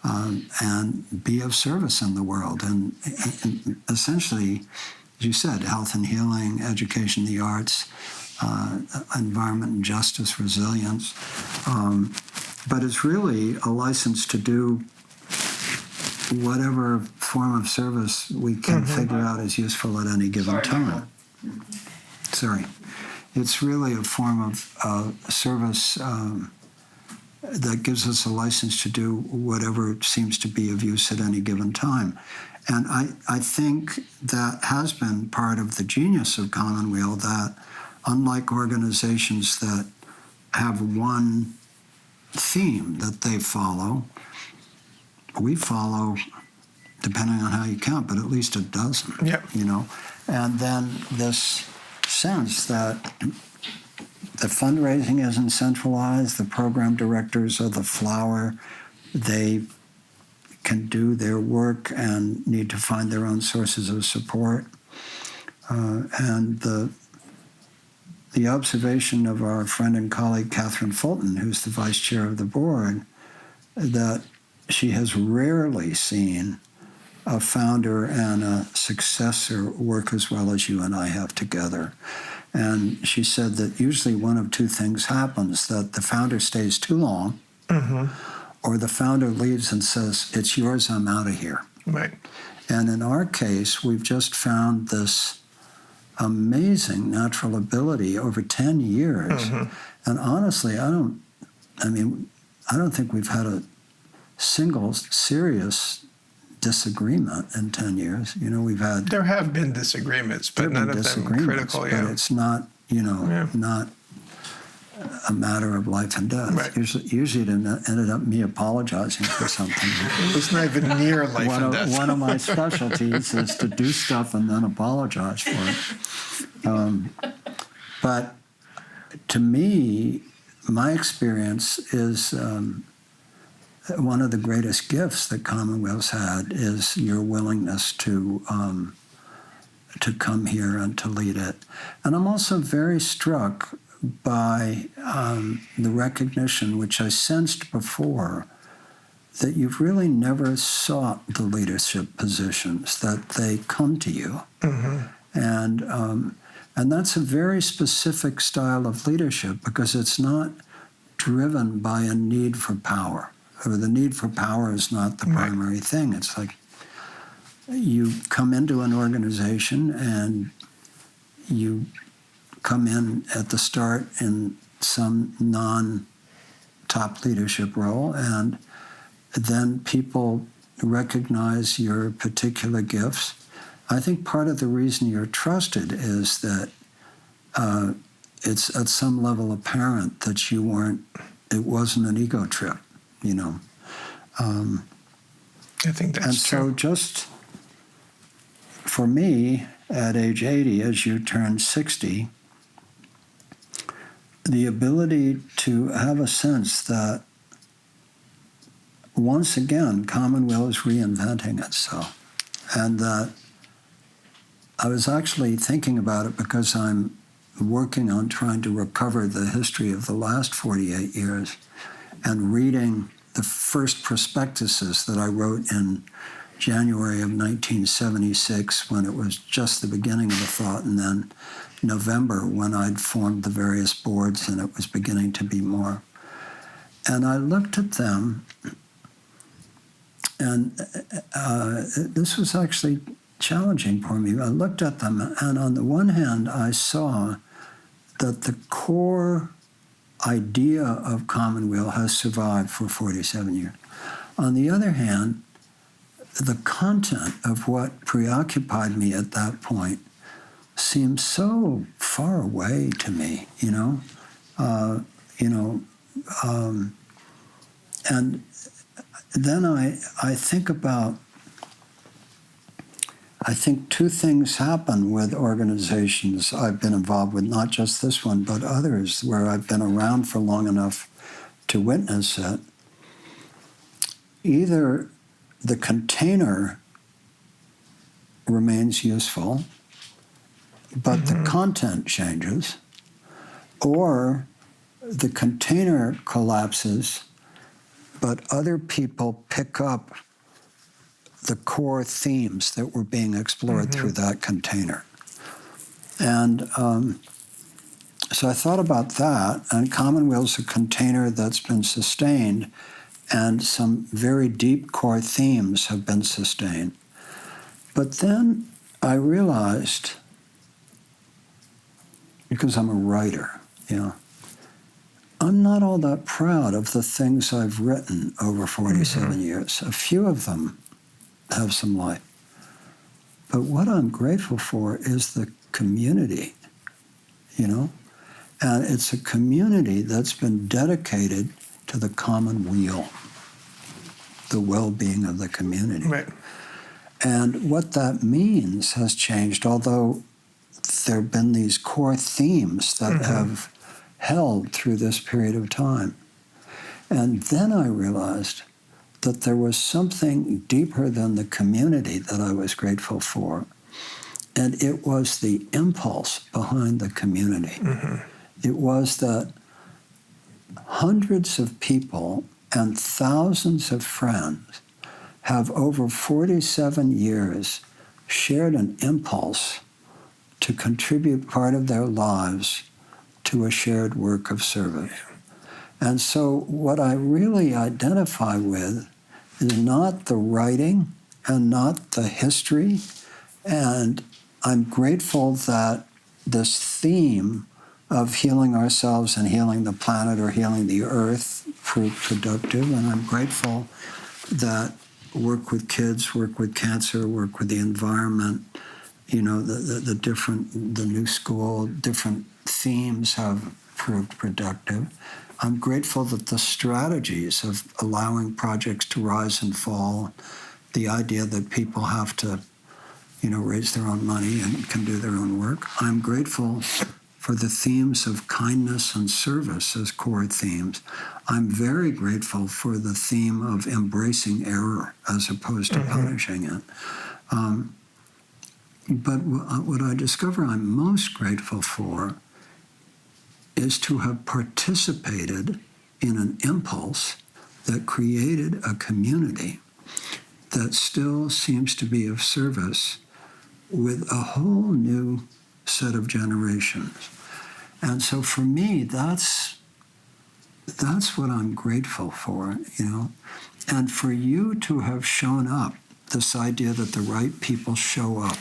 and be of service in the world. And essentially, as you said, health and healing, education, the arts, environment and justice, resilience. But it's really a license to do whatever form of service we can figure out is useful at any given time. Sorry. It's really a form of service that gives us a license to do whatever seems to be of use at any given time. And I think that has been part of the genius of Commonweal, that unlike organizations that have one theme that they follow, we follow, depending on how you count, but at least a dozen, you know. And then this sense that the fundraising isn't centralized, the program directors are the flower, they can do their work and need to find their own sources of support. And the observation of our friend and colleague Catherine Fulton, who's the vice chair of the board, that she has rarely seen a founder and a successor work as well as you and I have together. And she said that usually one of two things happens, that the founder stays too long, or the founder leaves and says, it's yours, I'm out of here. Right. And in our case, we've just found this amazing natural ability over 10 years. And honestly, I don't think we've had a single serious disagreement in 10 years. You know, we've had... There have been disagreements, but none of them critical. But it's not, you know, not a matter of life and death. Right. Usually it ended up me apologizing for something. It was not even near life and death. One of my specialties is to do stuff and then apologize for it. But to me, my experience is one of the greatest gifts that Commonweal's had is your willingness to come here and to lead it. And I'm also very struck by the recognition, which I sensed before, that you've really never sought the leadership positions, that they come to you. And that's a very specific style of leadership, because it's not driven by a need for power. Or the need for power is not the primary thing. It's like you come into an organization and you come in at the start in some non-top leadership role, and then people recognize your particular gifts. I think part of the reason you're trusted is that it's at some level apparent that it wasn't an ego trip, you know. I think that's and true. So just for me, at age 80, as you turn 60, the ability to have a sense that once again, Commonweal is reinventing itself. And that I was actually thinking about it because I'm working on trying to recover the history of the last 48 years and reading the first prospectuses that I wrote in January of 1976 when it was just the beginning of the thought, and then November when I'd formed the various boards and it was beginning to be more. And I looked at them, and this was actually challenging for me. I looked at them, and on the one hand, I saw that the core idea of Commonweal has survived for 47 years. On the other hand, the content of what preoccupied me at that point seemed so far away to me, you know. And then I think about, I think two things happen with organizations I've been involved with, not just this one, but others where I've been around for long enough to witness it. Either the container remains useful, but the content changes, or the container collapses, but other people pick up the core themes that were being explored through that container. And so I thought about that, and Commonweal's a container that's been sustained, and some very deep core themes have been sustained. But then I realized because I'm a writer, I'm not all that proud of the things I've written over 47 years. A few of them have some light. But what I'm grateful for is the community, and it's a community that's been dedicated to the common weal, the well-being of the community. Right. And what that means has changed, although there have been these core themes that have held through this period of time. And then I realized that there was something deeper than the community that I was grateful for. And it was the impulse behind the community. It was that hundreds of people and thousands of friends have over 47 years shared an impulse to contribute part of their lives to a shared work of service. And so what I really identify with is not the writing and not the history. And I'm grateful that this theme of healing ourselves and healing the planet or healing the earth proved productive. And I'm grateful that work with kids, work with cancer, work with the environment, the new school, different themes have proved productive. I'm grateful that the strategies of allowing projects to rise and fall, the idea that people have to, raise their own money and can do their own work. I'm grateful for the themes of kindness and service as core themes. I'm very grateful for the theme of embracing error as opposed to punishing it. But what I discover I'm most grateful for is to have participated in an impulse that created a community that still seems to be of service with a whole new set of generations. And so for me, that's what I'm grateful for, And for you to have shown up, this idea that the right people show up,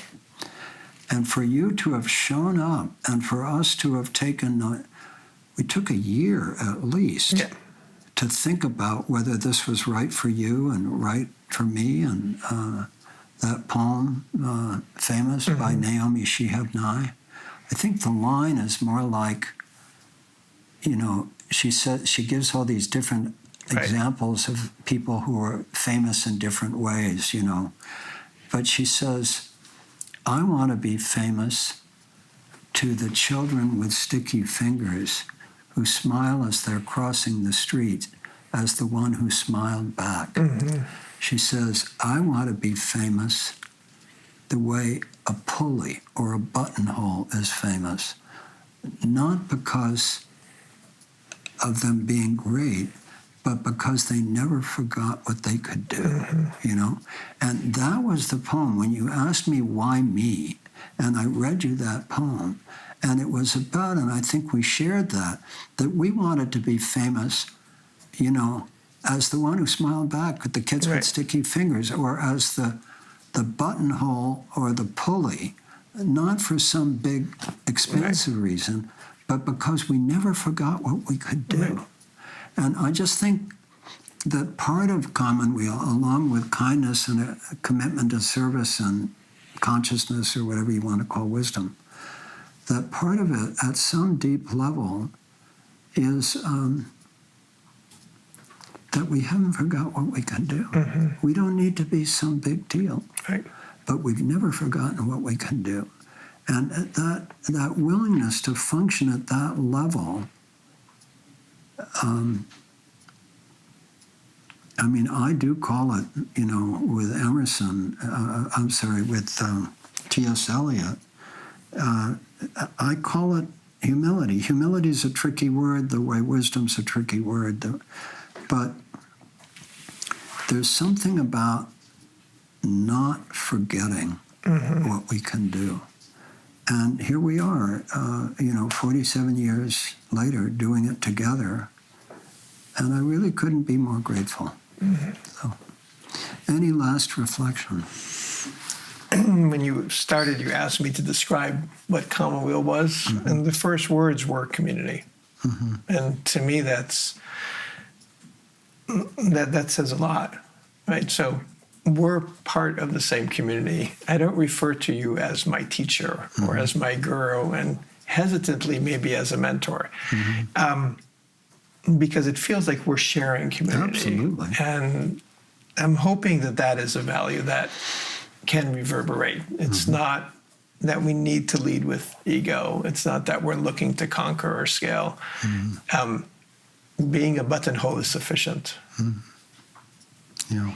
and for you to have shown up, and for us to have we took a year at least to think about whether this was right for you and right for me. And that poem, famous by Naomi Shihab Nye, I think the line is more like, she gives all these different examples of people who are famous in different ways, But she says, I want to be famous to the children with sticky fingers who smile as they're crossing the street as the one who smiled back. She says, I want to be famous the way a pulley or a buttonhole is famous, not because of them being great, but because they never forgot what they could do, And that was the poem. When you asked me why me, and I read you that poem, and it was about, and I think we shared that we wanted to be famous, as the one who smiled back with the kids with sticky fingers, or as the buttonhole or the pulley, not for some big, expensive reason, but because we never forgot what we could do. And I just think that part of Commonweal, along with kindness and a commitment to service and consciousness, or whatever you want to call wisdom, that part of it at some deep level is that we haven't forgot what we can do. We don't need to be some big deal, but we've never forgotten what we can do. And that willingness to function at that level, I do call it, with Emerson, with T.S. Eliot, I call it humility. Humility is a tricky word, the way wisdom's a tricky word. But there's something about not forgetting what we can do. And here we are, 47 years later, doing it together. And I really couldn't be more grateful. So, any last reflection? when you started, you asked me to describe what Commonweal was, and the first words were community. And to me, that says a lot, right? So we're part of the same community. I don't refer to you as my teacher or as my guru, and hesitantly maybe as a mentor, because it feels like we're sharing community. Absolutely. And I'm hoping that is a value that can reverberate. It's not that we need to lead with ego. It's not that we're looking to conquer or scale. Being a buttonhole is sufficient. Yeah.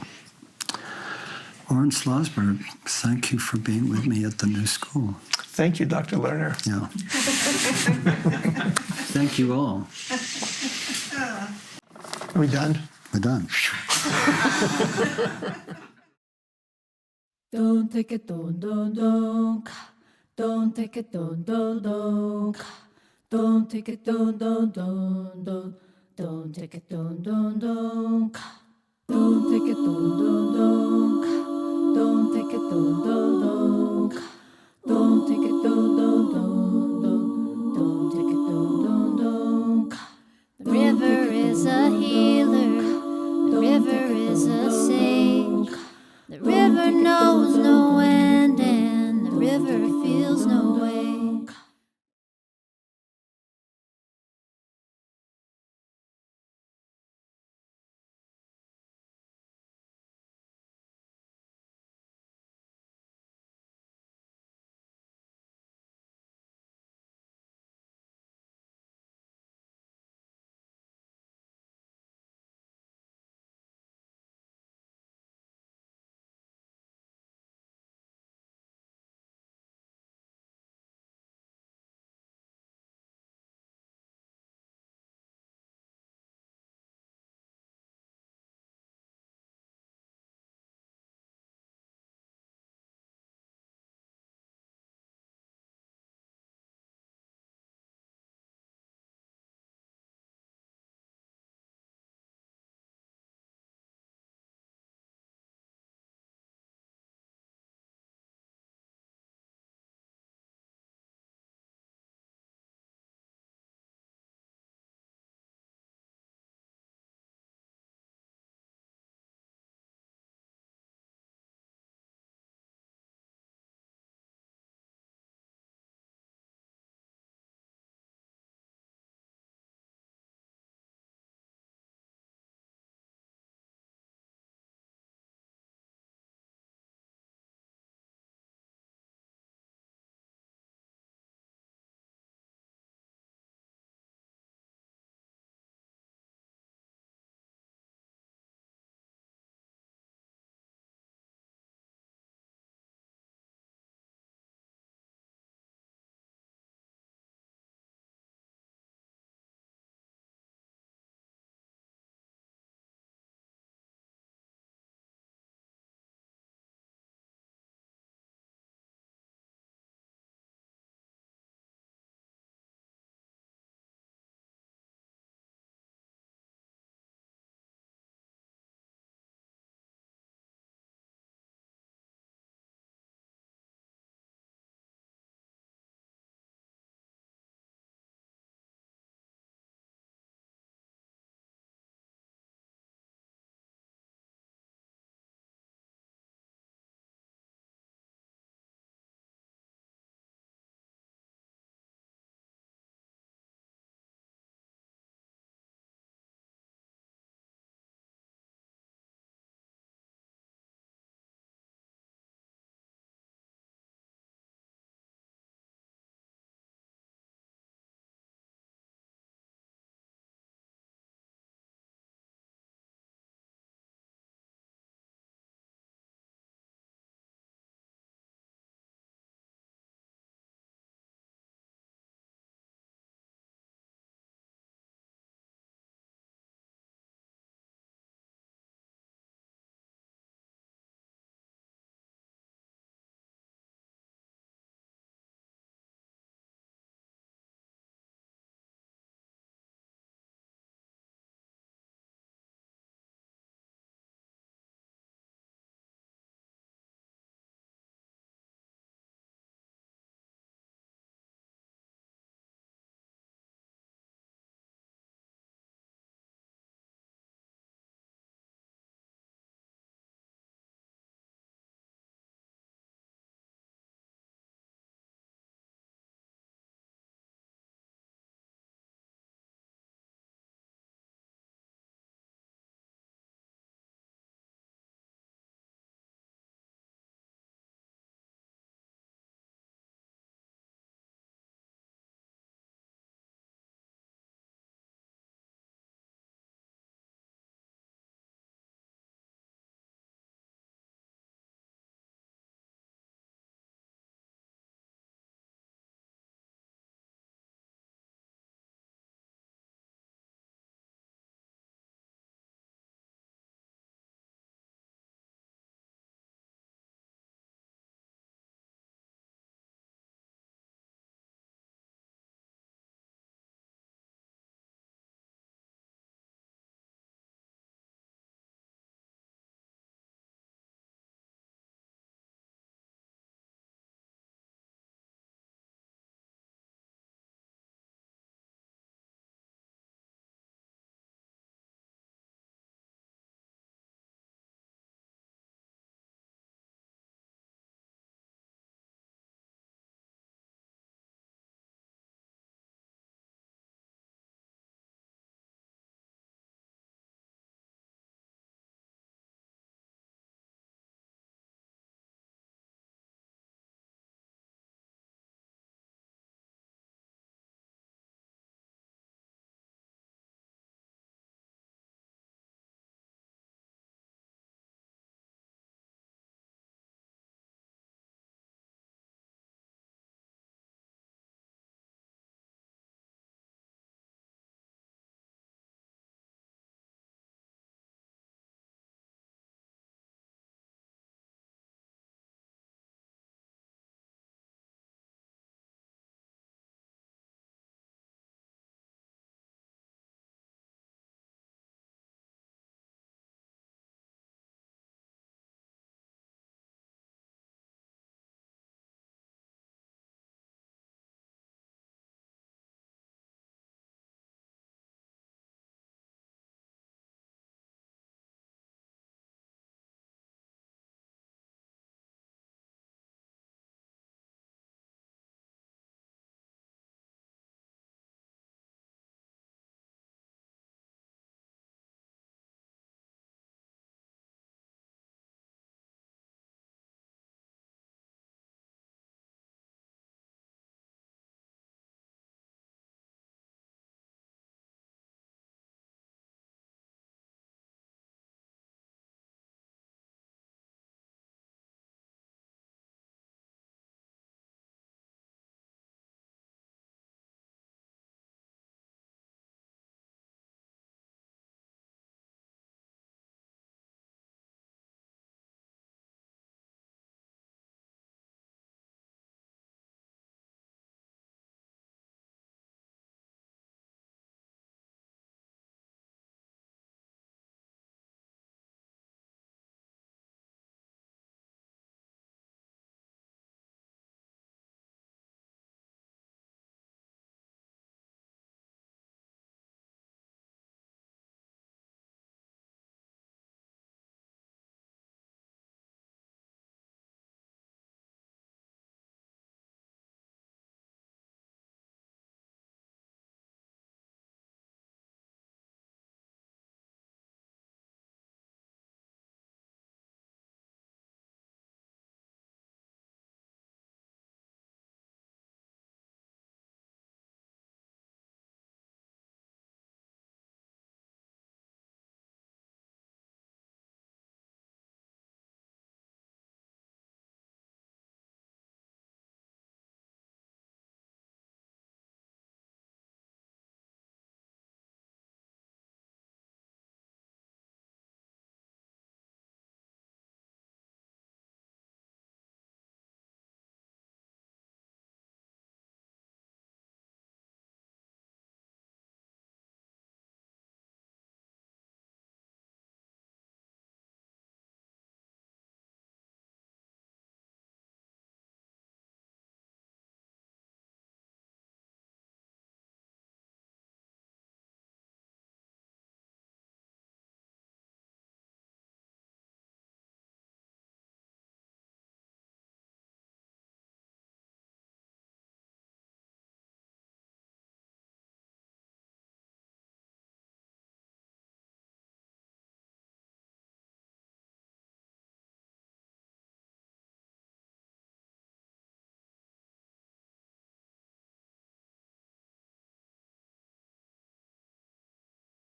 Oren Slozberg, thank you for being with me at the new school. Thank you, Dr. Lerner. Yeah. Thank you all. Are we done? We're done. Don't take it, don't take it, don't take it, don't take it, don't take it, don't take it, don't take it,